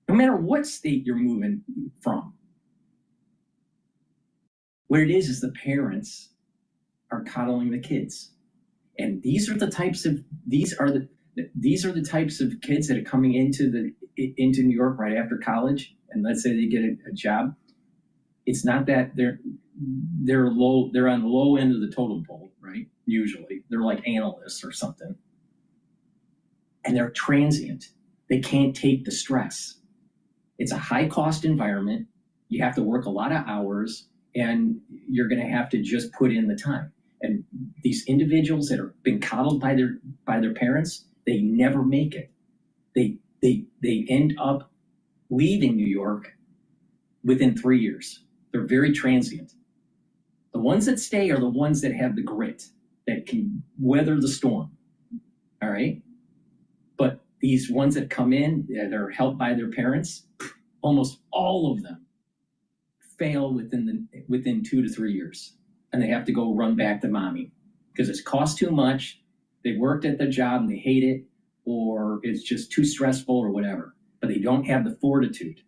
no matter what state you're moving from. What it is the parents are coddling the kids, and these are the types of kids that are coming into New York right after college, and let's say they get a job. It's not that they're on the low end of the totem pole, right? Usually they're like analysts or something, and they're transient. They can't take the stress. It's a high cost environment. You have to work a lot of hours, and you're going to have to just put in the time. And these individuals that are been coddled by their parents, they never make it. They end up leaving New York within 3 years. They're very transient. The ones that stay are the ones that have the grit, that can weather the storm. All right? But these ones that come in that are helped by their parents, almost all of them fail within 2 to 3 years. And they have to go run back to mommy because it's cost too much. They worked at their job and they hate it, or it's just too stressful or whatever. But they don't have the fortitude.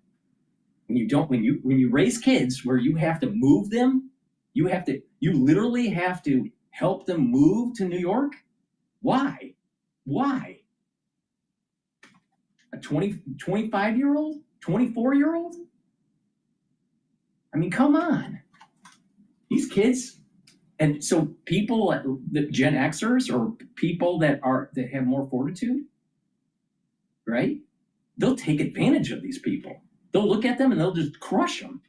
When you raise kids where you have to move them, you literally have to help them move to New York. Why? A 25-year-old, 24-year-old? I mean, come on. These kids, and so people, the Gen Xers or people that have more fortitude, right? They'll take advantage of these people. They'll look at them and they'll just crush them.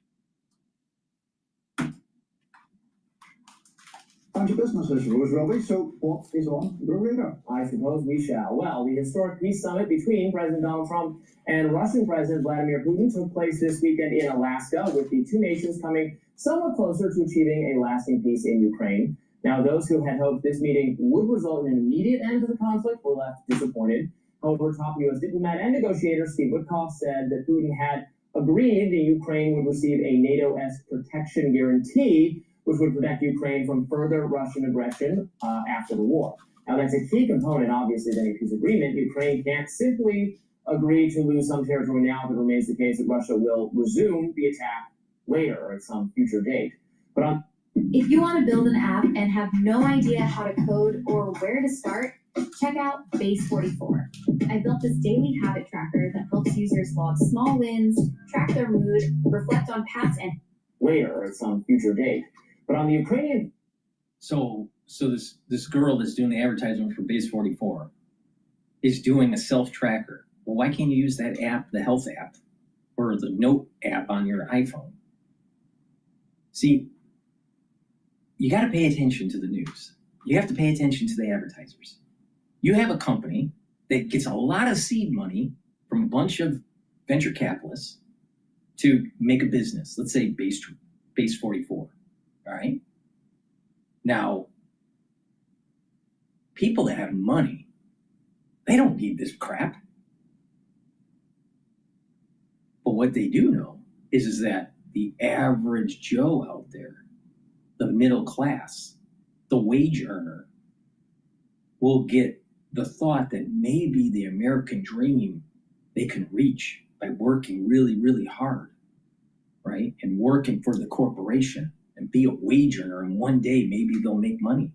And your business as usual, Robbie. So what is on your radar? I suppose we shall. Well, the historic peace summit between President Donald Trump and Russian President Vladimir Putin took place this weekend in Alaska, with the two nations coming somewhat closer to achieving a lasting peace in Ukraine. Now, those who had hoped this meeting would result in an immediate end to the conflict were left disappointed. However, top U.S. diplomat and negotiator Steve Witkoff said that Putin had agreed the Ukraine would receive a NATO-esque protection guarantee, which would protect Ukraine from further Russian aggression after the war. Now, that's a key component, obviously, of any peace agreement. Ukraine can't simply agree to lose some territory now if it remains the case that Russia will resume the attack later or at some future date. But if you want to build an app and have no idea how to code or where to start, check out Base44. I built this daily habit tracker that helps users log small wins, track their mood, reflect on past and later or at some future date. But on the Ukrainian... So this girl that's doing the advertisement for Base44 is doing a self-tracker. Well, why can't you use that app, the health app, or the note app on your iPhone? See, you got to pay attention to the news. You have to pay attention to the advertisers. You have a company that gets a lot of seed money from a bunch of venture capitalists to make a business. Let's say Base44. All right. Now, people that have money, they don't need this crap. But what they do know is that the average Joe out there, the middle class, the wage earner, will get the thought that maybe the American dream they can reach by working really, really hard, right? And working for the corporation and be a wage earner, and one day maybe they'll make money.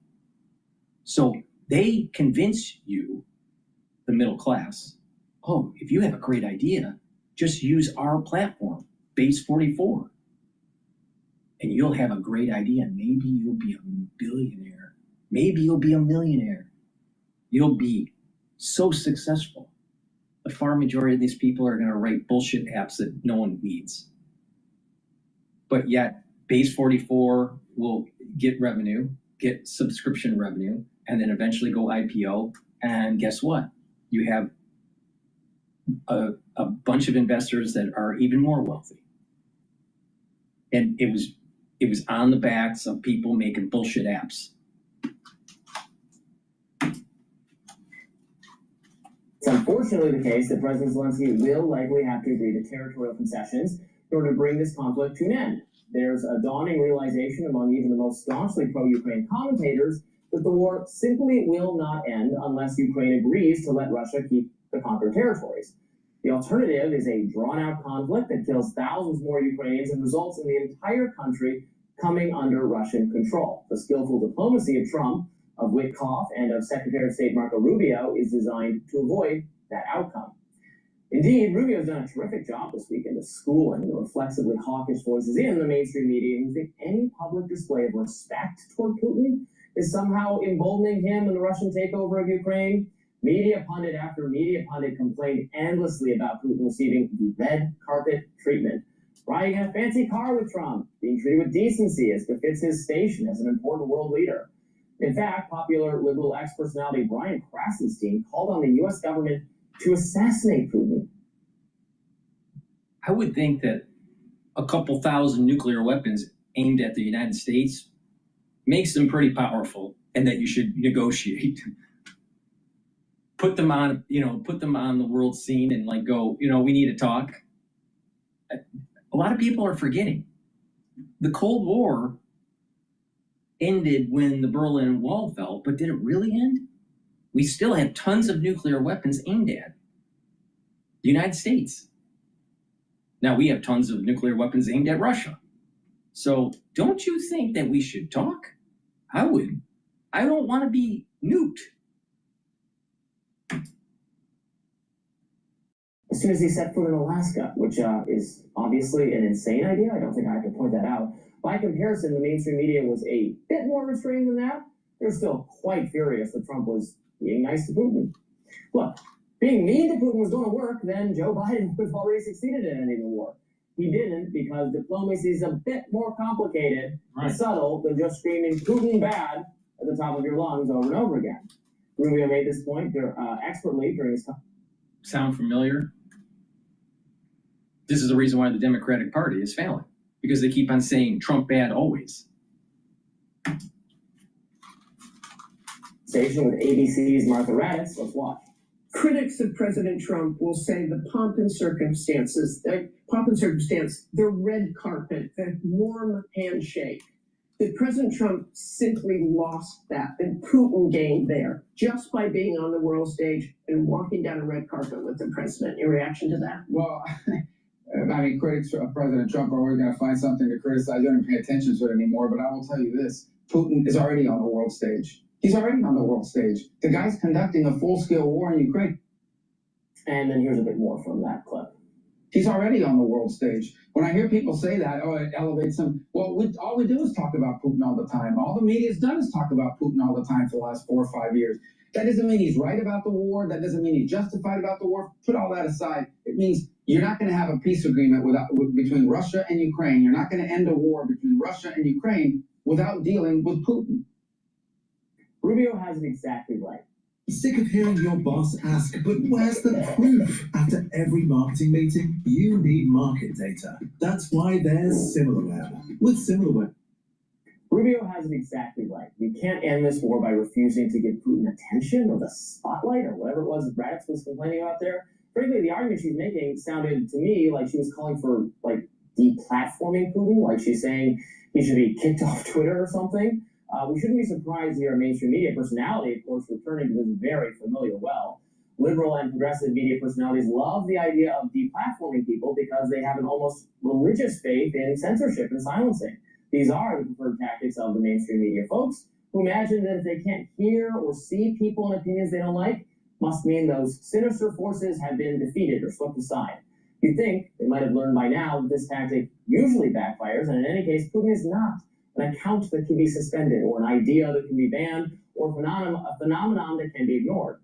So they convince you, the middle class, oh, if you have a great idea, just use our platform, Base44, and you'll have a great idea. Maybe you'll be a billionaire. Maybe you'll be a millionaire. You'll be so successful. The far majority of these people are going to write bullshit apps that no one needs. But yet, Base44 will get revenue, get subscription revenue, and then eventually go IPO. And guess what? You have a bunch of investors that are even more wealthy. And it It was on the backs of people making bullshit apps. It's unfortunately the case that President Zelensky will likely have to agree to territorial concessions in order to bring this conflict to an end. There's a dawning realization among even the most staunchly pro-Ukraine commentators that the war simply will not end unless Ukraine agrees to let Russia keep the conquered territories. The alternative is a drawn-out conflict that kills thousands more Ukrainians and results in the entire country coming under Russian control. The skillful diplomacy of Trump, of Witkoff, and of Secretary of State Marco Rubio is designed to avoid that outcome. Indeed, Rubio's done a terrific job this weekend of schooling the reflexively hawkish voices in the mainstream media who think any public display of respect toward Putin is somehow emboldening him in the Russian takeover of Ukraine. Media pundit after media pundit complained endlessly about Putin receiving the red carpet treatment, riding in a fancy car with Trump, being treated with decency as befits his station as an important world leader. In fact, popular liberal ex-personality Brian Krasenstein called on the U.S. government to assassinate Putin. I would think that a couple thousand nuclear weapons aimed at the United States makes them pretty powerful, and that you should negotiate. Put them on the world scene and like go, we need to talk. A lot of people are forgetting. The Cold War ended when the Berlin Wall fell, but did it really end? We still have tons of nuclear weapons aimed at the United States. Now we have tons of nuclear weapons aimed at Russia. So don't you think that we should talk? I would. I don't want to be nuked. As soon as he set foot in Alaska, which is obviously an insane idea. I don't think I have to point that out. By comparison, the mainstream media was a bit more restrained than that. They're still quite furious that Trump was being nice to Putin. Look, being mean to Putin was going to work, then Joe Biden would have already succeeded in ending the war. He didn't because diplomacy is a bit more complicated and subtle than just screaming Putin bad at the top of your lungs over and over again. Rubio made this point expertly during his time. Sound familiar? This is the reason why the Democratic Party is failing, because they keep on saying Trump bad always. Station with ABC's Martha Raddatz. Let's watch. Critics of President Trump will say the pomp and circumstance, the red carpet, the warm handshake, that President Trump simply lost that, and Putin gained there just by being on the world stage and walking down a red carpet with the president. Your reaction to that? Well, I mean, critics of President Trump are always going to find something to criticize. You don't even pay attention to it anymore, but I will tell you this. Putin is already on the world stage. He's already on the world stage. The guy's conducting a full-scale war in Ukraine. And then here's a bit more from that clip. He's already on the world stage. When I hear people say that, it elevates him. Well, all we do is talk about Putin all the time. All the media's done is talk about Putin all the time for the last 4 or 5 years. That doesn't mean he's right about the war. That doesn't mean he's justified about the war. Put all that aside. It means you're not going to have a peace agreement between Russia and Ukraine. You're not going to end a war between Russia and Ukraine without dealing with Putin. Rubio has it exactly right. Sick of hearing your boss ask, but where's the proof? After every marketing meeting, you need market data. That's why there's SimilarWeb. With SimilarWeb, Rubio has it exactly right. We can't end this war by refusing to give Putin attention or the spotlight or whatever it was Raddatz was complaining about there. Frankly, the argument she's making sounded to me like she was calling for, like, deplatforming Putin, like she's saying he should be kicked off Twitter or something. We shouldn't be surprised to hear a mainstream media personality, of course, returning to this very familiar well. Liberal and progressive media personalities love the idea of deplatforming people because they have an almost religious faith in censorship and silencing. These are the preferred tactics of the mainstream media folks who imagine that if they can't hear or see people and opinions they don't like, must mean those sinister forces have been defeated or swept aside. You'd think they might have learned by now that this tactic usually backfires, and in any case, Putin is not an account that can be suspended, or an idea that can be banned, or a phenomenon that can be ignored,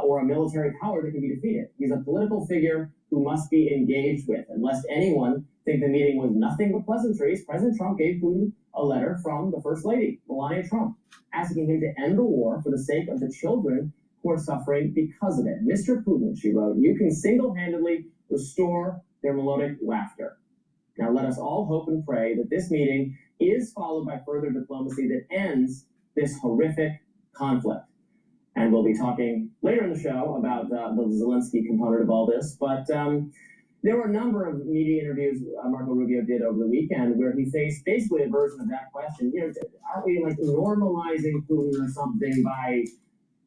or a military power that can be defeated. He's a political figure who must be engaged with. And lest anyone think the meeting was nothing but pleasantries, President Trump gave Putin a letter from the First Lady, Melania Trump, asking him to end the war for the sake of the children who are suffering because of it. Mr. Putin, she wrote, you can single-handedly restore their melodic laughter. Now let us all hope and pray that this meeting is followed by further diplomacy that ends this horrific conflict. And we'll be talking later in the show about the Zelensky component of all this. But there were a number of media interviews Marco Rubio did over the weekend where he faced basically a version of that question. You know, aren't we like normalizing Putin or something by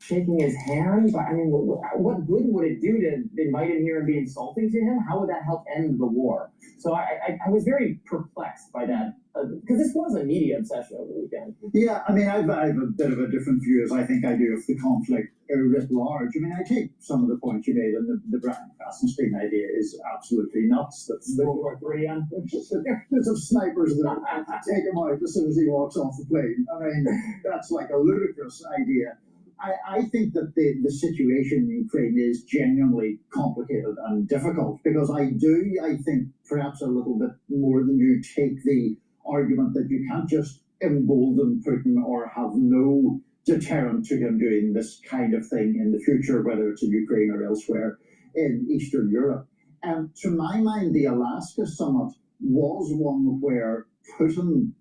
shaking his hand? I mean, what good would it do to invite him here and be insulting to him? How would that help end the war? So I was very perplexed by that, because this was a media obsession over the weekend. Yeah, I mean, I've a bit of a different view, as I think I do, of the conflict writ large. I mean, I take some of the points you made, and the Brian Krassenstein idea is absolutely nuts. That's World War III, and there's some snipers that take him out as soon as he walks off the plane. I mean, that's like a ludicrous idea. I think that the situation in Ukraine is genuinely complicated and difficult, because I think perhaps a little bit more than you take the argument that you can't just embolden Putin or have no deterrent to him doing this kind of thing in the future, whether it's in Ukraine or elsewhere in Eastern Europe. And to my mind, the Alaska summit was one where Putin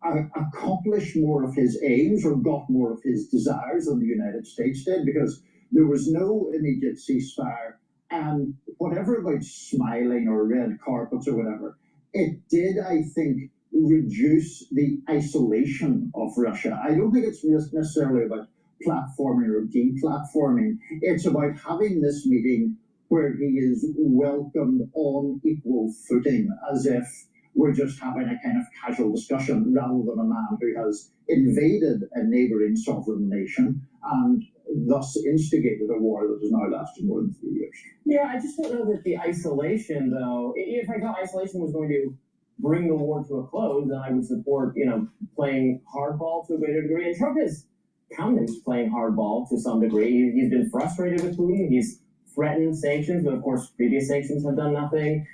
accomplished more of his aims or got more of his desires than the United States did, because there was no immediate ceasefire, and whatever about smiling or red carpets or whatever, it did, I think, reduce the isolation of Russia. I don't think it's necessarily about platforming or deplatforming. It's about having this meeting where he is welcomed on equal footing, as if we're just having a kind of casual discussion, rather than a man who has invaded a neighboring sovereign nation and thus instigated a war that has now lasted more than 3 years. Yeah, I just don't know that the isolation, though, if I thought isolation was going to bring the war to a close, then I would support, playing hardball to a greater degree. And Trump has countenanced playing hardball to some degree. He's been frustrated with Putin. He's threatened sanctions, but of course, previous sanctions have done nothing.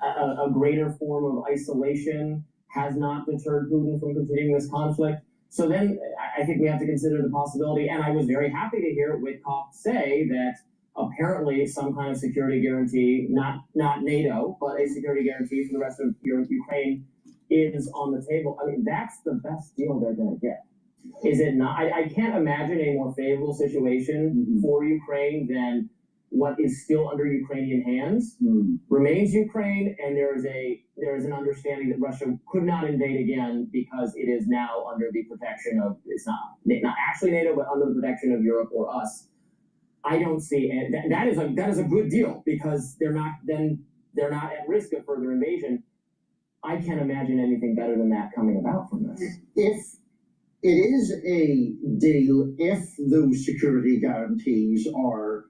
A greater form of isolation has not deterred Putin from continuing this conflict. So then I think we have to consider the possibility, and I was very happy to hear Witkoff say that apparently some kind of security guarantee, not NATO, but a security guarantee for the rest of Ukraine is on the table. I mean, that's the best deal they're going to get. Is it not? I can't imagine a more favorable situation for Ukraine than what is still under Ukrainian hands remains Ukraine, and there is an understanding that Russia could not invade again because it is now under the protection of, it's not actually NATO, but under the protection of Europe or us. I don't see, and that is a good deal, because they're not at risk of further invasion. I can't imagine anything better than that coming about from this. If it is a deal, if those security guarantees are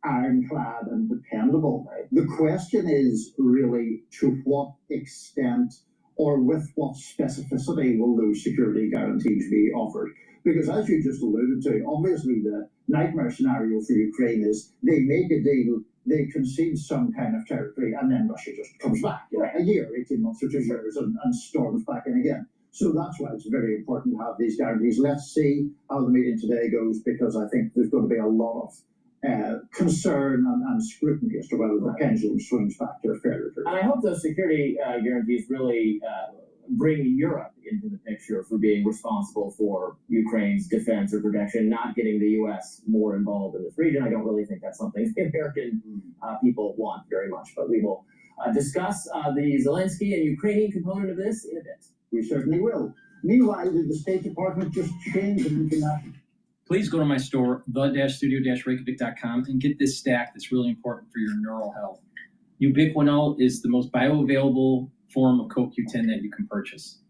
ironclad and dependable, the question is really to what extent or with what specificity will those security guarantees be offered? Because as you just alluded to, obviously the nightmare scenario for Ukraine is they make a deal, they concede some kind of territory, and then Russia just comes back, a year, 18 months or 2 years, and storms back in again. So that's why it's very important to have these guarantees. Let's see how the meeting today goes, because I think there's going to be a lot of concern and scrutiny as to whether the pendulum swings back to a fair return. And I hope those security guarantees really bring Europe into the picture for being responsible for Ukraine's defense or protection, not getting the U.S. more involved in this region. I don't really think that's something the American people want very much, but we will discuss the Zelensky and Ukrainian component of this in a bit. We certainly will. Meanwhile, did the State Department just change an international? Please go to my store, the-studio-reykjavik.com, and get this stack that's really important for your neural health. Ubiquinol is the most bioavailable form of CoQ10 that you can purchase.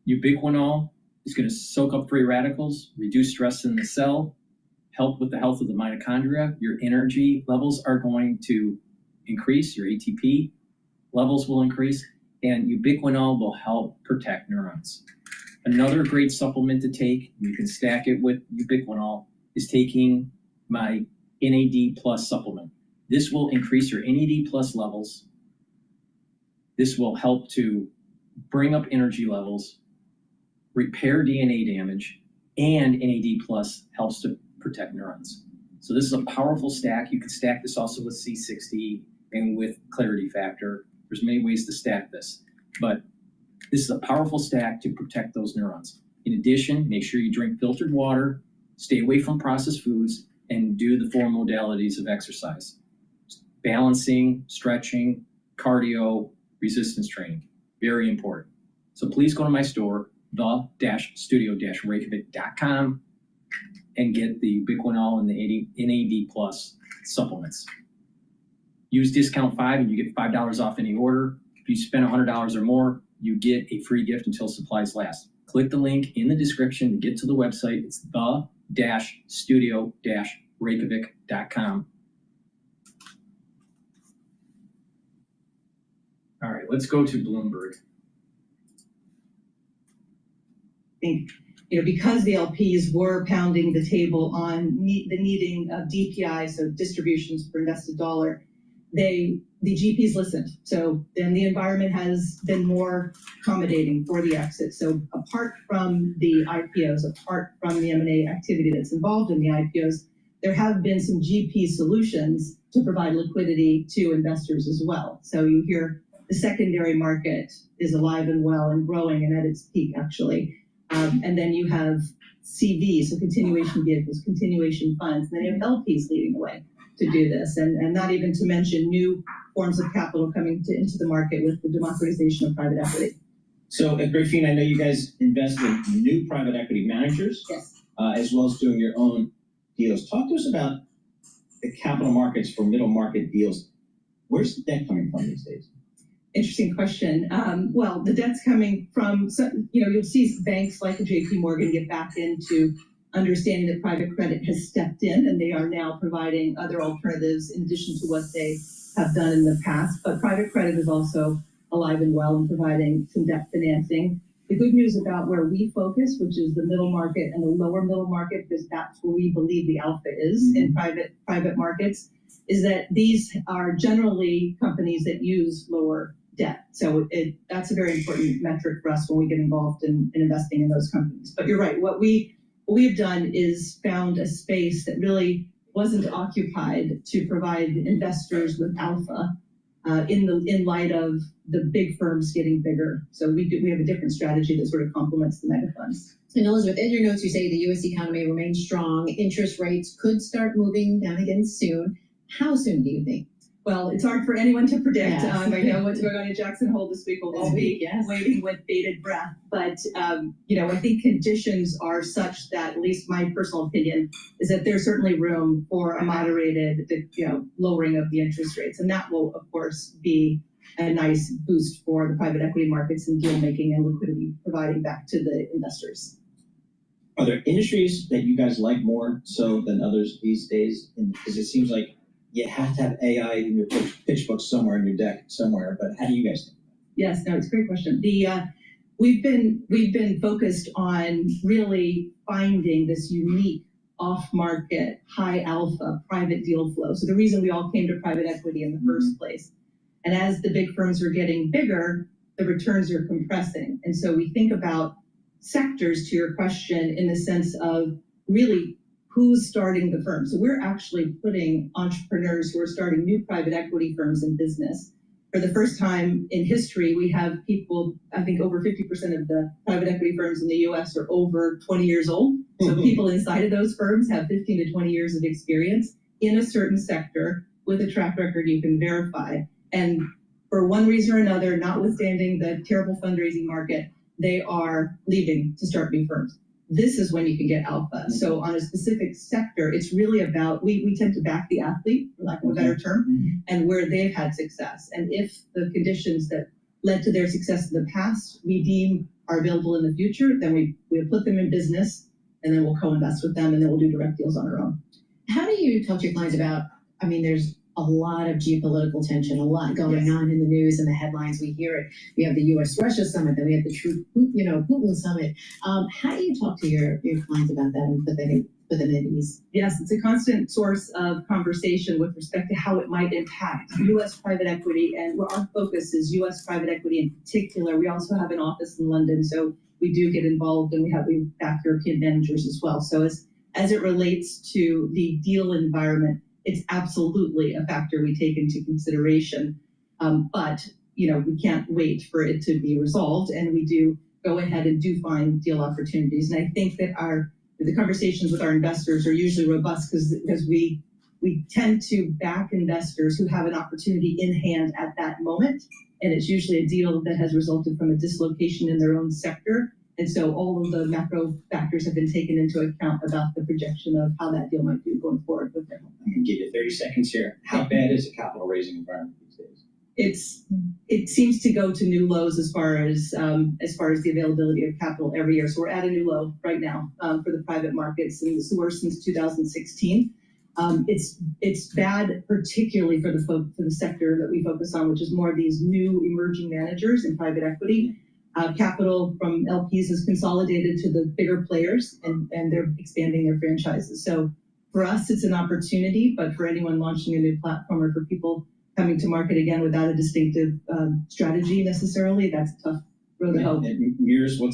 Ubiquinol is going to soak up free radicals, reduce stress in the cell, help with the health of the mitochondria. Your energy levels are going to increase, your ATP levels will increase, and Ubiquinol will help protect neurons. Another great supplement to take, you can stack it with Ubiquinol, is taking my NAD Plus supplement. This will increase your NAD Plus levels. This will help to bring up energy levels, repair DNA damage, and NAD Plus helps to protect neurons. So this is a powerful stack. You can stack this also with C60 and with Clarity Factor. There's many ways to stack this. But this is a powerful stack to protect those neurons. In addition, make sure you drink filtered water, stay away from processed foods, and do the 4 modalities of exercise: balancing, stretching, cardio, resistance training. Very important. So please go to my store, the-studio-reykjavik.com, and get the Bitcoinol and the NAD Plus supplements. Use discount 5 and you get $5 off any order. If you spend $100 or more, you get a free gift until supplies last. Click the link in the description to get to the website. It's the-studio-reykjavik.com. All right, let's go to Bloomberg. I think, because the LPs were pounding the table on the needing of DPI, so distributions per invested dollar, the GPs listened. So then the environment has been more accommodating for the exit. So apart from the IPOs, apart from the M&A activity that's involved in the IPOs, there have been some GP solutions to provide liquidity to investors as well. So you hear the secondary market is alive and well and growing and at its peak, actually. And then you have CV, so continuation vehicles, continuation funds, and then you have LPs leading the way to do this, and not even to mention new forms of capital coming into the market with the democratization of private equity. So at Brighteon, I know you guys invest in new private equity managers, yes, as well as doing your own deals. Talk to us about the capital markets for middle market deals. Where's the debt coming from these days? Interesting question. Well, the debt's coming from, you'll see banks like JP Morgan get back into understanding that private credit has stepped in and they are now providing other alternatives in addition to what they have done in the past. But private credit is also alive and well and providing some debt financing. The good news about where we focus, which is the middle market and the lower middle market, because that's where we believe the alpha is in private markets, is that these are generally companies that use lower debt. So that's a very important metric for us when we get involved in investing in those companies. But you're right. What we've done is found a space that really wasn't occupied to provide investors with alpha in light of the big firms getting bigger. So we have a different strategy that sort of complements the mega funds. And Elizabeth, in your notes, you say the U.S. economy remains strong. Interest rates could start moving down again soon. How soon do you think? Well, it's hard for anyone to predict. Yes. I know what's going on in Jackson Hole this week. We'll all be waiting with bated breath. But, I think conditions are such that, at least my personal opinion, is that there's certainly room for a moderated, lowering of the interest rates. And that will, of course, be a nice boost for the private equity markets and deal making and liquidity providing back to the investors. Are there industries that you guys like more so than others these days? Because it seems like you have to have AI in your pitch book somewhere, in your deck somewhere, but how do you guys think? Yes, no, it's a great question. We've been focused on really finding this unique off-market, high alpha private deal flow. So the reason we all came to private equity in the first place. And as the big firms are getting bigger, the returns are compressing. And so we think about sectors, to your question, in the sense of really who's starting the firm. So we're actually putting entrepreneurs who are starting new private equity firms in business. For the first time in history, we have people, I think over 50% of the private equity firms in the US are over 20 years old. So people inside of those firms have 15 to 20 years of experience in a certain sector with a track record you can verify. And for one reason or another, notwithstanding the terrible fundraising market, they are leaving to start new firms. This is when you can get alpha. So on a specific sector, it's really about, we tend to back the athlete, for lack of a better term, and where they've had success. And if the conditions that led to their success in the past, we deem are available in the future, then we put them in business, and then we'll co-invest with them, and then we'll do direct deals on our own. How do you talk to your clients about, there's a lot of geopolitical tension, a lot going on in the news and the headlines. We hear it. We have the U.S.-Russia summit, then we have the Putin summit. How do you talk to your clients about that and put them at ease? Yes, it's a constant source of conversation with respect to how it might impact U.S. private equity, and where our focus is U.S. private equity in particular. We also have an office in London, so we do get involved, and we back European managers as well. So as it relates to the deal environment, it's absolutely a factor we take into consideration. But we can't wait for it to be resolved, and we do go ahead and do find deal opportunities. And I think that the conversations with our investors are usually robust because we tend to back investors who have an opportunity in hand at that moment. And it's usually a deal that has resulted from a dislocation in their own sector. And so all of the macro factors have been taken into account about the projection of how that deal might do going forward with them. I'm going to give you 30 seconds here. How bad is the capital raising environment these days? It seems to go to new lows as far as the availability of capital every year. So we're at a new low right now for the private markets, and it's the worst since 2016. It's bad, particularly for the sector that we focus on, which is more of these new emerging managers in private equity. Capital from LPs is consolidated to the bigger players, and they're expanding their franchises. So for us, it's an opportunity, but for anyone launching a new platform or for people coming to market again without a distinctive strategy necessarily, that's a tough road to hoe. It mirrors what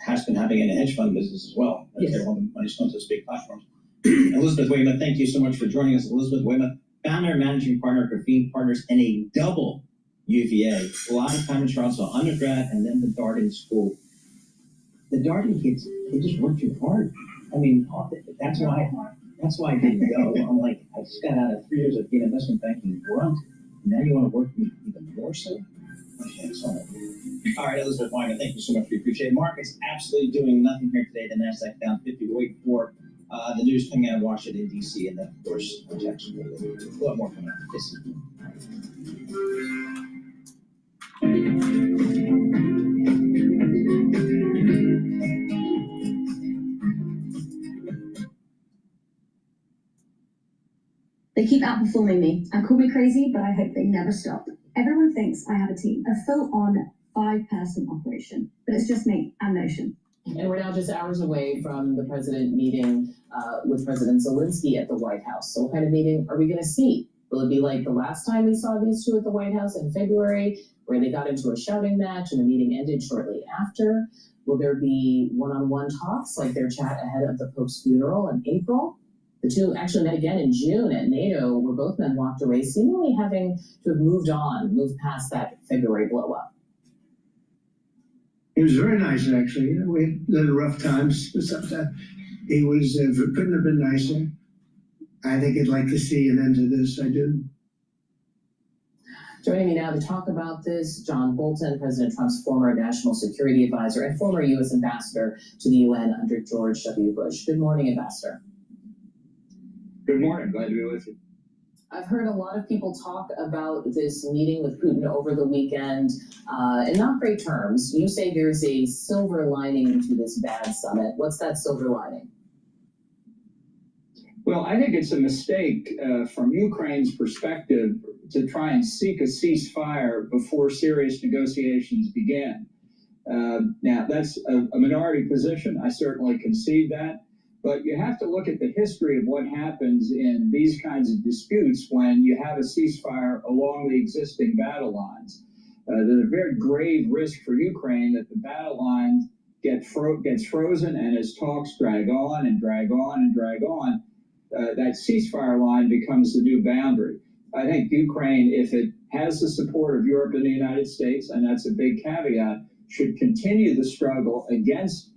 has been happening in the hedge fund business as well. Yes. Everyone money's going to those big platforms. Elizabeth Weymouth, thank you so much for joining us. Elizabeth Weymouth, founder and managing partner of Graphene Partners and a double UVA. A lot of time in Charlottesville, undergrad, and then the Darden School. The Darden kids, they just work too hard. I mean, that's why I didn't go. I'm like, I just got out of 3 years of being investment banking grunt. Now you want to work even more so? Okay, sorry. All right, Elizabeth Weymouth, thank you so much. We appreciate it. Markets absolutely doing nothing here today. The NASDAQ down 50. We're waiting for the news coming out of Washington, D.C., and then, of course, Texas. A lot more coming out. This is They keep outperforming me and call me crazy, but I hope they never stop. Everyone thinks I have a team, a full-on 5-person operation, but it's just me and Notion. And we're now just hours away from the president meeting with President Zelensky at the White House. So what kind of meeting are we going to see? Will it be like the last time we saw these two at the White House in February, where they got into a shouting match and the meeting ended shortly after? Will there be one-on-one talks like their chat ahead of the Pope's funeral in April? The two actually met again in June at NATO, where both men walked away, seemingly having to have moved past that February blow-up. He was very nice, actually. We had little rough times, but sometimes he was couldn't have been nicer. I think I'd like to see an end to this. I do. Joining me now to talk about this, John Bolton, President Trump's former national security advisor and former U.S. ambassador to the UN under George W. Bush. Good morning, Ambassador. Good morning. Glad to be with you. I've heard a lot of people talk about this meeting with Putin over the weekend in not great terms. You say there's a silver lining to this bad summit. What's that silver lining? Well, I think it's a mistake from Ukraine's perspective to try and seek a ceasefire before serious negotiations begin. Now, that's a minority position. I certainly concede that. But you have to look at the history of what happens in these kinds of disputes when you have a ceasefire along the existing battle lines. There's a very grave risk for Ukraine that the battle line gets frozen, and as talks drag on and drag on and drag on, that ceasefire line becomes the new boundary. I think Ukraine, if it has the support of Europe and the United States, and that's a big caveat, should continue the struggle against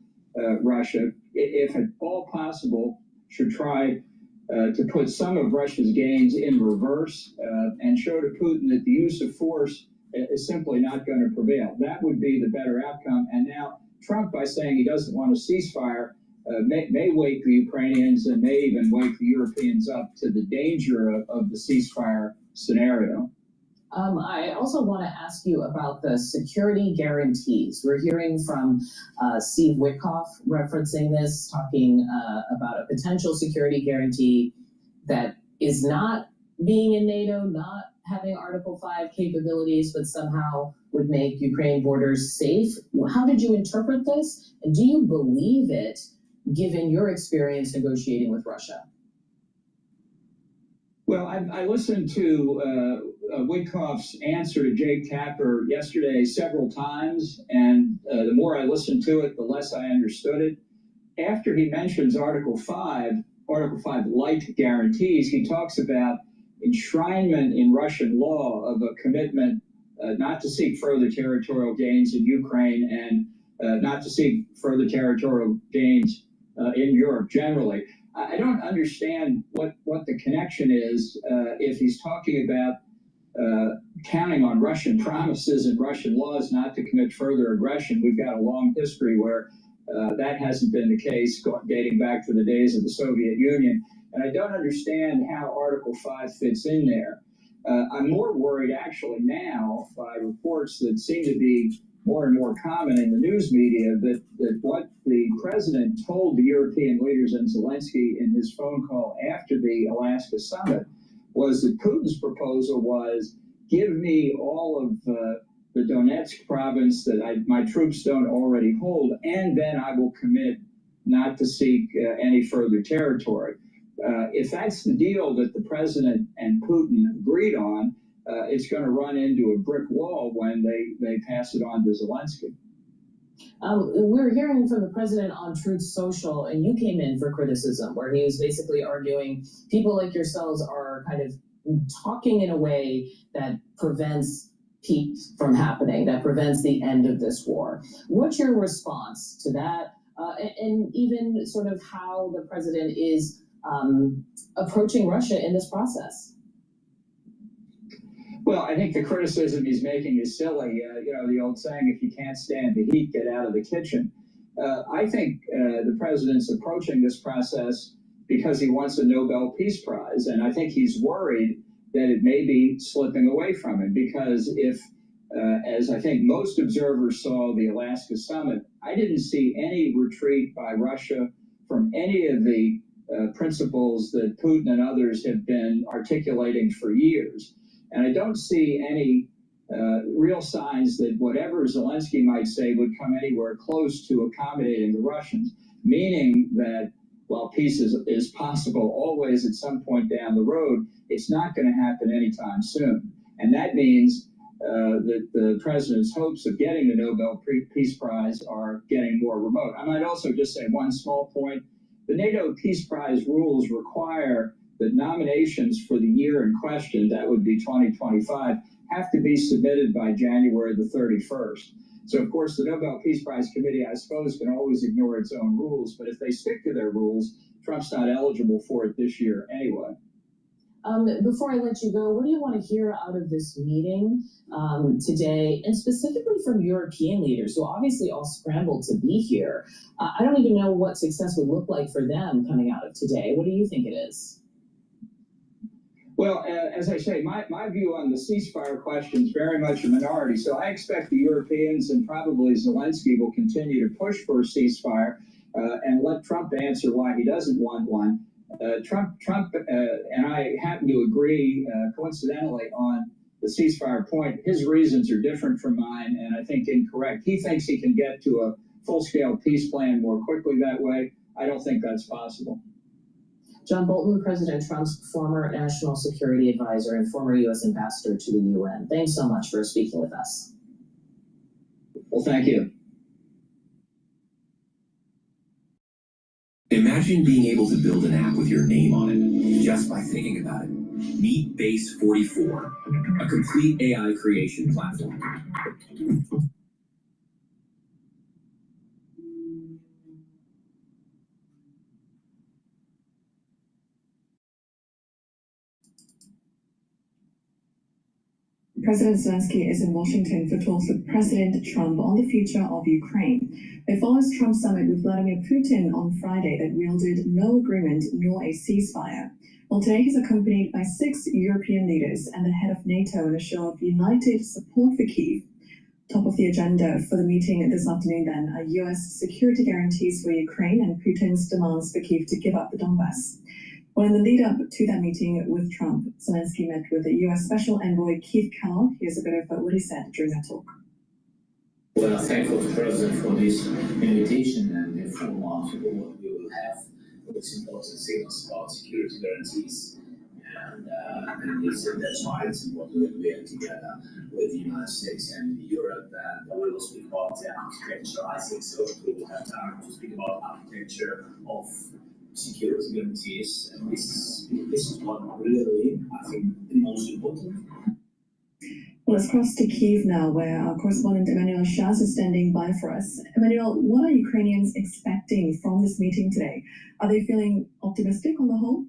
Russia, if at all possible, should try to put some of Russia's gains in reverse and show to Putin that the use of force is simply not going to prevail. That would be the better outcome. And now Trump, by saying he doesn't want a ceasefire, may wake the Ukrainians and may even wake the Europeans up to the danger of the ceasefire scenario. I also want to ask you about the security guarantees. We're hearing from Steve Witkoff referencing this, talking about a potential security guarantee that is not being in NATO, not having Article 5 capabilities, but somehow would make Ukraine borders safe. How did you interpret this? And do you believe it, given your experience negotiating with Russia? Well, I listened to Witkoff's answer to Jake Tapper yesterday several times, and the more I listened to it, the less I understood it. After he mentions Article 5 light guarantees, he talks about enshrinement in Russian law of a commitment not to seek further territorial gains in Ukraine and not to seek further territorial gains in Europe generally. I don't understand what the connection is if he's talking about counting on Russian promises and Russian laws not to commit further aggression. We've got a long history where that hasn't been the case, dating back to the days of the Soviet Union. And I don't understand how Article 5 fits in there. I'm more worried actually now by reports that seem to be more and more common in the news media that what the president told the European leaders and Zelensky in his phone call after the Alaska summit was that Putin's proposal was, give me all of the Donetsk province that my troops don't already hold, and then I will commit not to seek any further territory. If that's the deal that the president and Putin agreed on, it's going to run into a brick wall when they pass it on to Zelensky. We're hearing from the president on Truth Social, and you came in for criticism, where he was basically arguing people like yourselves are kind of talking in a way that prevents peace from happening, that prevents the end of this war. What's your response to that? And even sort of how the president is approaching Russia in this process? Well, I think the criticism he's making is silly. The old saying, if you can't stand the heat, get out of the kitchen. I think the president's approaching this process because he wants a Nobel Peace Prize. And I think he's worried that it may be slipping away from him because if, as I think most observers saw the Alaska summit, I didn't see any retreat by Russia from any of the principles that Putin and others have been articulating for years. And I don't see any real signs that whatever Zelensky might say would come anywhere close to accommodating the Russians, meaning that while peace is possible always at some point down the road, it's not going to happen anytime soon. And that means that the president's hopes of getting the Nobel Peace Prize are getting more remote. I might also just say one small point. The NATO Peace Prize rules require that nominations for the year in question, that would be 2025, have to be submitted by January the 31st. So, of course, the Nobel Peace Prize Committee, I suppose, can always ignore its own rules, but if they stick to their rules, Trump's not eligible for it this year anyway. Before I let you go, what do you want to hear out of this meeting today, and specifically from European leaders who obviously all scrambled to be here? I don't even know what success would look like for them coming out of today. What do you think it is? Well, as I say, my view on the ceasefire question is very much a minority. So I expect the Europeans and probably Zelensky will continue to push for a ceasefire and let Trump answer why he doesn't want one. Trump and I happen to agree, coincidentally, on the ceasefire point. His reasons are different from mine, and I think incorrect. He thinks he can get to a full-scale peace plan more quickly that way. I don't think that's possible. John Bolton, President Trump's former national security advisor and former U.S. ambassador to the UN. Thanks so much for speaking with us. Well, thank you. Imagine being able to build an app with your name on it just by thinking about it. Meet Base 44, a complete AI creation platform. President Zelensky is in Washington for talks with President Trump on the future of Ukraine. It follows Trump's summit with Vladimir Putin on Friday that yielded no agreement nor a ceasefire. Well, today he's accompanied by 6 European leaders and the head of NATO in a show of united support for Kyiv. Top of the agenda for the meeting this afternoon then are U.S. security guarantees for Ukraine and Putin's demands for Kyiv to give up the Donbass. Well, in the lead-up to that meeting with Trump, Zelensky met with the U.S. Special Envoy Keith Kellogg. Here's a bit of what he said during that talk. We are thankful to the President for this invitation and inform what we will have with important signals about security guarantees. And he said that's why it's important that we are together with the United States and Europe. And we will speak about the architecture. I think so we will have time to speak about architecture of security guarantees, and this is what really, I think, the most important. Well, Well, let's cross to Kyiv now, where our correspondent Emmanuel Shaz is standing by for us. Emmanuel, what are Ukrainians expecting from this meeting today? Are they feeling optimistic on the whole?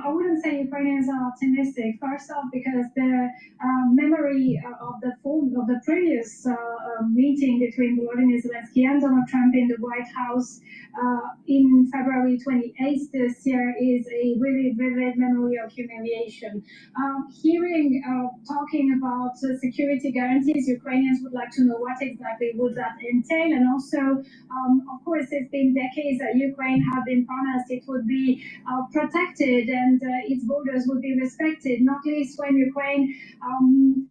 I wouldn't say Ukrainians are optimistic. First off, because the memory of the previous meeting between Volodymyr Zelensky and Donald Trump in the White House in February 28th this year is a really vivid memory of humiliation. Hearing talking about security guarantees, Ukrainians would like to know what exactly would that entail, and also, of course, it's been decades that Ukraine have been promised it would be protected and its borders would be respected, not least when Ukraine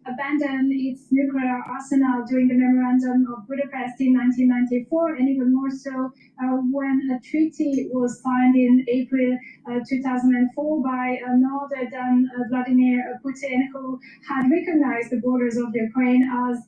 abandoned its nuclear arsenal during the Memorandum of Budapest in 1994, and even more so when a treaty was signed in April 2004 by no other than Vladimir Putin, who had recognized the borders of Ukraine as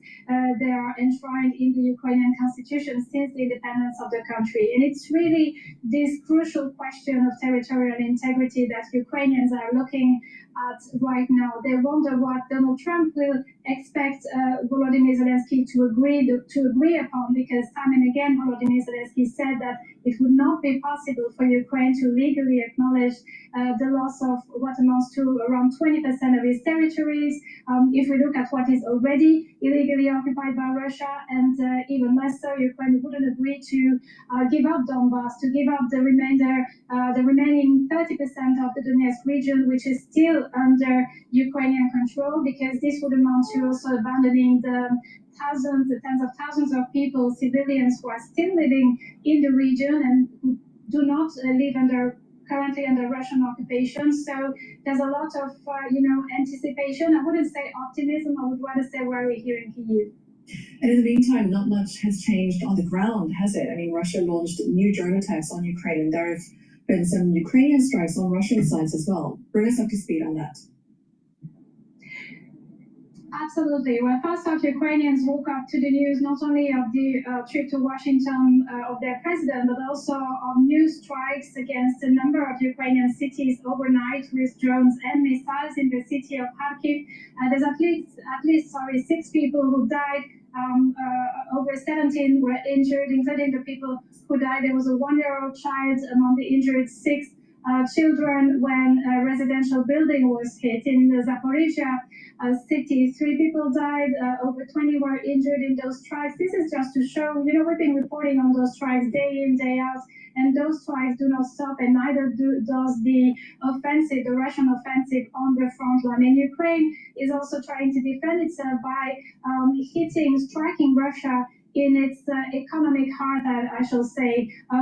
they are enshrined in the Ukrainian constitution since the independence of the country. And it's really this crucial question of territorial integrity that Ukrainians are looking at right now. They wonder what Donald Trump will expect Volodymyr Zelensky to agree upon, because time and again Volodymyr Zelensky said that it would not be possible for Ukraine to legally acknowledge the loss of what amounts to around 20% of its territories. If we look at what is already illegally occupied by Russia, and even less so, Ukraine wouldn't agree to give up Donbass, to give up the remaining 30% of the Donetsk region, which is still under Ukrainian control, because this would amount to also abandoning the tens of thousands of people, civilians who are still living in the region and who do not live currently under Russian occupation. So there's a lot of, anticipation. I wouldn't say optimism. I would rather say worry here in Kyiv. And in the meantime, not much has changed on the ground, has it? I mean, Russia launched new drone attacks on Ukraine, and there have been some Ukrainian strikes on Russian sides as well. Bring us up to speed on that. Absolutely. Well, first off, Ukrainians woke up to the news not only of the trip to Washington of their president, but also of new strikes against a number of Ukrainian cities overnight with drones and missiles in the city of Kharkiv. There's at least 6 people who died. Over 17 were injured, including the people who died. There was a 1-year-old child among the injured 6 children when a residential building was hit in the Zaporizhia city. 3 people died, over 20 were injured in those strikes. This is just to show, we've been reporting on those strikes day in, day out, and those strikes do not stop, and neither does the Russian offensive on the front line. And Ukraine is also trying to defend itself by striking Russia in its economic heart, I shall say.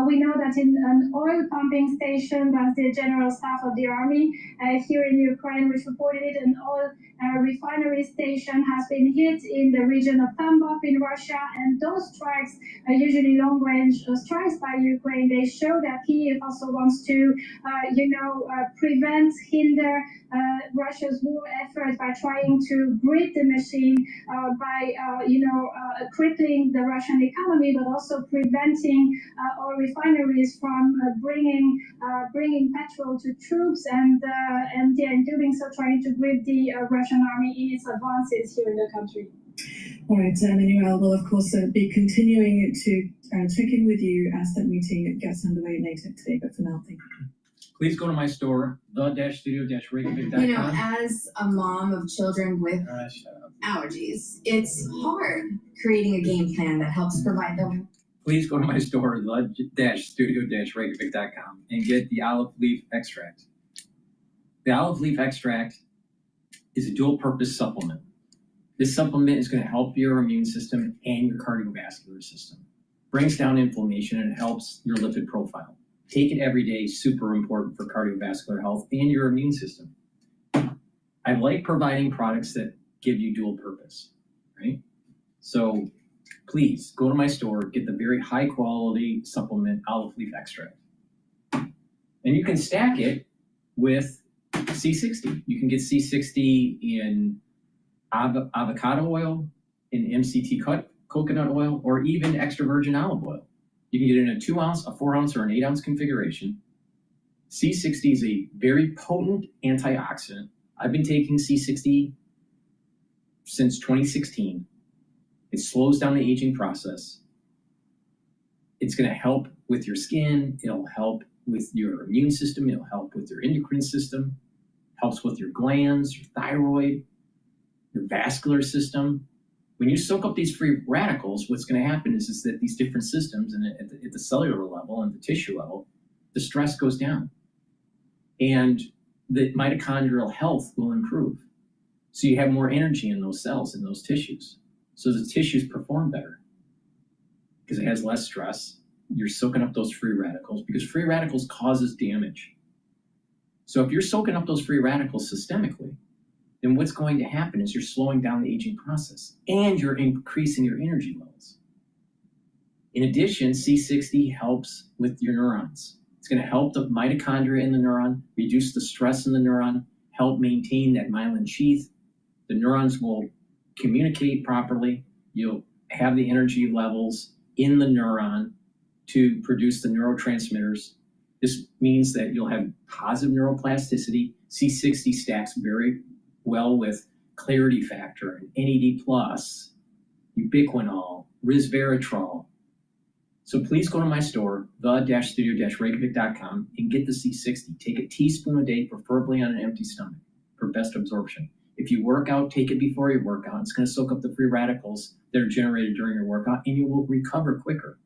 We know that in an oil pumping station, that's the General Staff of the Army here in Ukraine, which reported it, an oil refinery station has been hit in the region of Tambov in Russia, and those strikes are usually long-range strikes by Ukraine. They show that Kyiv also wants to, hinder Russia's war effort by trying to grid the machine, by crippling the Russian economy, but also preventing oil refineries from bringing petrol to troops, and in doing so, trying to grid the Russian army in its advances here in the country. All right, Emmanuel will of course be continuing to check in with you as that meeting gets underway later today. But for now, thank you. Please go to my store, the-studio-reykjavik.com. As a mom of children with allergies, it's hard creating a game plan that helps provide them. Please go to my store, the-studio-reykjavik.com, and get the olive leaf extract. The olive leaf extract is a dual-purpose supplement. This supplement is going to help your immune system and your cardiovascular system. Brings down inflammation and helps your lipid profile. Take it every day, super important for cardiovascular health and your immune system. I like providing products that give you dual purpose, right? So please go to my store, get the very high quality supplement olive leaf extract. And you can stack it with C60. You can get C60 in avocado oil, in MCT coconut oil, or even extra virgin olive oil. You can get it in a 2-ounce, a 4-ounce, or an 8-ounce configuration. C60 is a very potent antioxidant. I've been taking C60 since 2016. It slows down the aging process. It's going to help with your skin. It'll help with your immune system. It'll help with your endocrine system. Helps with your glands, your thyroid, your vascular system. When you soak up these free radicals, what's going to happen is that these different systems, and at the cellular level and the tissue level, the stress goes down. And the mitochondrial health will improve. So you have more energy in those cells, in those tissues. So the tissues perform better because it has less stress. You're soaking up those free radicals because free radicals causes damage. So if you're soaking up those free radicals systemically, then what's going to happen is you're slowing down the aging process and you're increasing your energy levels. In addition, C60 helps with your neurons. It's going to help the mitochondria in the neuron, reduce the stress in the neuron, help maintain that myelin sheath. The neurons will communicate properly. You'll have the energy levels in the neuron to produce the neurotransmitters. This means that you'll have positive neuroplasticity. C60 stacks very well with clarity factor, NAD+, ubiquinol, resveratrol. So please go to my store, the-studio-reykjavik.com, and get the C60. Take a teaspoon a day, preferably on an empty stomach, for best absorption. If you work out, take it before your workout. It's going to soak up the free radicals that are generated during your workout, and you will recover quicker.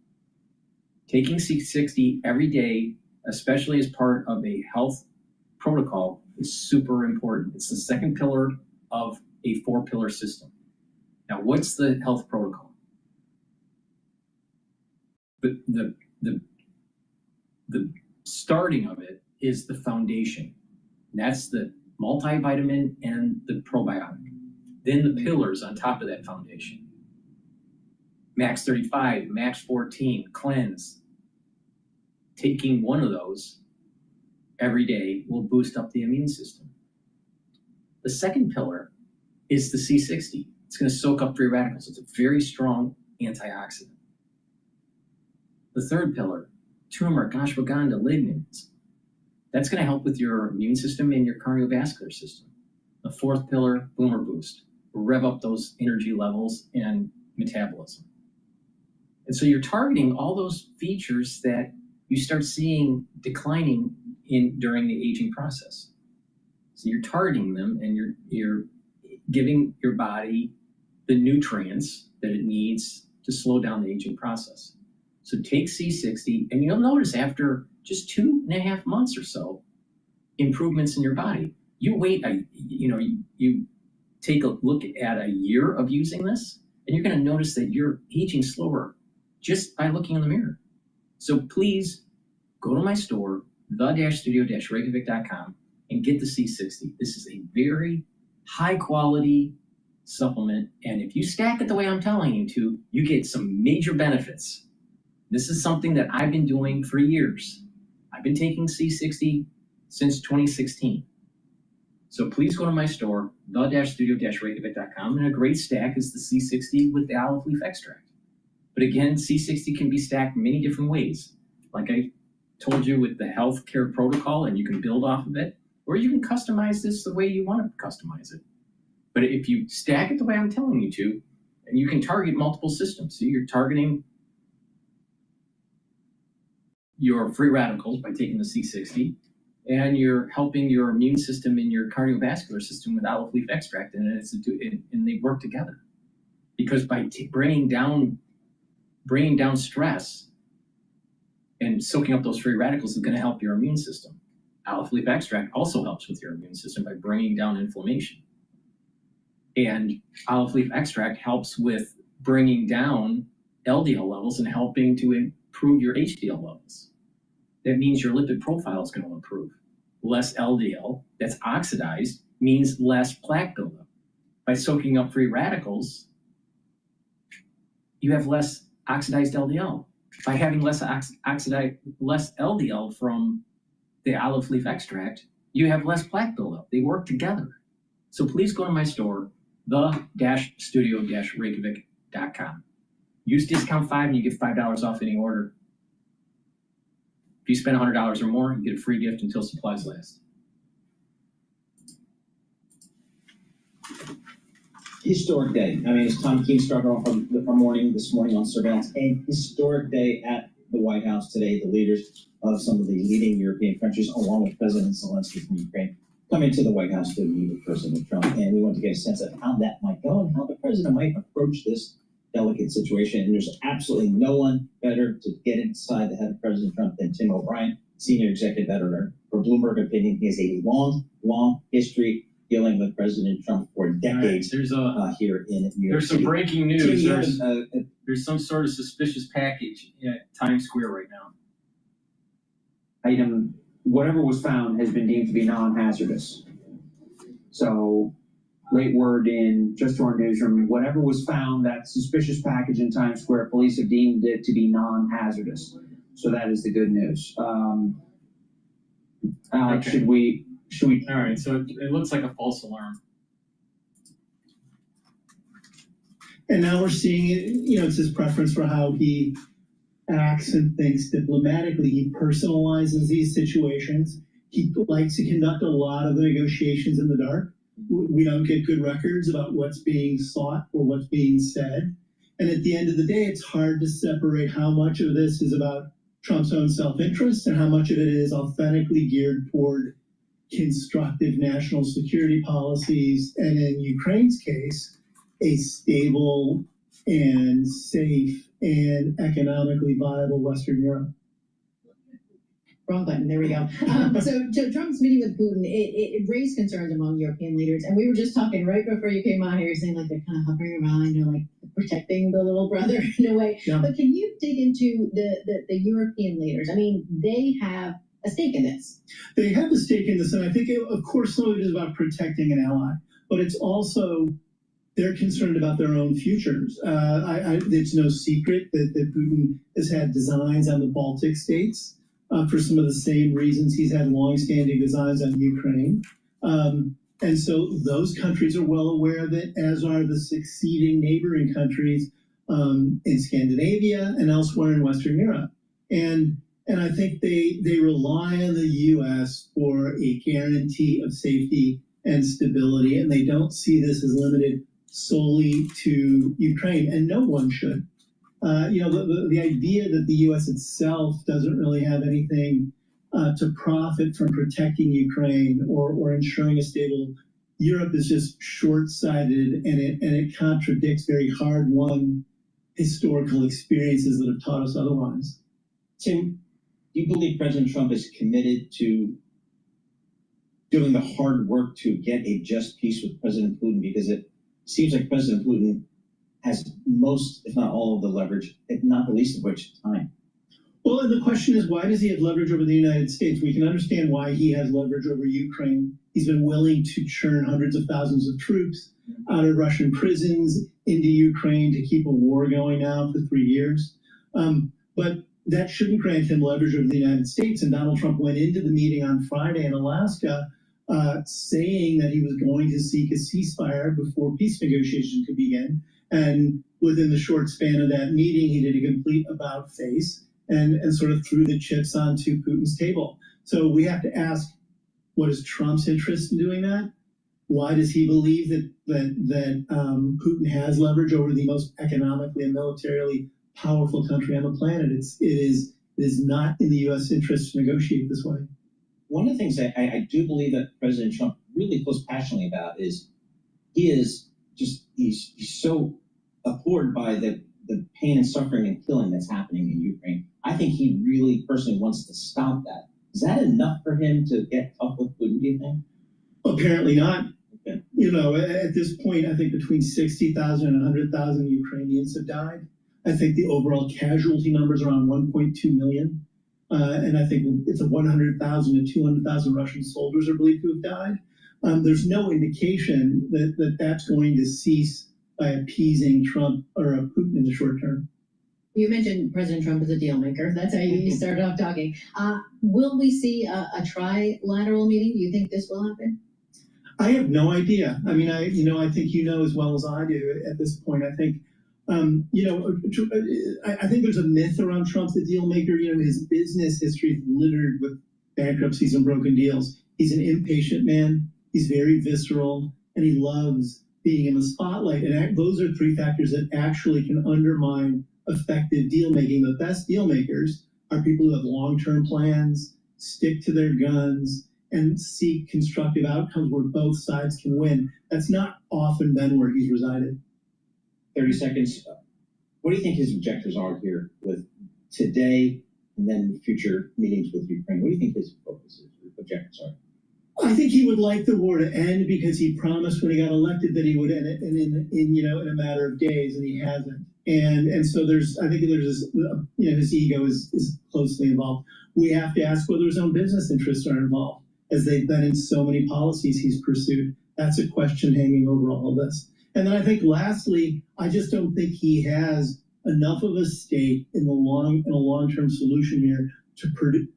Taking C60 every day, especially as part of a health protocol, is super important. It's the second pillar of a 4-pillar system. Now, what's the health protocol? But the starting of it is the foundation. And that's the multivitamin and the probiotic. Then the pillars on top of that foundation. Max 35, Max 14, cleanse. Taking one of those every day will boost up the immune system. The second pillar is the C60. It's going to soak up free radicals. It's a very strong antioxidant. The third pillar, turmeric, ashwagandha, lignans. That's going to help with your immune system and your cardiovascular system. The fourth pillar, boomer boost. Rev up those energy levels and metabolism. And so you're targeting all those features that you start seeing declining during the aging process. So you're targeting them and you're giving your body the nutrients that it needs to slow down the aging process. So take C60, and you'll notice after just 2.5 months or so, improvements in your body. You wait, you take a look at a year of using this, and you're going to notice that you're aging slower just by looking in the mirror. So please go to my store, the-studio-reykjavik.com, and get the C60. This is a very high quality supplement, and if you stack it the way I'm telling you to, you get some major benefits. This is something that I've been doing for years. I've been taking C60 since 2016. So please go to my store, the-studio-reykjavik.com, and a great stack is the C60 with the olive leaf extract. But again, C60 can be stacked many different ways. Like I told you with the healthcare protocol, and you can build off of it, or you can customize this the way you want to customize it. But if you stack it the way I'm telling you to, and you can target multiple systems. So you're targeting your free radicals by taking the C60, and you're helping your immune system and your cardiovascular system with olive leaf extract, and they work together. Because by bringing down stress and soaking up those free radicals is going to help your immune system. Olive leaf extract also helps with your immune system by bringing down inflammation. And olive leaf extract helps with bringing down LDL levels and helping to improve your HDL levels. That means your lipid profile is going to improve. Less LDL that's oxidized means less plaque buildup. By soaking up free radicals, you have less oxidized LDL. By having less LDL from the olive leaf extract, you have less plaque buildup. They work together. So please go to my store, the-studio-reykjavik.com. Use discount 5 and you get $5 off any order. If you spend $100 or more, you get a free gift until supplies last. Historic day. I mean, as Tom Keene started off our morning this morning on surveillance, a historic day at the White House today. The leaders of some of the leading European countries, along with President Zelensky from Ukraine, come into the White House to meet with President Trump. And we want to get a sense of how that might go and how the president might approach this delicate situation. And there's absolutely no one better to get inside the head of President Trump than Tim O'Brien, senior executive editor for Bloomberg Opinion. He has a long history dealing with President Trump for decades. There's here in New York There's some City. breaking news. Tim, There's some sort of suspicious package at Times Square right now. Item, whatever was found has been deemed to be non-hazardous. So, late word in just to our newsroom, whatever was found, that suspicious package in Times Square, police have deemed it to be non-hazardous. So that is the good news. Okay. Should we? All right, so it looks like a false alarm. And now we're seeing it, it's his preference for how he acts and thinks diplomatically. He personalizes these situations. He likes to conduct a lot of the negotiations in the dark. We don't get good records about what's being sought or what's being said. And at the end of the day, it's hard to separate how much of this is about Trump's own self-interest and how much of it is authentically geared toward constructive national security policies, and in Ukraine's case, a stable and safe and economically viable Western Europe. Wrong button. There we go. So Trump's meeting with Putin, it raised concerns among European leaders, and we were just talking right before you came on here, saying like they're kind of hovering around, like protecting the little brother in a way. Yeah. But can you dig into the European leaders? I mean, they have a stake in this. They have a stake in this, and I think, of course, some of it is about protecting an ally, but it's also they're concerned about their own futures. It's no secret that Putin has had designs on the Baltic states for some of the same reasons he's had longstanding designs on Ukraine. And so those countries are well aware of it, as are the succeeding neighboring countries in Scandinavia and elsewhere in Western Europe. And I think they rely on the U.S. for a guarantee of safety and stability, and they don't see this as limited solely to Ukraine, and no one should. The idea that the U.S. itself doesn't really have anything to profit from protecting Ukraine or ensuring a stable Europe is just short-sighted, and it contradicts very hard-won historical experiences that have taught us otherwise. Tim, do you believe President Trump is committed to doing the hard work to get a just peace with President Putin? Because it seems like President Putin has most, if not all, of the leverage, if not the least of which, time. Well, and the question is, why does he have leverage over the United States? We can understand why he has leverage over Ukraine. He's been willing to churn hundreds of thousands of troops out of Russian prisons into Ukraine to keep a war going now for 3 years. But that shouldn't grant him leverage over the United States. And Donald Trump went into the meeting on Friday in Alaska saying that he was going to seek a ceasefire before peace negotiations could begin. And within the short span of that meeting, he did a complete about-face and sort of threw the chips onto Putin's table. So we have to ask, what is Trump's interest in doing that? Why does he believe that Putin has leverage over the most economically and militarily powerful country on the planet? It is not in the U.S. interest to negotiate this way. One of the things I do believe that President Trump really feels passionately about is he's so abhorred by the pain and suffering and killing that's happening in Ukraine. I think he really personally wants to stop that. Is that enough for him to get tough with Putin, do you think? Apparently not. Okay. At this point, I think between 60,000 and 100,000 Ukrainians have died. I think the overall casualty numbers are around 1.2 million. And I think it's 100,000 to 200,000 Russian soldiers are believed to have died. There's no indication that that's going to cease by appeasing Trump or Putin in the short term. You mentioned President Trump as a deal maker. That's how you started off talking. Will we see a trilateral meeting? Do you think this will happen? I have no idea. I mean, I think you know as well as I do at this point. I think, I think there's a myth around Trump, the deal maker. His business history is littered with bankruptcies and broken deals. He's an impatient man. He's very visceral, and he loves being in the spotlight. And those are three factors that actually can undermine effective deal making. The best deal makers are people who have long-term plans, stick to their guns, and seek constructive outcomes where both sides can win. That's not often been where he's resided. 30 seconds. What do you think his objectives are here with today and then future meetings with Ukraine? What do you think his focuses, objectives are? I think he would like the war to end because he promised when he got elected that he would end it in a matter of days, and he hasn't. And so I think there's this, his ego is closely involved. We have to ask whether his own business interests are involved, as they've been in so many policies he's pursued. That's a question hanging over all of this. And then I think lastly, I just don't think he has enough of a stake in a long-term solution here to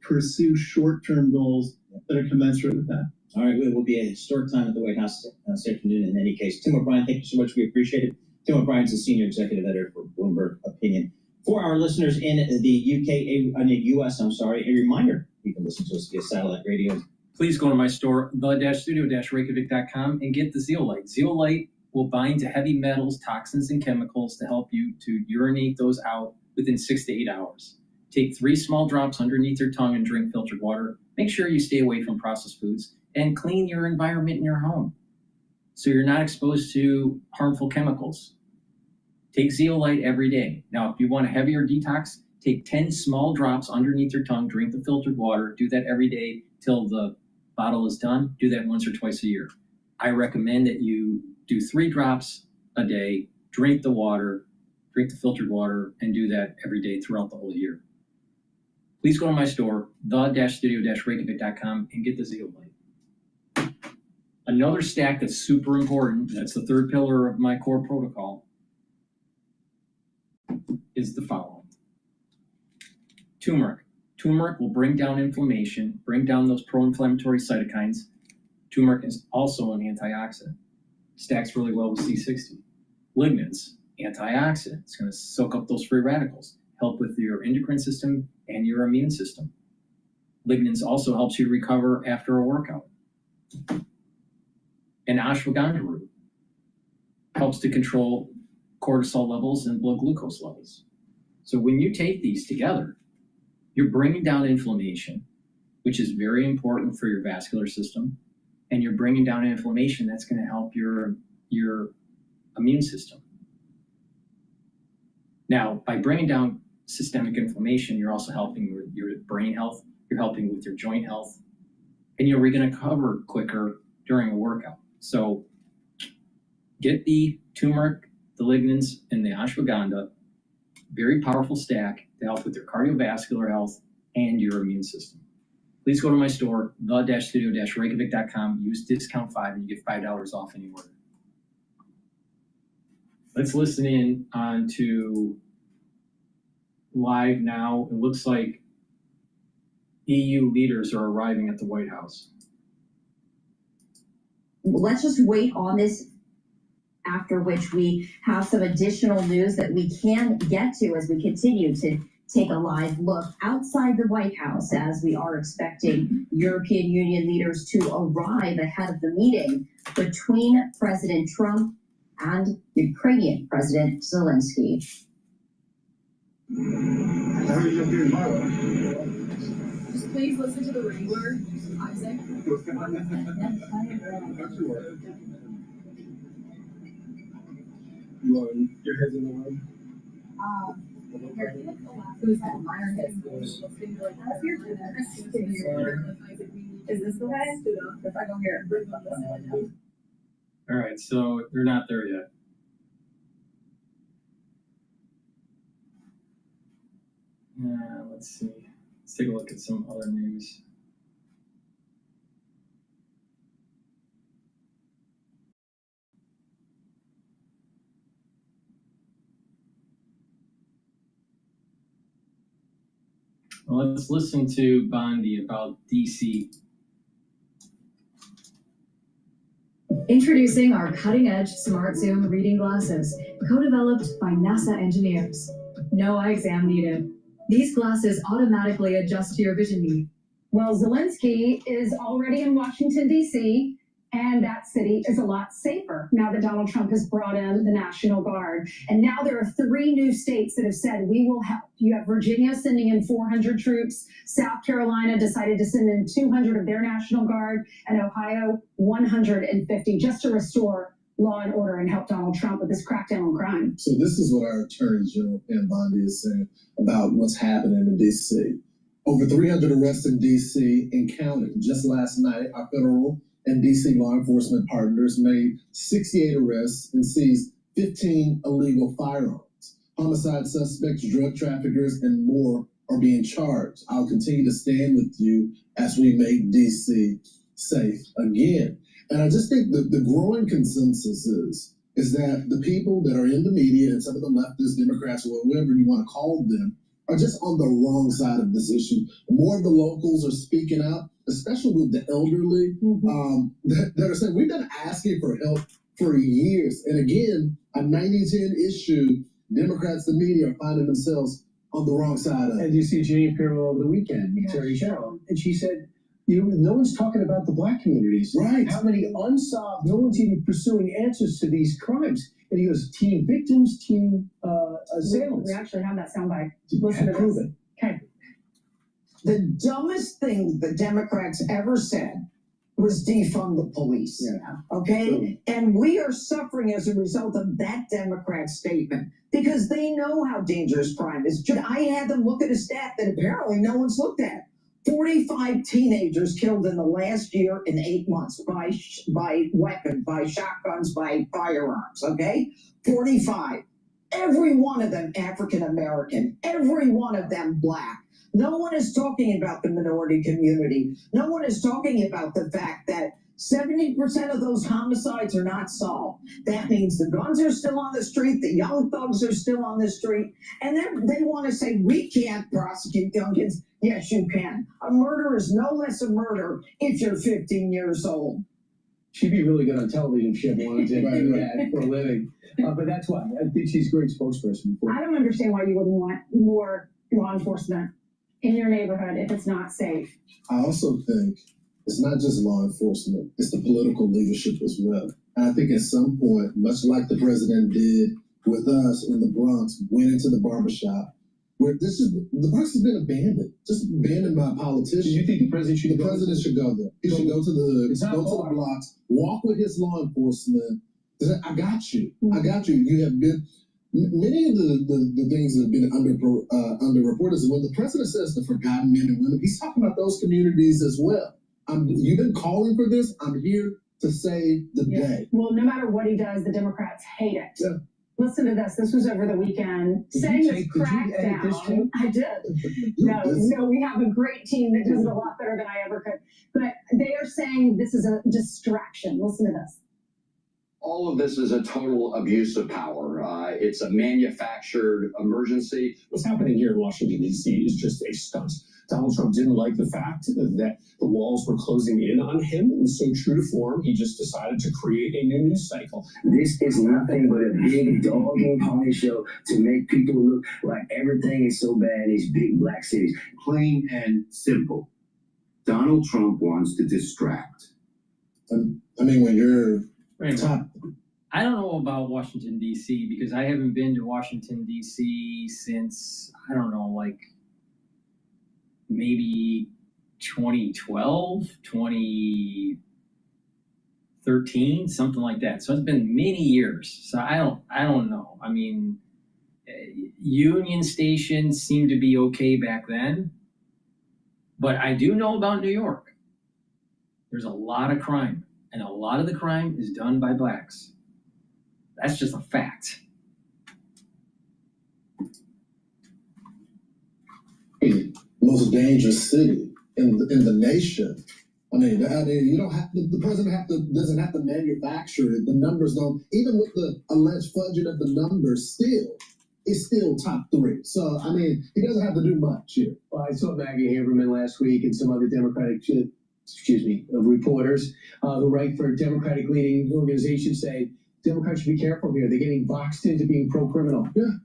pursue short-term goals that are commensurate with that. All right, it will be a historic time at the White House this afternoon in any case. Tim O'Brien, thank you so much. We appreciate it. Tim O'Brien is the senior executive editor for Bloomberg Opinion. For our listeners in the US, a reminder, you can listen to us via satellite radio. Please go to my store, the-studio-reykjavik.com, and get the zeolite. Zeolite will bind to heavy metals, toxins, and chemicals to help you to urinate those out within 6 to 8 hours. Take 3 small drops underneath your tongue and drink filtered water. Make sure you stay away from processed foods and clean your environment in your home so you're not exposed to harmful chemicals. Take zeolite every day. Now, if you want a heavier detox, take 10 small drops underneath your tongue, drink the filtered water, do that every day till the bottle is done. Do that once or twice a year. I recommend that you do 3 drops a day, drink the water, drink the filtered water, and do that every day throughout the whole year. Please go to my store, the-studio-reykjavik.com, and get the zeolite. Another stack that's super important, that's the third pillar of my core protocol, is the following. Turmeric. Turmeric will bring down inflammation, bring down those pro-inflammatory cytokines. Turmeric is also an antioxidant. Stacks really well with C60. Lignans, antioxidant. It's going to soak up those free radicals, help with your endocrine system and your immune system. Lignans also helps you recover after a workout. And ashwagandha root helps to control cortisol levels and blood glucose levels. So when you take these together, you're bringing down inflammation, which is very important for your vascular system, and you're bringing down inflammation that's going to help your immune system. Now, by bringing down systemic inflammation, you're also helping with your brain health, you're helping with your joint health, and you're going to recover quicker during a workout. So get the turmeric, the lignans, and the ashwagandha, very powerful stack to help with your cardiovascular health and your immune system. Please go to my store, the-studio-reykjavik.com, use discount 5, and you get $5 off any order. Let's listen in on to live now. It looks like EU leaders are arriving at the White House. Let's just wait on this, after which we have some additional news that we can get to as we continue to take a live look outside the White House, as we are expecting European Union leaders to arrive ahead of the meeting between President Trump and Ukrainian President Zelensky. Just please listen to the Wrangler, Isaac. Your head's in the way. Who's that? Is this the way? If I go here. All right, so they're not there yet. Let's see. Let's take a look at some other news. Well, let's listen to Bondi about DC. Introducing our cutting-edge Smart Zoom reading glasses, co-developed by NASA engineers. No eye exam needed. These glasses automatically adjust to your vision need. Well, Zelensky is already in Washington, D.C., And that city is a lot safer now that Donald Trump has brought in the National Guard. And now there are 3 new states that have said, we will help. You have Virginia sending in 400 troops. South Carolina decided to send in 200 of their National Guard. And Ohio, 150, just to restore law and order and help Donald Trump with this crackdown on crime. So this is what our Attorney General Pam Bondi is saying about what's happening in D.C. Over 300 arrests in D.C. and counting. Just last night, our federal and D.C. law enforcement partners made 68 arrests and seized 15 illegal firearms. Homicide suspects, drug traffickers, and more are being charged. I'll continue to stand with you as we make D.C. safe again. And I just think that the growing consensus is that the people that are in the media and some of the leftist Democrats, or whatever you want to call them, are just on the wrong side of this issue. More of the locals are speaking out, especially with the elderly, that are saying, we've been asking for help for years. And again, a 90-10 issue, Democrats, the media are finding themselves on the wrong side of it. And you see Jeannie Pirro over the weekend, Attorney General, and she said, no one's talking about the black communities. Right. How many unsolved, no one's even pursuing answers to these crimes. And he goes, teen victims, teen assailants. We actually have that soundbite. Listen to Prove this. it. Okay. The dumbest thing the Democrats ever said was defund the police. Okay? And we are suffering as a result of that Democrat statement because they know how dangerous crime is. I had them look at a stat that apparently no one's looked at. 45 teenagers killed in the last year in 8 months by weapons, by shotguns, by firearms, okay? 45. Every one of them African American, every one of them black. No one is talking about the minority community. No one is talking about the fact that 70% of those homicides are not solved. That means the guns are still on the street, the young thugs are still on the street, and they want to say, we can't prosecute young kids. Yes, you can. A murder is no less a murder if you're 15 years old. She'd be really good on television if she had wanted to do that for a living. But that's why. I think she's a great spokesperson. I don't understand why you wouldn't want more law enforcement in your neighborhood if it's not safe. I also think it's not just law enforcement, it's the political leadership as well. And I think at some point, much like the president did with us in the Bronx, went into the barbershop, where the Bronx has been abandoned, just abandoned by politicians. Do you think the president should go there? He should go to the blocks, walk with his law enforcement. I got you. I got you. You have been many of the things that have been underreported is when the president says the forgotten men and women, he's talking about those communities as well. You've been calling for this. I'm here to save the day. Well, no matter what he does, the Democrats hate it. Yeah. Listen to this. This was over the weekend. Saying this crackdown. I did. No, we have a great team that does it a lot better than I ever could. But they are saying this is a distraction. Listen to this. All of this is a total abuse of power. It's a manufactured emergency. What's happening here in Washington, D.C. is just a stunt. Donald Trump didn't like the fact that the walls were closing in on him, and so true to form, he just decided to create a new news cycle. This is nothing but a big dog and pony show to make people look like everything is so bad in these big black cities. Plain and simple. Donald Trump wants to distract. I mean, when you're top. I don't know about Washington, D.C., because I haven't been to Washington, D.C. since, I don't know, like maybe 2012, 2013, something like that. So it's been many years. So I don't know. I mean, Union Station seemed to be okay back then, but I do know about New York. There's a lot of crime, and a lot of the crime is done by blacks. That's just a fact. Most dangerous city in the nation. I mean, you don't have to, the president doesn't have to manufacture it. The numbers don't, even with the alleged fudging of the numbers, it's still top 3. So I mean, he doesn't have to do much here. Well, I saw Maggie Haberman last week and some other Democratic, reporters who write for Democratic leading organizations say Democrats should be careful here. They're getting boxed into being pro-criminal. Yeah.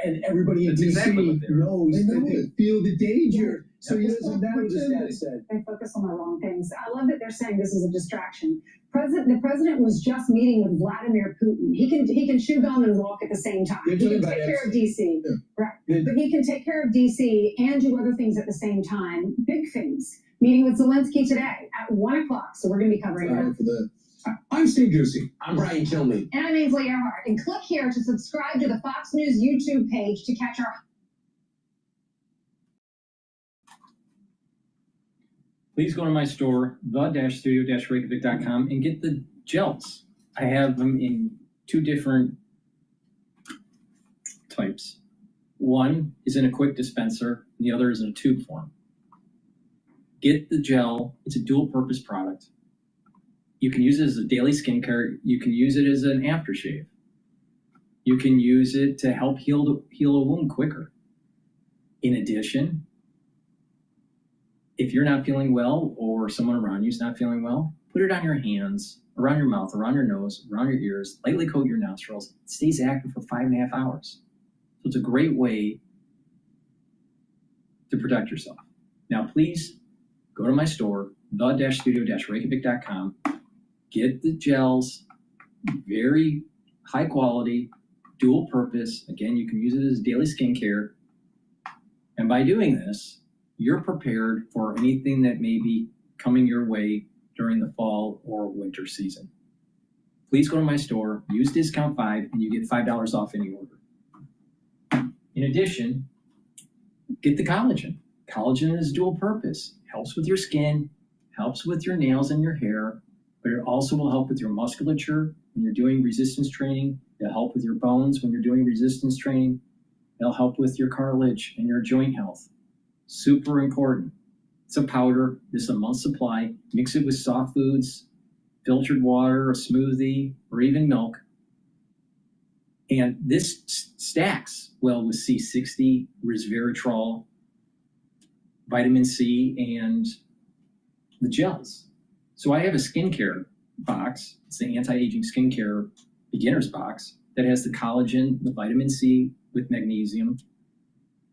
And everybody in D.C. knows that they feel the danger. So he doesn't know what his dad said. They focus on the wrong things. I love that they're saying this is a distraction. The president was just meeting with Vladimir Putin. He can chew gum and walk at the same time. He can take care of DC, right? But he can take care of DC and do other things at the same time. Big things. Meeting with Zelensky today at 1:00. So we're going to be covering that. I'm Steve Ducey. I'm Brian Kilmeade. And I'm Ainsley Earhart. And click here to subscribe to the Fox News YouTube page to catch our. Please go to my store, the-studio-reykjavik.com, and get the gels. I have them in 2 different types. One is in a quick dispenser, and the other is in a tube form. Get the gel. It's a dual-purpose product. You can use it as a daily skincare. You can use it as an aftershave. You can use it to help heal a wound quicker. In addition, if you're not feeling well or someone around you is not feeling well, put it on your hands, around your mouth, around your nose, around your ears, lightly coat your nostrils. It stays active for 5.5 hours. So it's a great way to protect yourself. Now, please go to my store, the-studio-reykjavik.com. Get the gels, very high quality, dual purpose. Again, you can use it as daily skincare. And by doing this, you're prepared for anything that may be coming your way during the fall or winter season. Please go to my store, use discount 5, and you get $5 off any order. In addition, get the collagen. Collagen is dual purpose. Helps with your skin, helps with your nails and your hair, but it also will help with your musculature when you're doing resistance training. It'll help with your bones when you're doing resistance training. It'll help with your cartilage and your joint health. Super important. It's a powder. This is a month's supply. Mix it with soft foods, filtered water, a smoothie, or even milk. And this stacks well with C60, resveratrol, vitamin C, and the gels. So I have a skincare box. It's the anti-aging skincare beginner's box that has the collagen, the vitamin C with magnesium,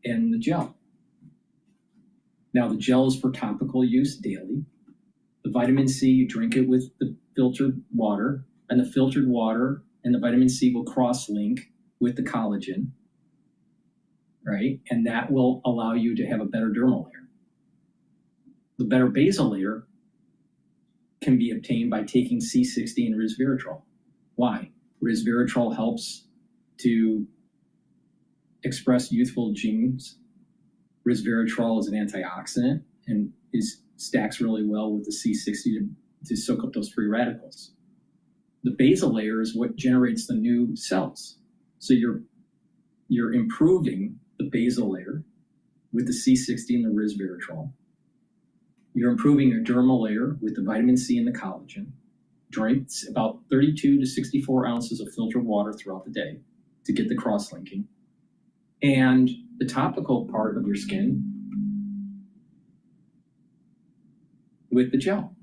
and the gel. Now the gel is for topical use daily. The vitamin C, you drink it with the filtered water, and the filtered water and the vitamin C will cross-link with the collagen, right? And that will allow you to have a better dermal layer. The better basal layer can be obtained by taking C60 and resveratrol. Why? Resveratrol helps to express youthful genes. Resveratrol is an antioxidant and stacks really well with the C60 to soak up those free radicals. The basal layer is what generates the new cells. So you're improving the basal layer with the C60 and the resveratrol. You're improving your dermal layer with the vitamin C and the collagen. Drink about 32 to 64 ounces of filtered water throughout the day to get the cross-linking. And the topical part of your skin with the gel.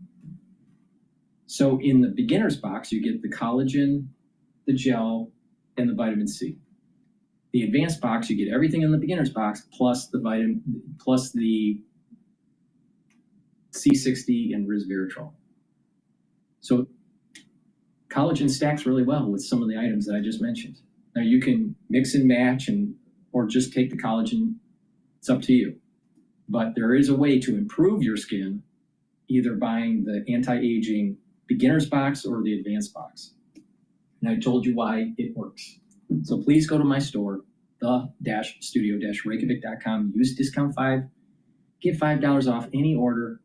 So in the beginner's box, you get the collagen, the gel, and the vitamin C. The advanced box, you get everything in the beginner's box plus the C60 and resveratrol. So collagen stacks really well with some of the items that I just mentioned. Now you can mix and match or just take the collagen. It's up to you. But there is a way to improve your skin, either buying the anti-aging beginner's box or the advanced box. And I told you why it works. So please go to my store, the-studio-reykjavik.com, use discount 5, get $5 off any order.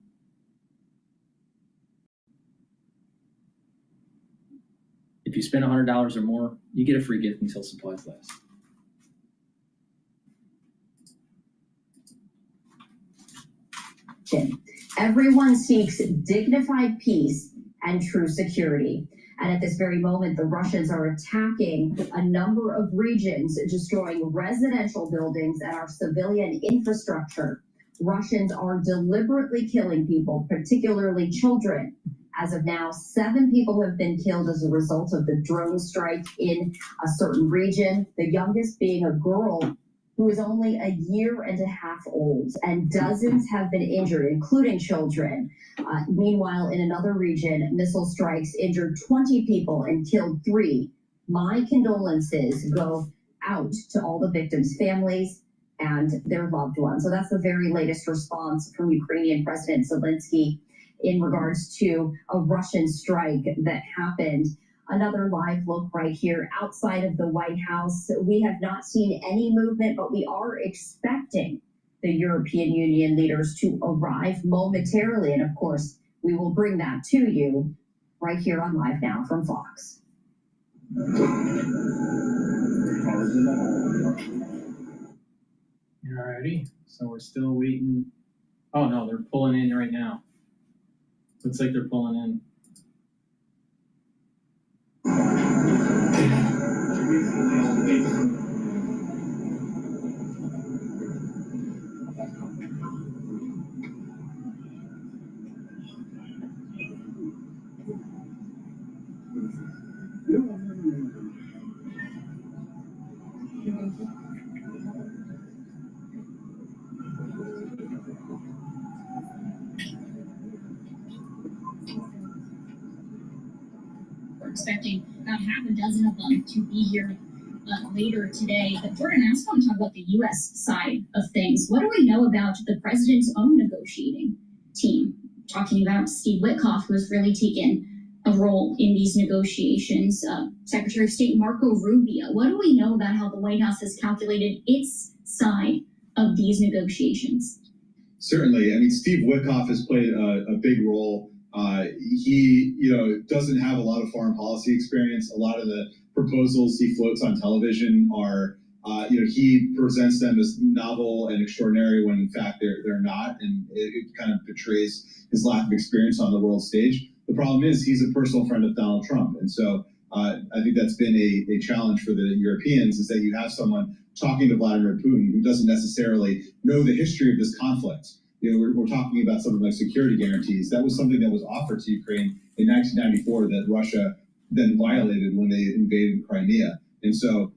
If you spend $100 or more, you get a free gift until supplies last. Everyone seeks dignified peace and true security. And at this very moment, the Russians are attacking a number of regions, destroying residential buildings and our civilian infrastructure. Russians are deliberately killing people, particularly children. As of now, 7 people have been killed as a result of the drone strike in a certain region, the youngest being a girl who is only a year and a half old, and dozens have been injured, including children. Meanwhile, in another region, missile strikes injured 20 people and killed 3. My condolences go out to all the victims' families and their loved ones. So that's the very latest response from Ukrainian President Zelensky in regards to a Russian strike that happened. Another live look right here outside of the White House. We have not seen any movement, but we are expecting the European Union leaders to arrive momentarily. And of course, we will bring that to you right here on Live Now from Fox. Alrighty, so we're still waiting. Oh no, they're pulling in right now. Looks like they're pulling in. We're expecting about half a dozen of them to be here later today. But Jordan, I also want to talk about the U.S. side of things. What do we know about the president's own negotiating team? Talking about Steve Witkoff, who has really taken a role in these negotiations. Secretary of State Marco Rubio. What do we know about how the White House has calculated its side of these negotiations? Certainly. I mean, Steve Witkoff has played a big role. He, doesn't have a lot of foreign policy experience. A lot of the proposals he floats on television are, he presents them as novel and extraordinary when in fact they're not, and it kind of betrays his lack of experience on the world stage. The problem is he's a personal friend of Donald Trump, and so I think that's been a challenge for the Europeans, is that you have someone talking to Vladimir Putin who doesn't necessarily know the history of this conflict. We're talking about something like security guarantees. That was something that was offered to Ukraine in 1994 that Russia then violated when they invaded Crimea. And so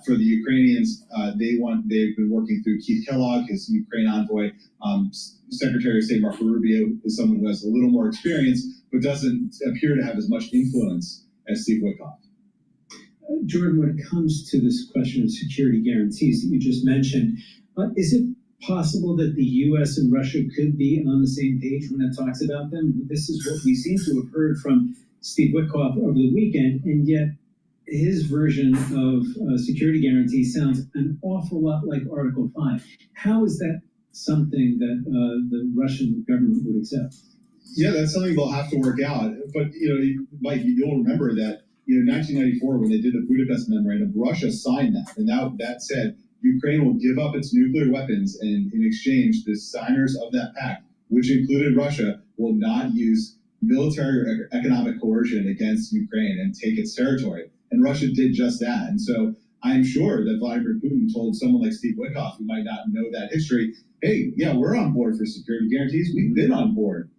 for the Ukrainians, they've been working through Keith Kellogg, his Ukraine envoy. Secretary of State Marco Rubio is someone who has a little more experience, but doesn't appear to have as much influence as Steve Witkoff. Jordan, when it comes to this question of security guarantees that you just mentioned, is it possible that the U.S. and Russia could be on the same page when it talks about them? This is what we seem to have heard from Steve Witkoff over the weekend, and yet his version of security guarantee sounds an awful lot like Article 5. How is that something that the Russian government would accept? Yeah, that's something they'll have to work out. But, Mike, you'll remember that, in 1994, when they did the Budapest Memorandum, Russia signed that. And now that said, Ukraine will give up its nuclear weapons, and in exchange, the signers of that pact, which included Russia, will not use military or economic coercion against Ukraine and take its territory. And Russia did just that. And so I'm sure that Vladimir Putin told someone like Steve Witkoff, who might not know that history, hey, yeah, we're on board for security guarantees. We've been on board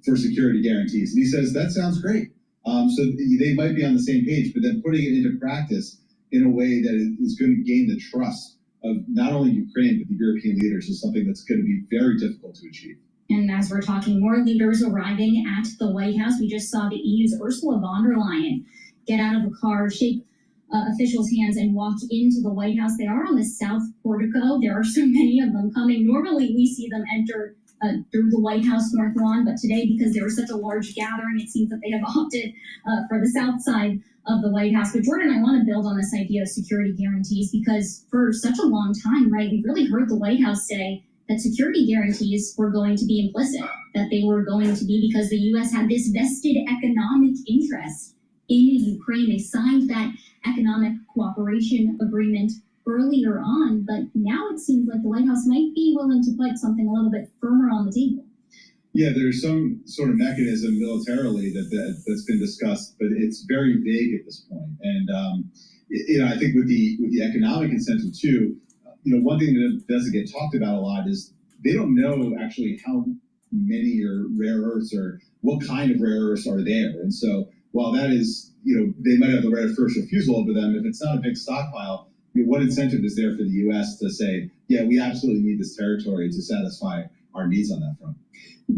for security guarantees. And he says, that sounds great. So they might be on the same page, but then putting it into practice in a way that is going to gain the trust of not only Ukraine, but the European leaders is something that's going to be very difficult to achieve. And as we're talking, more leaders arriving at the White House. We just saw the EU's Ursula von der Leyen get out of a car, shake officials' hands, and walk into the White House. They are on the South Portico. There are so many of them coming. Normally, we see them enter through the White House North Lawn, but today, because there was such a large gathering, it seems that they have opted for the south side of the White House. But Jordan, I want to build on this idea of security guarantees, because for such a long time, right, we've really heard the White House say that security guarantees were going to be implicit, that they were going to be because the U.S. had this vested economic interest in Ukraine. They signed that economic cooperation agreement earlier on, but now it seems like the White House might be willing to put something a little bit firmer on the table. Yeah, there's some sort of mechanism militarily that's been discussed, but it's very vague at this point. And I think with the economic incentive too, one thing that doesn't get talked about a lot is they don't know actually how many rare earths or what kind of rare earths are there. And so while that is, they might have the right of first refusal over them, if it's not a big stockpile, what incentive is there for the U.S. to say, yeah, we absolutely need this territory to satisfy our needs on that front?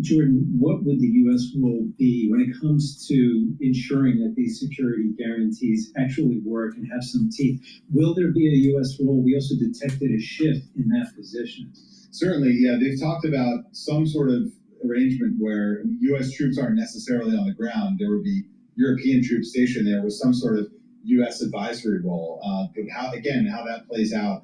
Jordan, what would the U.S. role be when it comes to ensuring that these security guarantees actually work and have some teeth? Will there be a U.S. role? We also detected a shift in that position. Certainly, yeah. They've talked about some sort of arrangement where U.S. troops aren't necessarily on the ground. There would be European troops stationed there with some sort of U.S. advisory role. But how that plays out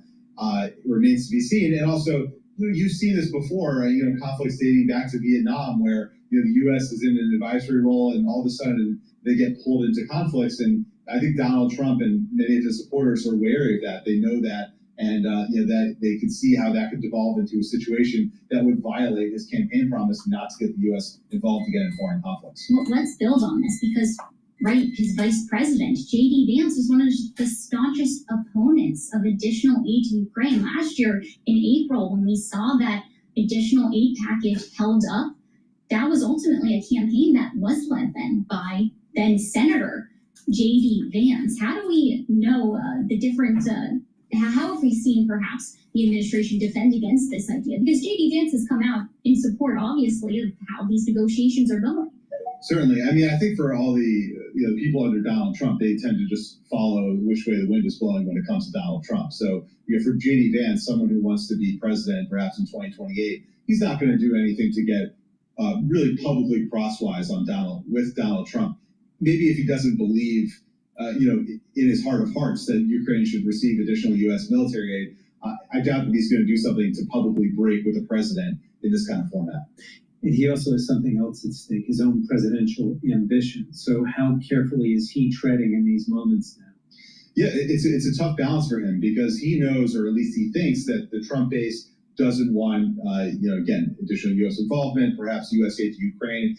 remains to be seen. And also, you've seen this before, right? Conflicts dating back to Vietnam, where the U.S. is in an advisory role, and all of a sudden they get pulled into conflicts. And I think Donald Trump and many of his supporters are wary of that. They know that, and that they could see how that could devolve into a situation that would violate his campaign promise not to get the U.S. involved again in foreign conflicts. Well, let's build on this because, right, his vice president, J.D. Vance, was one of the staunchest opponents of additional aid to Ukraine. Last year in April, when we saw that additional aid package held up, that was ultimately a campaign that was led then by then Senator J.D. Vance. How do we know the different, how have we seen perhaps the administration defend against this idea? Because J.D. Vance has come out in support, obviously, of how these negotiations are going. Certainly. I mean, I think for all the people under Donald Trump, they tend to just follow which way the wind is blowing when it comes to Donald Trump. So for J.D. Vance, someone who wants to be president perhaps in 2028, he's not going to do anything to get really publicly crosswise on with Donald Trump. Maybe if he doesn't believe, in his heart of hearts that Ukraine should receive additional U.S. military aid, I doubt that he's going to do something to publicly break with the president in this kind of format. And he also has something else at stake, his own presidential ambition. So how carefully is he treading in these moments now? Yeah, it's a tough balance for him because he knows, or at least he thinks, that the Trump base doesn't want, again, additional U.S. involvement, perhaps U.S. aid to Ukraine.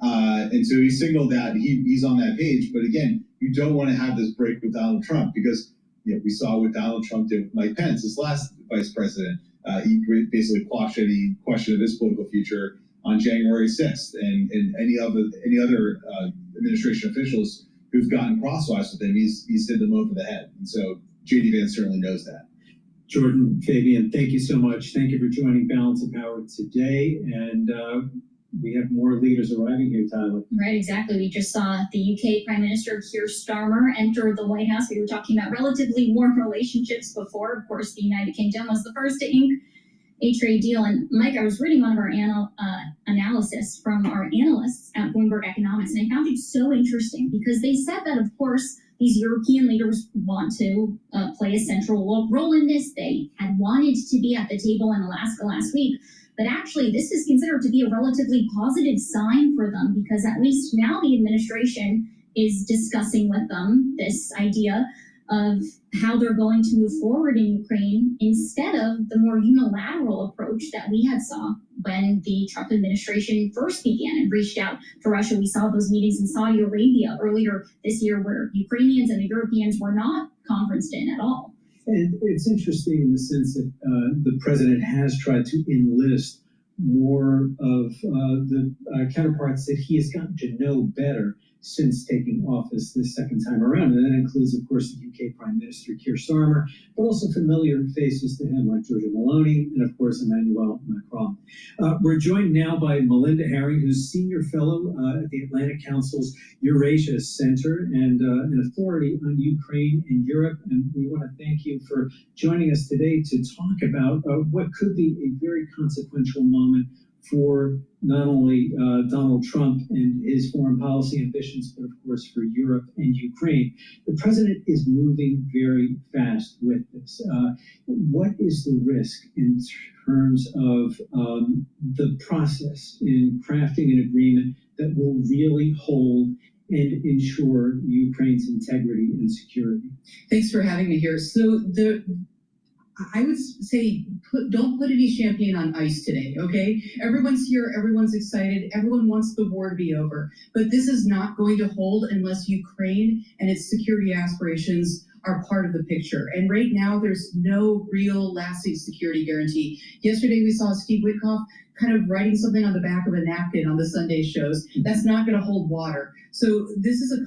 And so he signaled that he's on that page. But again, you don't want to have this break with Donald Trump because we saw what Donald Trump did with Mike Pence, his last vice president. He basically quashed any question of his political future on January 6th, and any other administration officials who've gotten crosswise with him, he's hit them over the head. And so J.D. Vance certainly knows that. Jordan, Fabian, thank you so much. Thank you for joining Balance of Power today. And we have more leaders arriving here, Tyler. Right, exactly. We just saw the UK Prime Minister Keir Starmer enter the White House. We were talking about relatively warm relationships before. Of course, the United Kingdom was the first to ink a trade deal. And Mike, I was reading one of our analysis from our analysts at Bloomberg Economics, and I found it so interesting because they said that, of course, these European leaders want to play a central role in this. They had wanted to be at the table in Alaska last week, but actually this is considered to be a relatively positive sign for them because at least now the administration is discussing with them this idea of how they're going to move forward in Ukraine instead of the more unilateral approach that we had saw when the Trump administration first began and reached out to Russia. We saw those meetings in Saudi Arabia earlier this year where Ukrainians and the Europeans were not conferenced in at all. And it's interesting in the sense that the president has tried to enlist more of the counterparts that he has gotten to know better since taking office this second time around. And that includes, of course, the UK Prime Minister Keir Starmer, but also familiar faces to him like Giorgia Meloni and, of course, Emmanuel Macron. We're joined now by Melinda Herring, who's Senior Fellow at the Atlantic Council's Eurasia Center and an authority on Ukraine and Europe. And we want to thank you for joining us today to talk about what could be a very consequential moment for not only Donald Trump and his foreign policy ambitions, but of course for Europe and Ukraine. The president is moving very fast with this. What is the risk in terms of the process in crafting an agreement that will really hold and ensure Ukraine's integrity and security? Thanks for having me here. So I would say don't put any champagne on ice today, okay? Everyone's here, everyone's excited, everyone wants the war to be over. But this is not going to hold unless Ukraine and its security aspirations are part of the picture. And right now, there's no real lasting security guarantee. Yesterday, we saw Steve Witkoff kind of writing something on the back of a napkin on the Sunday shows. That's not going to hold water. So this is a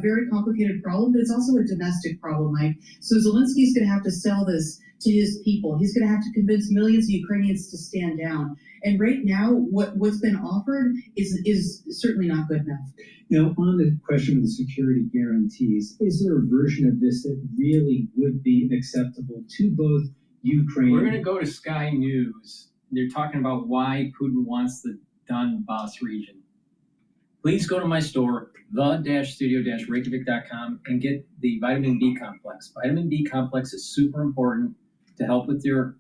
very complicated problem, but it's also a domestic problem, Mike. So Zelensky's going to have to sell this to his people. He's going to have to convince millions of Ukrainians to stand down. And right now, what's been offered is certainly not good enough. Now, on the question of the security guarantees, is there a version of this that really would be acceptable to both Ukraine? We're going to go to Sky News. They're talking about why Putin wants the Donbass region. Please go to my store, the-studio-reykjavik.com, and get the vitamin B complex. Vitamin B complex is super important to help with the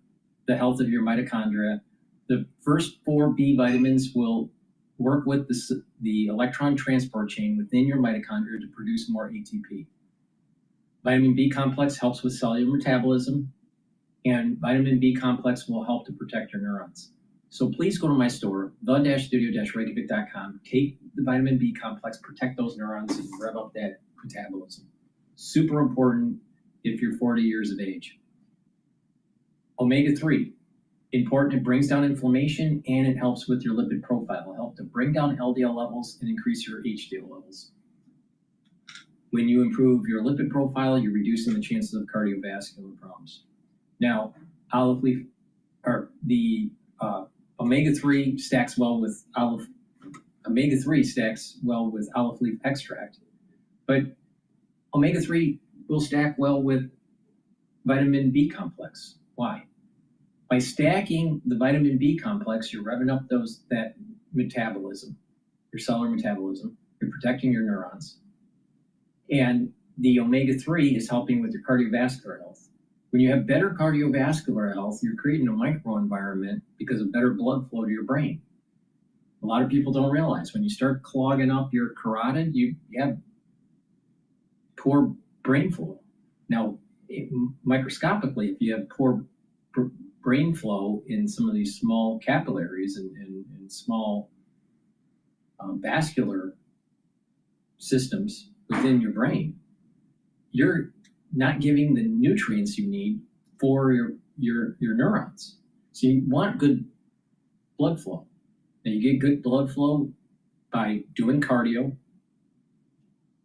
health of your mitochondria. The first 4 B vitamins will work with the electron transport chain within your mitochondria to produce more ATP. Vitamin B complex helps with cellular metabolism, and vitamin B complex will help to protect your neurons. So please go to my store, the-studio-reykjavik.com, take the vitamin B complex, protect those neurons, and rev up that metabolism. Super important if you're 40 years of age. Omega-3, important. It brings down inflammation and it helps with your lipid profile. It'll help to bring down LDL levels and increase your HDL levels. When you improve your lipid profile, you're reducing the chances of cardiovascular problems. Now, olive leaf, or the omega-3 stacks well with olive leaf extract, but omega-3 will stack well with vitamin B complex. Why? By stacking the vitamin B complex, you're revving up that metabolism, your cellular metabolism. You're protecting your neurons. And the omega-3 is helping with your cardiovascular health. When you have better cardiovascular health, you're creating a microenvironment because of better blood flow to your brain. A lot of people don't realize when you start clogging up your carotid, you have poor brain flow. Now, microscopically, if you have poor brain flow in some of these small capillaries and small vascular systems within your brain, you're not giving the nutrients you need for your neurons. So you want good blood flow. Now you get good blood flow by doing cardio,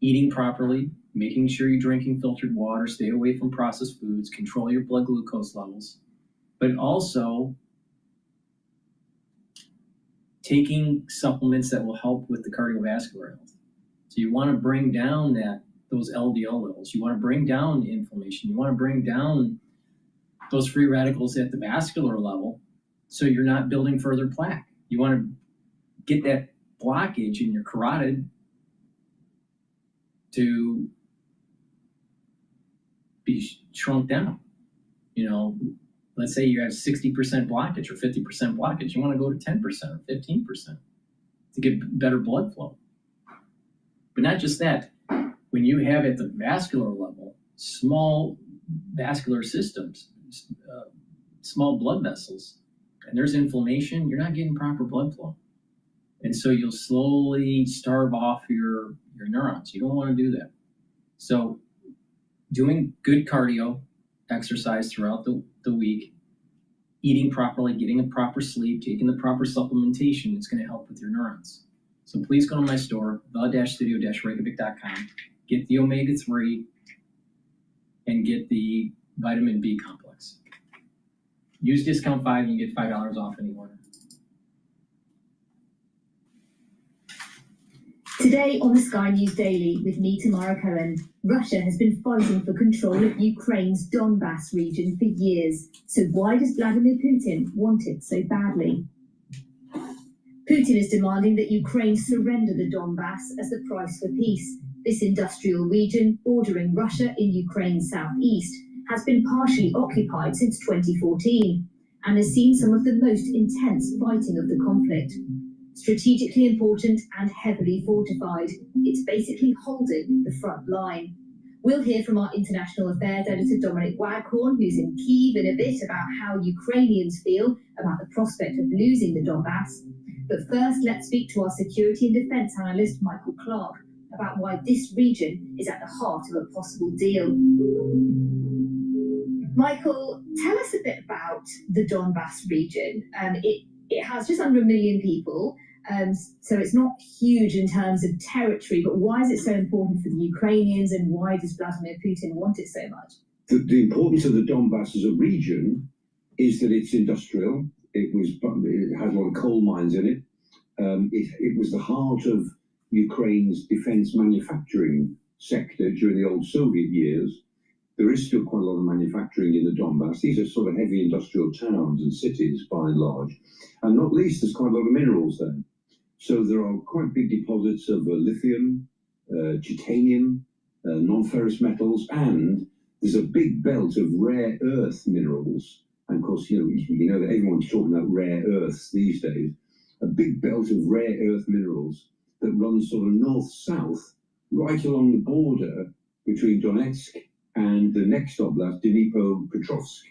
eating properly, making sure you're drinking filtered water, stay away from processed foods, control your blood glucose levels, but also taking supplements that will help with the cardiovascular health. So you want to bring down those LDL levels. You want to bring down inflammation. You want to bring down those free radicals at the vascular level so you're not building further plaque. You want to get that blockage in your carotid to be shrunk down. Let's say you have 60% blockage or 50% blockage. You want to go to 10% or 15% to get better blood flow. But not just that. When you have at the vascular level, small vascular systems, small blood vessels, and there's inflammation, you're not getting proper blood flow. And so you'll slowly starve off your neurons. You don't want to do that. So doing good cardio, exercise throughout the week, eating properly, getting a proper sleep, taking the proper supplementation, it's going to help with your neurons. So please go to my store, the-studio-reykjavik.com, get the omega-3, and get the vitamin B complex. Use discount 5 and you get $5 off any order. Today on the Sky News Daily with me, Tamara Cohen, Russia has been fighting for control of Ukraine's Donbass region for years. So why does Vladimir Putin want it so badly? Putin is demanding that Ukraine surrender the Donbass as the price for peace. This industrial region bordering Russia in Ukraine's southeast has been partially occupied since 2014 and has seen some of the most intense fighting of the conflict. Strategically important and heavily fortified, it's basically holding the front line. We'll hear from our international affairs editor Dominic Waghorn, who's in Kyiv, in a bit about how Ukrainians feel about the prospect of losing the Donbass. But first, let's speak to our security and defence analyst Michael Clark. about why this region is at the heart of a possible deal. Michael, tell us a bit about the Donbass region. It has just under 1 million people, so it's not huge in terms of territory, but why is it so important for the Ukrainians, and why does Vladimir Putin want it so much? The importance of the Donbass as a region is that it's industrial. It has a lot of coal mines in it. It was the heart of Ukraine's defense manufacturing sector during the old Soviet years. There is still quite a lot of manufacturing in the Donbass. These are sort of heavy industrial towns and cities by and large. And not least, there's quite a lot of minerals there. So there are quite big deposits of lithium, titanium, non-ferrous metals, and there's a big belt of rare earth minerals. And of course, you know that everyone's talking about rare earths these days. A big belt of rare earth minerals that runs sort of north-south, right along the border between Donetsk and the next oblast, Dnipropetrovsk.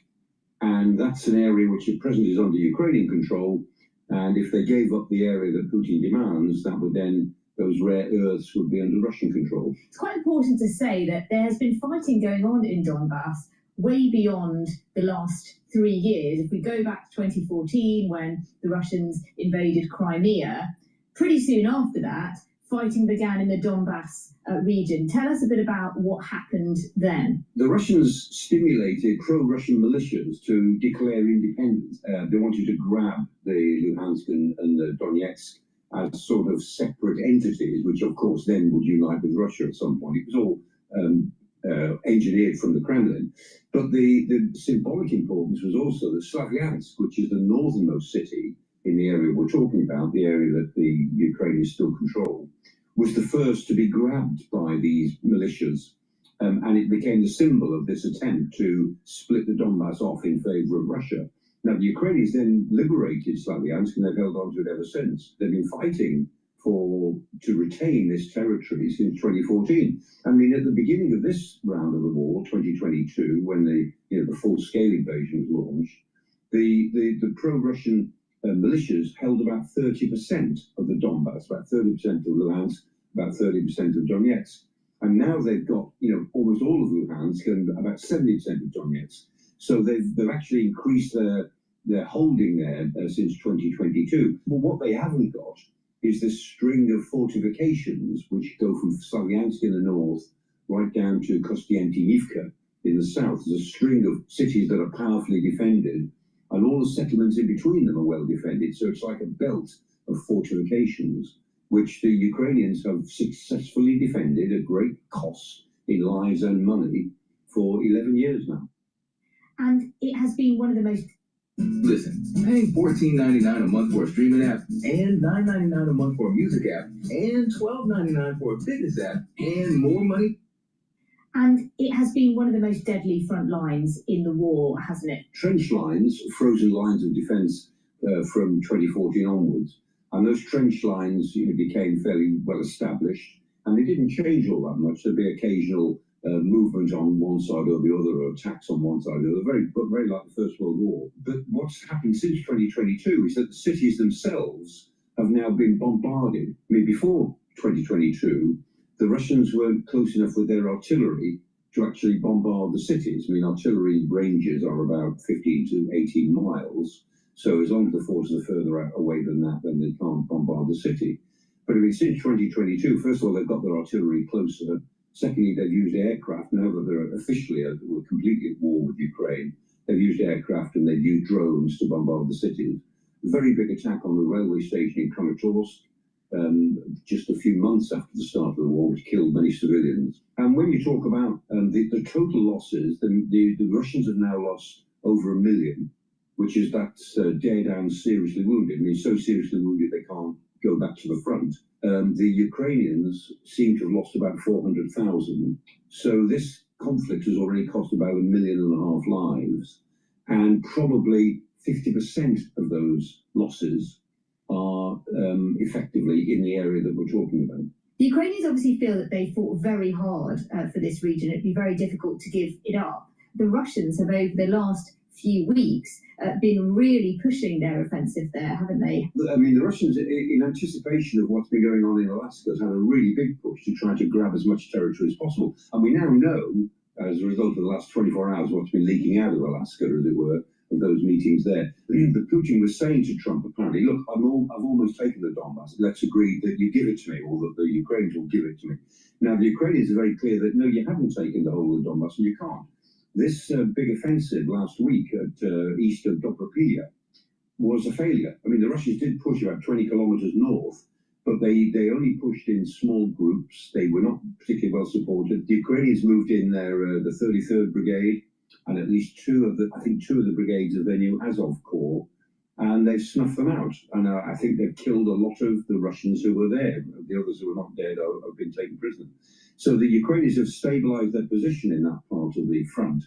And that's an area which at present is under Ukrainian control. And if they gave up the area that Putin demands, that would then, those rare earths would be under Russian control. It's quite important to say that there has been fighting going on in Donbass way beyond the last 3 years. If we go back to 2014, when the Russians invaded Crimea, pretty soon after that, fighting began in the Donbass region. Tell us a bit about what happened then. The Russians stimulated pro-Russian militias to declare independence. They wanted to grab the Luhansk and the Donetsk as sort of separate entities, which of course then would unite with Russia at some point. It was all engineered from the Kremlin. But the symbolic importance was also that Slavyansk, which is the northernmost city in the area we're talking about, the area that the Ukrainians still control, was the first to be grabbed by these militias. And it became the symbol of this attempt to split the Donbass off in favor of Russia. Now, the Ukrainians then liberated Slavyansk, and they've held on to it ever since. They've been fighting to retain this territory since 2014. I mean, at the beginning of this round of the war, 2022, when the full-scale invasion was launched, the pro-Russian militias held about 30% of the Donbass, about 30% of Luhansk, about 30% of Donetsk. And now they've got, almost all of Luhansk and about 70% of Donetsk. So they've actually increased their holding there since 2022. But what they haven't got is this string of fortifications which go from Slavyansk in the north right down to Kostiantynivka in the south. There's a string of cities that are powerfully defended, and all the settlements in between them are well defended. So it's like a belt of fortifications, which the Ukrainians have successfully defended at great cost in lives and money for 11 years now. And it has been one of the most... Listen, paying $14.99 a month for a streaming app, and $9.99 a month for a music app, and $12.99 for a fitness app, and more money. And it has been one of the most deadly front lines in the war, hasn't it? Trench lines, frozen lines of defence from 2014 onwards. And those trench lines became fairly well established, and they didn't change all that much. There'd be occasional movement on one side or the other, or attacks on one side or the other, very like the First World War. But what's happened since 2022 is that the cities themselves have now been bombarded. I mean, before 2022, the Russians weren't close enough with their artillery to actually bombard the cities. I mean, artillery ranges are about 15 to 18 miles. So as long as the forces are further away than that, then they can't bombard the city. But I mean, since 2022, first of all, they've got their artillery closer. Secondly, they've used aircraft. Now that they're officially completely at war with Ukraine, they've used aircraft and they've used drones to bombard the cities. A very big attack on the railway station in Cottrell, just a few months after the start of the war, which killed many civilians. And when you talk about the total losses, the Russians have now lost over 1 million, which is dead and seriously wounded. I mean, so seriously wounded they can't go back to the front. The Ukrainians seem to have lost about 400,000. So this conflict has already cost about 1.5 million lives, and probably 50% of those losses are effectively in the area that we're talking about. The Ukrainians obviously feel that they fought very hard for this region. It'd be very difficult to give it up. The Russians have, over the last few weeks been really pushing their offensive there, haven't they? I mean, the Russians, in anticipation of what's been going on in Alaska, have had a really big push to try to grab as much territory as possible. And we now know, as a result of the last 24 hours, what's been leaking out of Alaska, as it were, of those meetings there. But Putin was saying to Trump, apparently, look, I've almost taken the Donbass. Let's agree that you give it to me, or that the Ukrainians will give it to me. Now, the Ukrainians are very clear that, no, you haven't taken the whole of the Donbass, and you can't. This big offensive last week at east of DrPaulCottrell was a failure. I mean, the Russians did push about 20 kilometers north, but they only pushed in small groups. They were not particularly well supported. The Ukrainians moved in their the 33rd Brigade, and at least two of the brigades of their new Azov Corps, and they've snuffed them out. And I think they've killed a lot of the Russians who were there. The others who were not dead have been taken prisoner. So the Ukrainians have stabilized their position in that part of the front.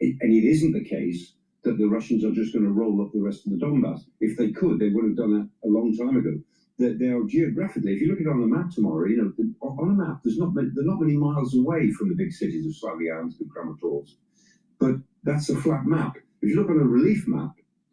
And it isn't the case that the Russians are just going to roll up the rest of the Donbass. If they could, they would have done that a long time ago. They are geographically, if you look at it on a map tomorrow, you know, on a map, they're not many miles away from the big cities of Slavyansk and Kramatorsk. But that's a flat map. If you look on a relief map,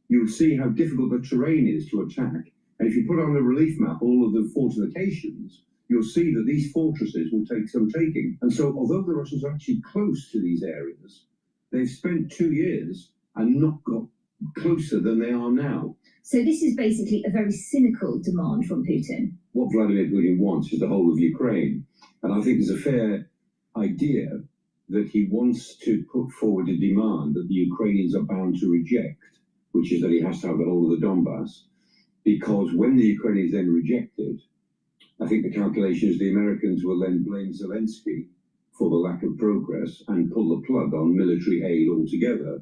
you would see how difficult the terrain is to attack. And if you put on a relief map all of the fortifications, you'll see that these fortresses will take some taking. And so, although the Russians are actually close to these areas, they've spent 2 years and not got closer than they are now. So this is basically a very cynical demand from Putin. What Vladimir Putin wants is the whole of Ukraine. And I think there's a fair idea that he wants to put forward a demand that the Ukrainians are bound to reject, which is that he has to have the whole of the Donbass. Because when the Ukrainians then reject it, I think the calculation is the Americans will then blame Zelensky for the lack of progress and pull the plug on military aid altogether.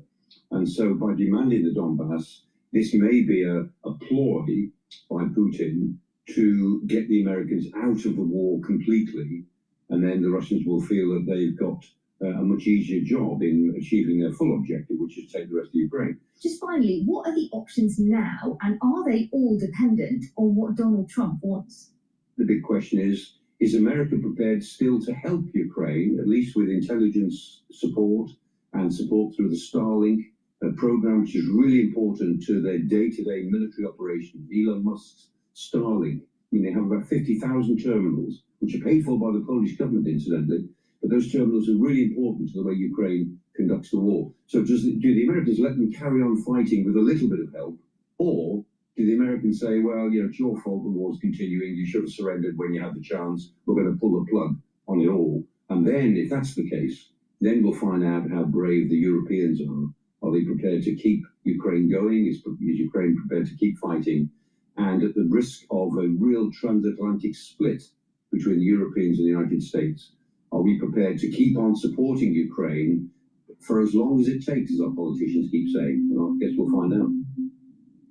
And so by demanding the Donbass, this may be a ploy by Putin to get the Americans out of the war completely, and then the Russians will feel that they've got a much easier job in achieving their full objective, which is to take the rest of Ukraine. Just finally, what are the options now, and are they all dependent on what Donald Trump wants? The big question is America prepared still to help Ukraine, at least with intelligence support and support through the Starlink program, which is really important to their day-to-day military operations? Elon Musk's Starlink. I mean, they have about 50,000 terminals, which are paid for by the Polish government, incidentally. But those terminals are really important to the way Ukraine conducts the war. So do the Americans let them carry on fighting with a little bit of help? Or do the Americans say, well, you know, it's your fault the war's continuing, you should have surrendered when you had the chance, we're going to pull the plug on it all? And then, if that's the case, then we'll find out how brave the Europeans are. Are they prepared to keep Ukraine going? Is Ukraine prepared to keep fighting? And at the risk of a real transatlantic split between the Europeans and the United States, are we prepared to keep on supporting Ukraine for as long as it takes, as our politicians keep saying? Well, I guess we'll find out.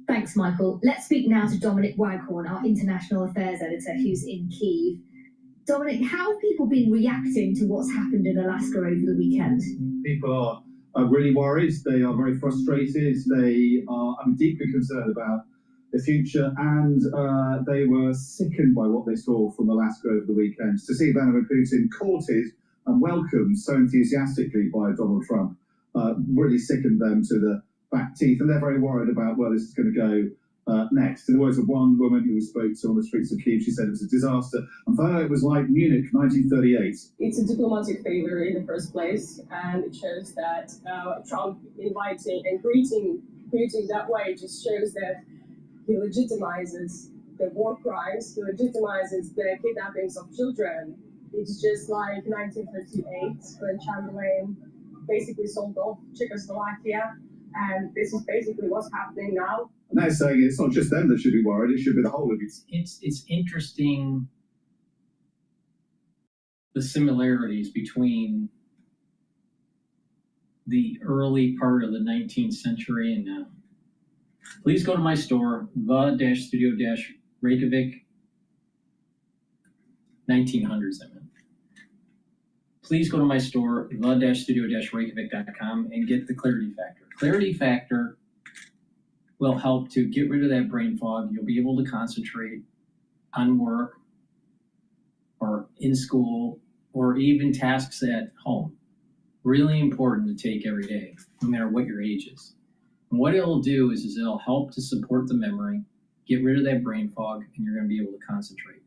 Thanks, Michael. Let's speak now to Dominic Waghorn, our international affairs editor, who's in Kyiv. Dominic, how have people been reacting to what's happened in Alaska over the weekend? People are really worried. They are very frustrated. They are deeply concerned about the future, and they were sickened by what they saw from Alaska over the weekend. To see Vladimir Putin courted and welcomed so enthusiastically by Donald Trump really sickened them to the back teeth, and they're very worried about where this is going to go next. In the words of one woman who we spoke to on the streets of Kyiv, she said it was a disaster, and for her it was like Munich 1938. It's a diplomatic failure in the first place, and it shows that Trump inviting and greeting that way just shows that he legitimizes the war crimes, he legitimizes the kidnappings of children. It's just like 1938 when Chamberlain basically sold off Czechoslovakia, and this is basically what's happening now. And they're saying it's not just them that should be worried, it should be the whole of it. It's interesting, the similarities between the early part of the 19th century and now. Please go to my store, the-studio-Reykjavik, 1900s, I meant. Please go to my store, the-studio-Reykjavik.com, and get the Clarity Factor. Clarity Factor will help to get rid of that brain fog. You'll be able to concentrate on work or in school or even tasks at home. Really important to take every day, no matter what your age is. And what it'll do is it'll help to support the memory, get rid of that brain fog, and you're going to be able to concentrate.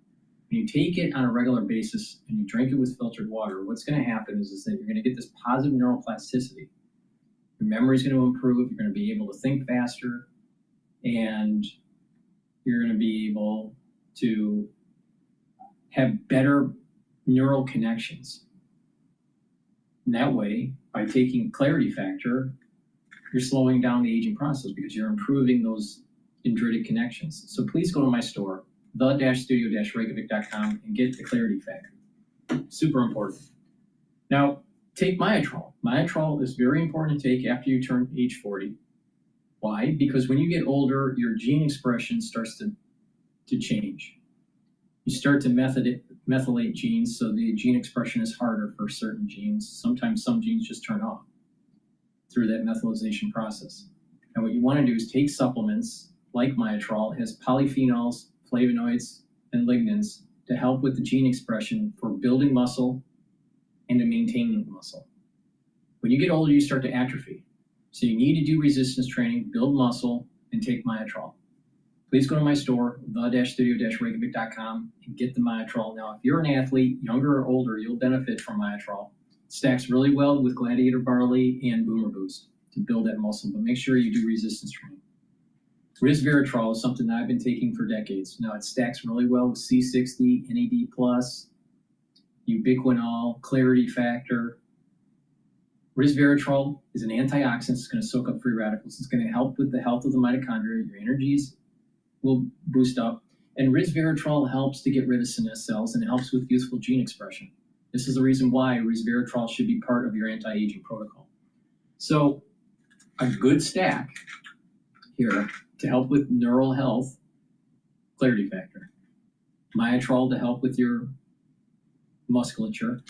When you take it on a regular basis and you drink it with filtered water, what's going to happen is that you're going to get this positive neuroplasticity. Your memory is going to improve. You're going to be able to think faster, and you're going to be able to have better neural connections. And that way, by taking clarity factor, you're slowing down the aging process because you're improving those dendritic connections. So please go to my store, the-studio-reykjavik.com, and get the clarity factor. Super important. Now, take Myotrol. Myotrol is very important to take after you turn age 40. Why? Because when you get older, your gene expression starts to change. You start to methylate genes, so the gene expression is harder for certain genes. Sometimes some genes just turn off through that methylation process. And what you want to do is take supplements like Myotrol. It has polyphenols, flavonoids, and lignans to help with the gene expression for building muscle and to maintaining muscle. When you get older, you start to atrophy. So you need to do resistance training, build muscle, and take Myotrol. Please go to my store, the-studio-reykjavik.com, and get the Myotrol. Now, if you're an athlete, younger or older, you'll benefit from Myotrol. It stacks really well with Gladiator Barley and Boomer Boost to build that muscle, but make sure you do resistance training. Resveratrol is something that I've been taking for decades. Now, it stacks really well with C60, NAD+, ubiquinol, clarity factor. Resveratrol is an antioxidant. It's going to soak up free radicals. It's going to help with the health of the mitochondria. Your energies will boost up. And resveratrol helps to get rid of senescent cells, and it helps with youthful gene expression. This is the reason why resveratrol should be part of your anti-aging protocol. So a good stack here to help with neural health, clarity factor. Myotrol to help with your musculature,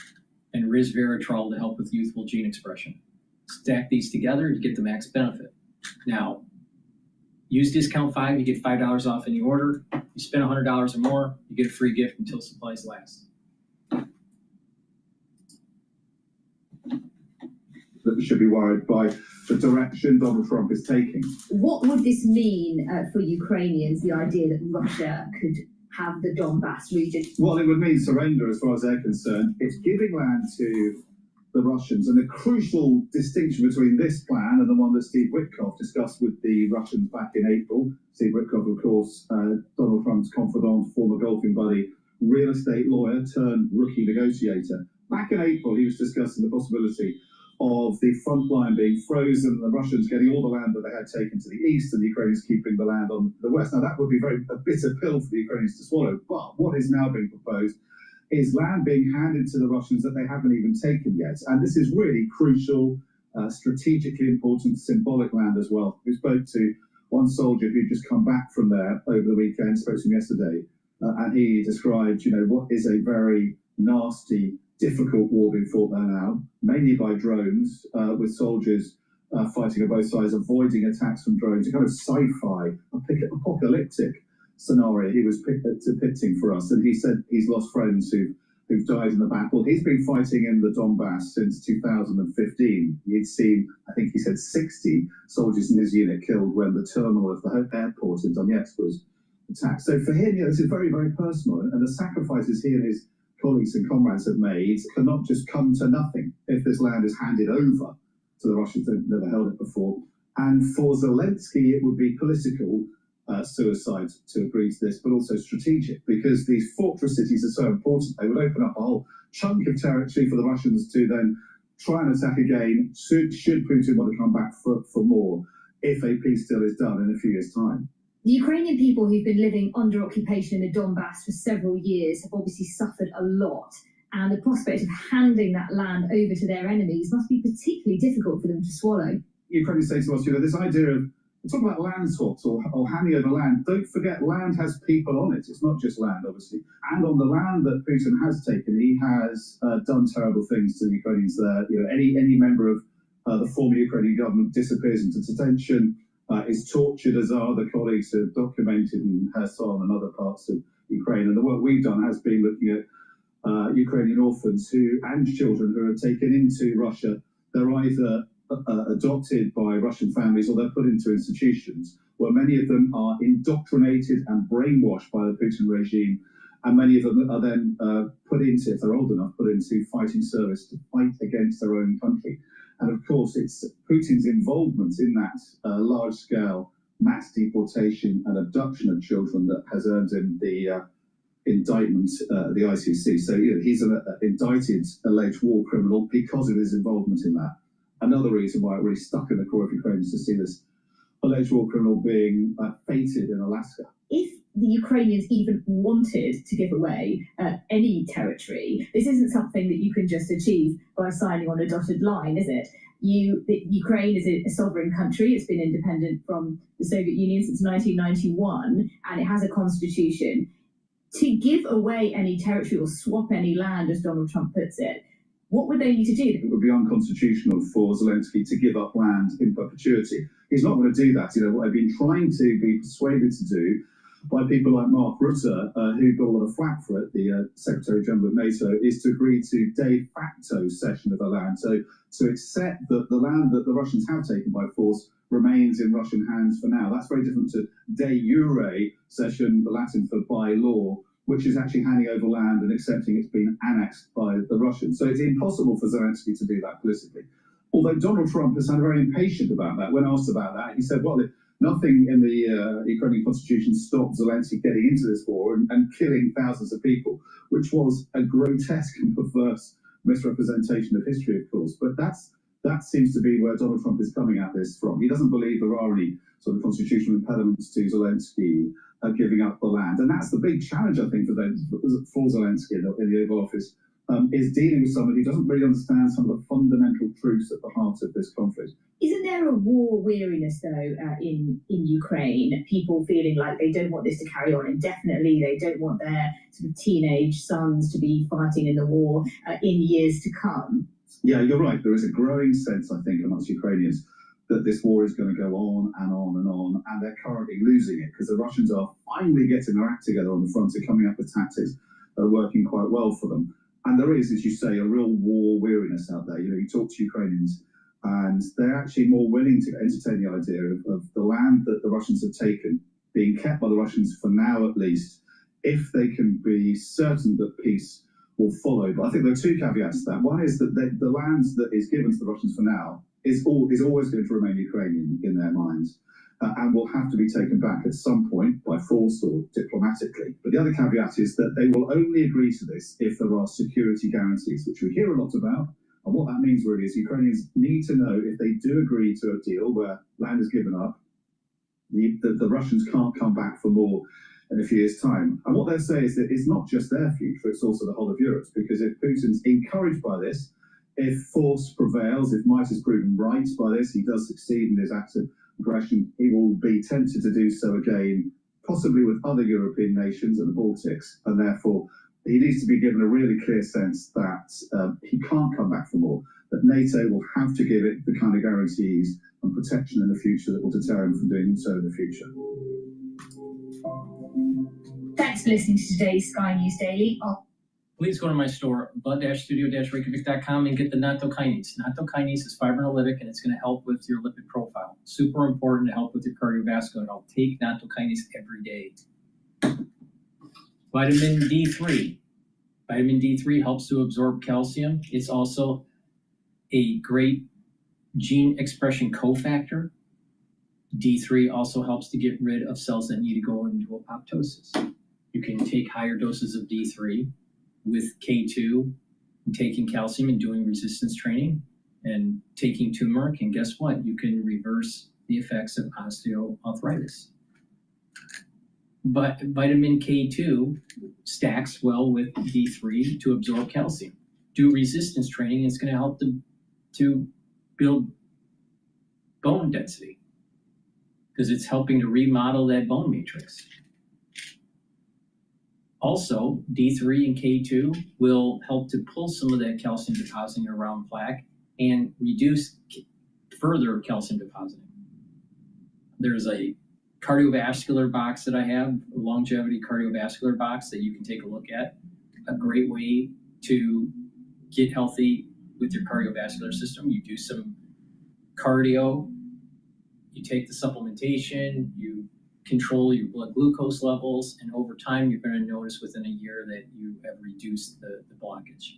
and resveratrol to help with youthful gene expression. Stack these together to get the max benefit. Now, use discount 5, you get $5 off any order. You spend $100 or more, you get a free gift until supplies last. That we should be worried by the direction Donald Trump is taking. What would this mean for Ukrainians, the idea that Russia could have the Donbass region? Well, it would mean surrender as far as they're concerned. It's giving land to the Russians, and the crucial distinction between this plan and the one that Steve Witkoff discussed with the Russians back in April. Steve Witkoff, of course, Donald Trump's confidant, former golfing buddy, real estate lawyer turned rookie negotiator. Back in April, he was discussing the possibility of the front line being frozen, the Russians getting all the land that they had taken to the east, and the Ukrainians keeping the land on the west. Now, that would be a bitter pill for the Ukrainians to swallow, but what is now being proposed is land being handed to the Russians that they haven't even taken yet. And this is really crucial, strategically important, symbolic land as well. We spoke to one soldier who'd just come back from there over the weekend, spoke to him yesterday, and he described, what is a very nasty, difficult war being fought there now, mainly by drones, with soldiers fighting on both sides, avoiding attacks from drones, a kind of sci-fi, apocalyptic scenario he was depicting for us. And he said he's lost friends who've died in the battle. He's been fighting in the Donbass since 2015. He'd seen, I think he said, 60 soldiers in his unit killed when the terminal of the airport in Donetsk was attacked. So for him, this is very, very personal. And the sacrifices he and his colleagues and comrades have made cannot just come to nothing if this land is handed over to the Russians. They've never held it before. And for Zelensky, it would be political suicide to agree to this, but also strategic, because these fortress cities are so important. They would open up a whole chunk of territory for the Russians to then try and attack again, should Putin want to come back for more, if a peace deal is done in a few years' time. The Ukrainian people who've been living under occupation in the Donbass for several years have obviously suffered a lot, and the prospect of handing that land over to their enemies must be particularly difficult for them to swallow. Ukrainians say to us, this idea of, we talk about land swaps or handing over land. Don't forget, land has people on it. It's not just land, obviously. And on the land that Putin has taken, he has done terrible things to the Ukrainians there. Any member of the former Ukrainian government disappears into detention, is tortured, as are the colleagues who have documented in Kherson and other parts of Ukraine. And the work we've done has been looking at Ukrainian orphans and children who are taken into Russia. They're either adopted by Russian families, or they're put into institutions where many of them are indoctrinated and brainwashed by the Putin regime, and many of them are then put into, if they're old enough, put into fighting service to fight against their own country. And of course, it's Putin's involvement in that large-scale mass deportation and abduction of children that has earned him the indictment, the ICC. So he's an indicted alleged war criminal because of his involvement in that. Another reason why it really stuck in the core of Ukrainians to see this alleged war criminal being fated in Alaska. If the Ukrainians even wanted to give away any territory, this isn't something that you can just achieve by signing on a dotted line, is it? Ukraine is a sovereign country. It's been independent from the Soviet Union since 1991, and it has a constitution. To give away any territory or swap any land, as Donald Trump puts it, what would they need to do? It would be unconstitutional for Zelensky to give up land in perpetuity. He's not going to do that. You know, what they've been trying to be persuaded to do by people like Mark Rutte, who got a lot of flack for it, the Secretary General of NATO, is to agree to de facto cession of the land. So to accept that the land that the Russians have taken by force remains in Russian hands for now. That's very different to de jure cession, the Latin for by law, which is actually handing over land and accepting it's been annexed by the Russians. So it's impossible for Zelensky to do that politically. Although Donald Trump has sounded very impatient about that. When asked about that, he said, well, nothing in the Ukrainian constitution stopped Zelensky getting into this war and killing thousands of people, which was a grotesque and perverse misrepresentation of history, of course. But that seems to be where Donald Trump is coming at this from. He doesn't believe there are any sort of constitutional impediments to Zelensky giving up the land. And that's the big challenge, I think, for Zelensky in the Oval Office, is dealing with someone who doesn't really understand some of the fundamental truths at the heart of this conflict. Isn't there a war weariness, though, in Ukraine? People feeling like they don't want this to carry on indefinitely. They don't want their sort of teenage sons to be fighting in the war in years to come. Yeah, you're right. There is a growing sense, I think, amongst Ukrainians that this war is going to go on and on and on, and they're currently losing it because the Russians are finally getting their act together on the front and coming up with tactics that are working quite well for them. And there is, as you say, a real war weariness out there. You know, you talk to Ukrainians, and they're actually more willing to entertain the idea of the land that the Russians have taken being kept by the Russians for now, at least, if they can be certain that peace will follow. But I think there are two caveats to that. One is that the land that is given to the Russians for now is always going to remain Ukrainian in their minds, and will have to be taken back at some point by force or diplomatically. But the other caveat is that they will only agree to this if there are security guarantees, which we hear a lot about. And what that means really is Ukrainians need to know if they do agree to a deal where land is given up, the Russians can't come back for more in a few years' time. And what they'll say is that it's not just their future, it's also the whole of Europe's, because if Putin's encouraged by this, if force prevails, if might is proven right by this, he does succeed in his acts of aggression, he will be tempted to do so again, possibly with other European nations and the Baltics, and therefore he needs to be given a really clear sense that he can't come back for more, that NATO will have to give it the kind of guarantees and protection in the future that will deter him from doing so in the future. Thanks for listening to today's Sky News Daily. Please go to my store, bud-studio-reykjavik.com, and get the nattokinase. Nattokinase is fibrinolytic, and it's going to help with your lipid profile. Super important to help with your cardiovascular health. Take nattokinase every day. Vitamin D3. Vitamin D3 helps to absorb calcium. It's also a great gene expression cofactor. D3 also helps to get rid of cells that need to go into apoptosis. You can take higher doses of D3 with K2, and taking calcium and doing resistance training, and taking turmeric, and guess what? You can reverse the effects of osteoarthritis. But vitamin K2 stacks well with D3 to absorb calcium. Do resistance training, it's going to help to build bone density because it's helping to remodel that bone matrix. Also, D3 and K2 will help to pull some of that calcium depositing around plaque and reduce further calcium depositing. There's a cardiovascular box that I have, a longevity cardiovascular box that you can take a look at. A great way to get healthy with your cardiovascular system. You do some cardio, you take the supplementation, you control your blood glucose levels, and over time, you're going to notice within a year that you have reduced the blockage.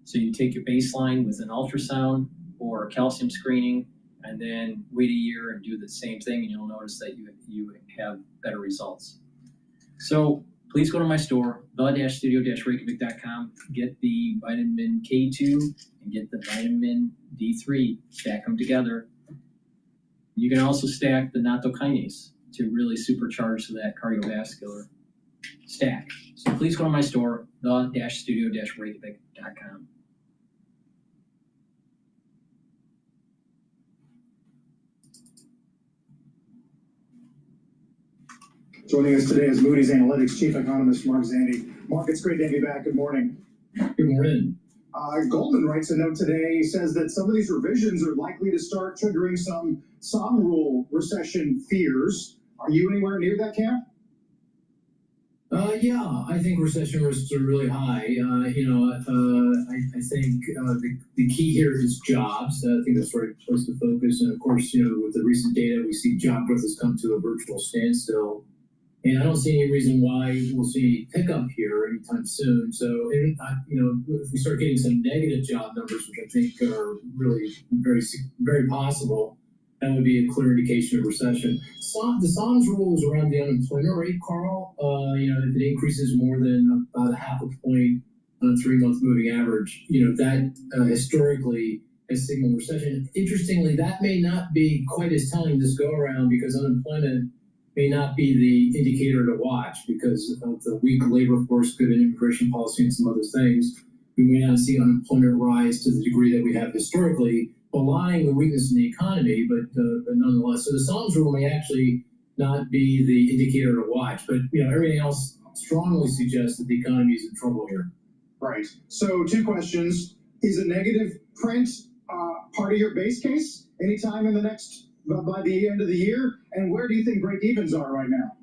So you take your baseline with an ultrasound or calcium screening, and then wait a year and do the same thing, and you'll notice that you have better results. So please go to my store, the-studio-reykjavik.com, get the vitamin K2 and get the vitamin D3, stack them together. You can also stack the nattokinase to really supercharge that cardiovascular stack. So please go to my store, the-studio-reykjavik.com. Joining us today is Moody's Analytics Chief Economist Mark Zandi. Mark, it's great to have you back. Good morning. Good morning. Goldman writes a note today, says that some of these revisions are likely to start triggering some rule recession fears. Are you anywhere near that camp? Yeah, I think recession risks are really high. I think the key here is jobs. I think that's the right place to focus. And of course, with the recent data, we see job growth has come to a virtual standstill. And I don't see any reason why we'll see a pickup here anytime soon. So, if we start getting some negative job numbers, which I think are really very, very possible, that would be a clear indication of recession. The SOMS rule is around the unemployment rate, Carl. If it increases more than about a half a point on a 3-month moving average, that historically has signaled recession. Interestingly, that may not be quite as telling this go around because unemployment may not be the indicator to watch because of the weak labor force, good immigration policy, and some other things. We may not see unemployment rise to the degree that we have historically, belying the weakness in the economy, but nonetheless. So the SOMS rule may actually not be the indicator to watch, but everything else strongly suggests that the economy is in trouble here. Right. So 2 questions. Is a negative print part of your base case anytime in the next, by the end of the year? And where do you think break-evens are right now?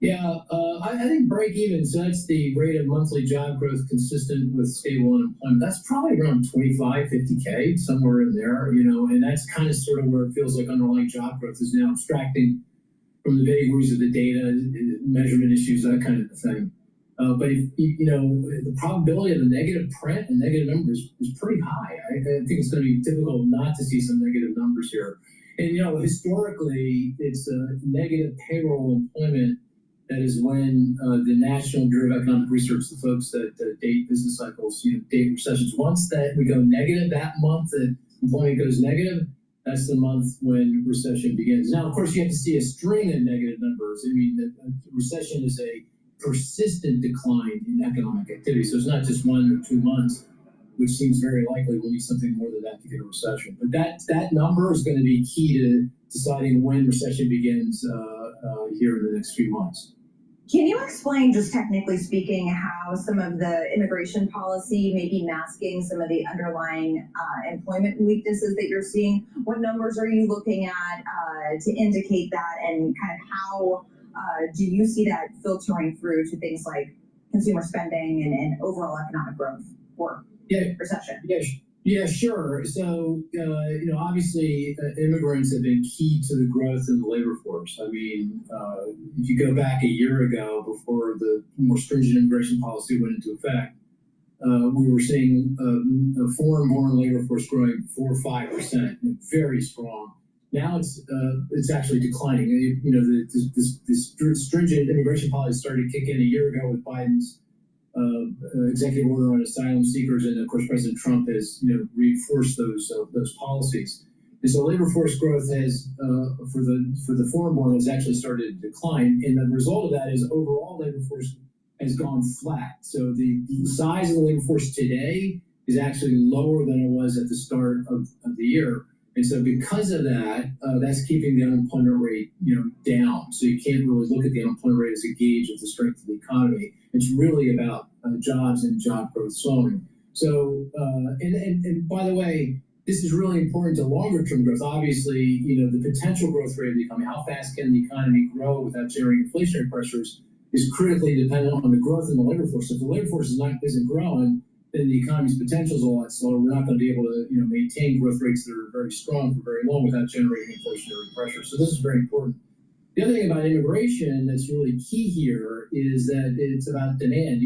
Yeah, I think break-even, so that's the rate of monthly job growth consistent with stable unemployment. That's probably around 25, 50K, somewhere in there, and that's kind of sort of where it feels like underlying job growth is now, abstracting from the vagaries of the data, measurement issues, that kind of thing. But the probability of a negative print and negative numbers is pretty high. I think it's going to be difficult not to see some negative numbers here. And historically, it's a negative payroll employment. That is when the National Bureau of Economic Research, the folks that date business cycles, date recessions. Once that we go negative, that month that employment goes negative, that's the month when recession begins. Now, of course, you have to see a string of negative numbers. I mean, the recession is a persistent decline in economic activity. So it's not just 1 or 2 months, which seems very likely. We'll need something more than that to get a recession. But that number is going to be key to deciding when recession begins here in the next few months. Can you explain, just technically speaking, how some of the immigration policy may be masking some of the underlying employment weaknesses that you're seeing? What numbers are you looking at to indicate that, and kind of how do you see that filtering through to things like consumer spending and overall economic growth or recession? Yeah, sure. So, obviously, immigrants have been key to the growth in the labor force. I mean, if you go back a year ago, before the more stringent immigration policy went into effect, we were seeing a foreign-born labor force growing 4 or 5%, very strong. Now it's actually declining. This stringent immigration policy started to kick in a year ago with Biden's executive order on asylum seekers, and of course President Trump has reinforced those policies. And so labor force growth has for the foreign-born has actually started to decline, and the result of that is overall labor force has gone flat. So the size of the labor force today is actually lower than it was at the start of the year. And so because of that, that's keeping the unemployment rate, down. So you can't really look at the unemployment rate as a gauge of the strength of the economy. It's really about jobs and job growth slowing. So, and by the way, this is really important to longer term growth. Obviously, the potential growth rate of the economy, how fast can the economy grow without generating inflationary pressures, is critically dependent on the growth in the labor force. If the labor force isn't growing, and the economy's potential is a lot slower, we're not going to be able to, maintain growth rates that are very strong for very long without generating inflationary pressure. So this is very important. The other thing about immigration that's really key here is that it's about demand.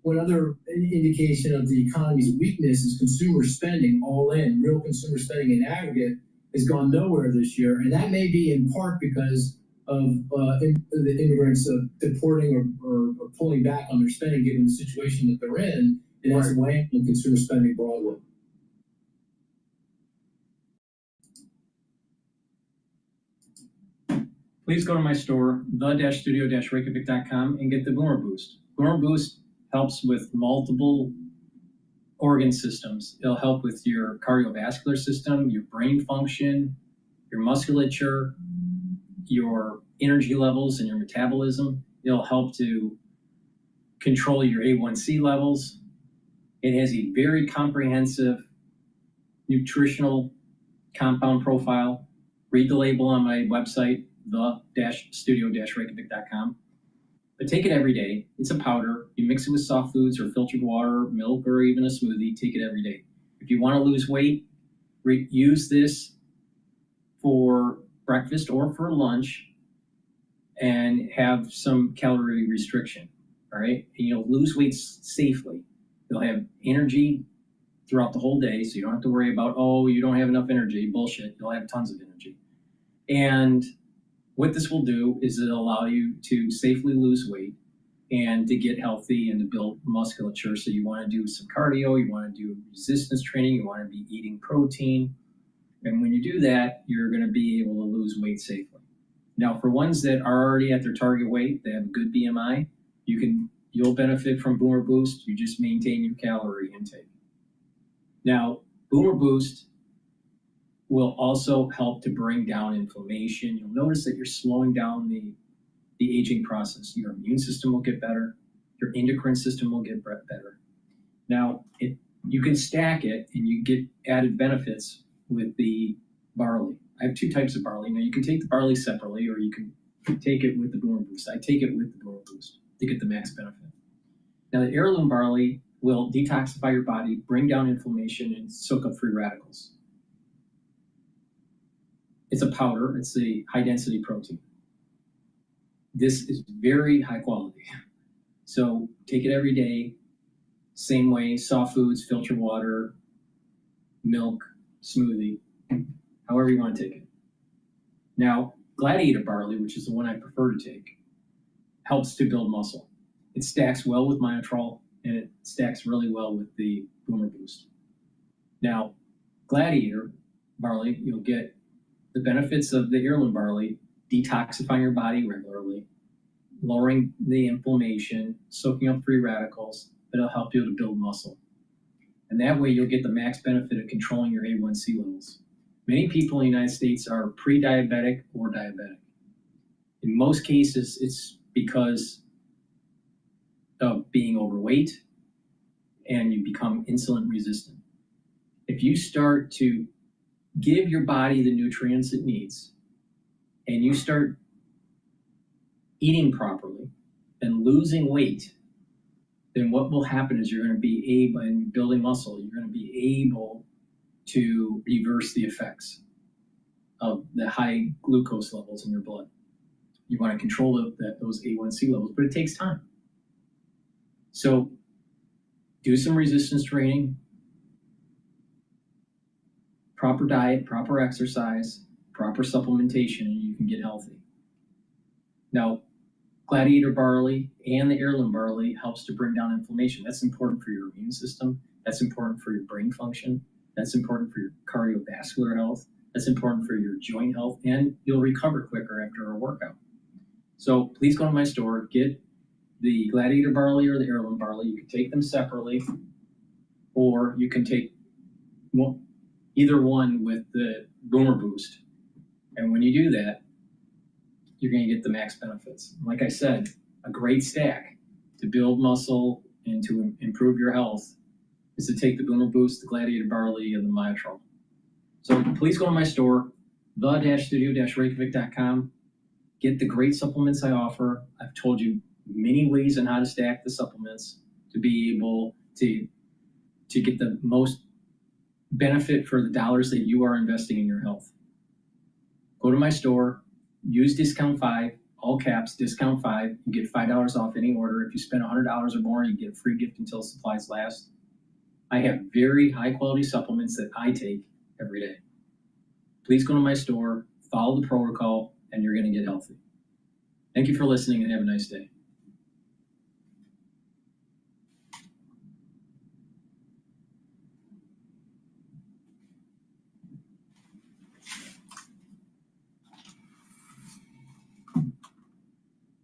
One other indication of the economy's weakness is consumer spending all in. Real consumer spending in aggregate has gone nowhere this year, and that may be in part because of the immigrants deporting or pulling back on their spending given the situation that they're in, and that's weighing on consumer spending broadly. Please go to my store, the-studio-reykjavik.com, and get the Boomer Boost. Boomer Boost helps with multiple organ systems. It'll help with your cardiovascular system, your brain function, your musculature, your energy levels and your metabolism. It'll help to control your A1C levels. It has a very comprehensive nutritional compound profile. Read the label on my website, the-studio-reykjavik.com. But take it every day. It's a powder. You mix it with soft foods or filtered water, milk, or even a smoothie. Take it every day. If you want to lose weight, use this for breakfast or for lunch and have some calorie restriction. All right. And you'll lose weight safely. You'll have energy throughout the whole day, so you don't have to worry about, oh, you don't have enough energy. Bullshit. You'll have tons of energy. And what this will do is it'll allow you to safely lose weight and to get healthy and to build musculature. So you want to do some cardio, you want to do resistance training, you want to be eating protein. And when you do that, you're going to be able to lose weight safely. Now, for ones that are already at their target weight, they have a good BMI, you'll benefit from Boomer Boost. You just maintain your calorie intake. Now, Boomer Boost will also help to bring down inflammation. You'll notice that you're slowing down the aging process. Your immune system will get better. Your endocrine system will get better. Now, you can stack it and you get added benefits with the barley. I have two types of barley. Now, you can take the barley separately or you can take it with the Boomer Boost. I take it with the Boomer Boost to get the max benefit. Now, the heirloom barley will detoxify your body, bring down inflammation, and soak up free radicals. It's a powder. It's a high-density protein. This is very high quality. So take it every day, same way, soft foods, filtered water, milk, smoothie, however you want to take it. Now, Gladiator barley, which is the one I prefer to take, helps to build muscle. It stacks well with Myotrol, and it stacks really well with the Boomer Boost. Now, Gladiator barley, you'll get the benefits of the heirloom barley, detoxifying your body regularly, lowering the inflammation, soaking up free radicals, that'll help you to build muscle. And that way you'll get the max benefit of controlling your A1C levels. Many people in the United States are pre-diabetic or diabetic. In most cases, it's because of being overweight and you become insulin resistant. If you start to give your body the nutrients it needs and you start eating properly and losing weight, then what will happen is you're going to be able, and building muscle, you're going to be able to reverse the effects of the high glucose levels in your blood. You want to control those A1C levels, but it takes time. So do some resistance training, proper diet, proper exercise, proper supplementation, and you can get healthy. Now, Gladiator barley and the heirloom barley helps to bring down inflammation. That's important for your immune system. That's important for your brain function. That's important for your cardiovascular health. That's important for your joint health, and you'll recover quicker after a workout. So please go to my store, get the Gladiator barley or the heirloom barley. You can take them separately, or you can take either one with the Boomer Boost. And when you do that, you're going to get the max benefits. Like I said, a great stack to build muscle and to improve your health is to take the Boomer Boost, the Gladiator barley, and the Myotrol. So please go to my store, the-studio-reykjavik.com. Get the great supplements I offer. I've told you many ways on how to stack the supplements to be able to to get the most benefit for the dollars that you are investing in your health. Go to my store, use discount 5, all caps, discount 5. You get $5 off any order. If you spend $100 or more, you get a free gift until supplies last. I have very high quality supplements that I take every day. Please go to my store, follow the protocol, and you're going to get healthy. Thank you for listening and have a nice day.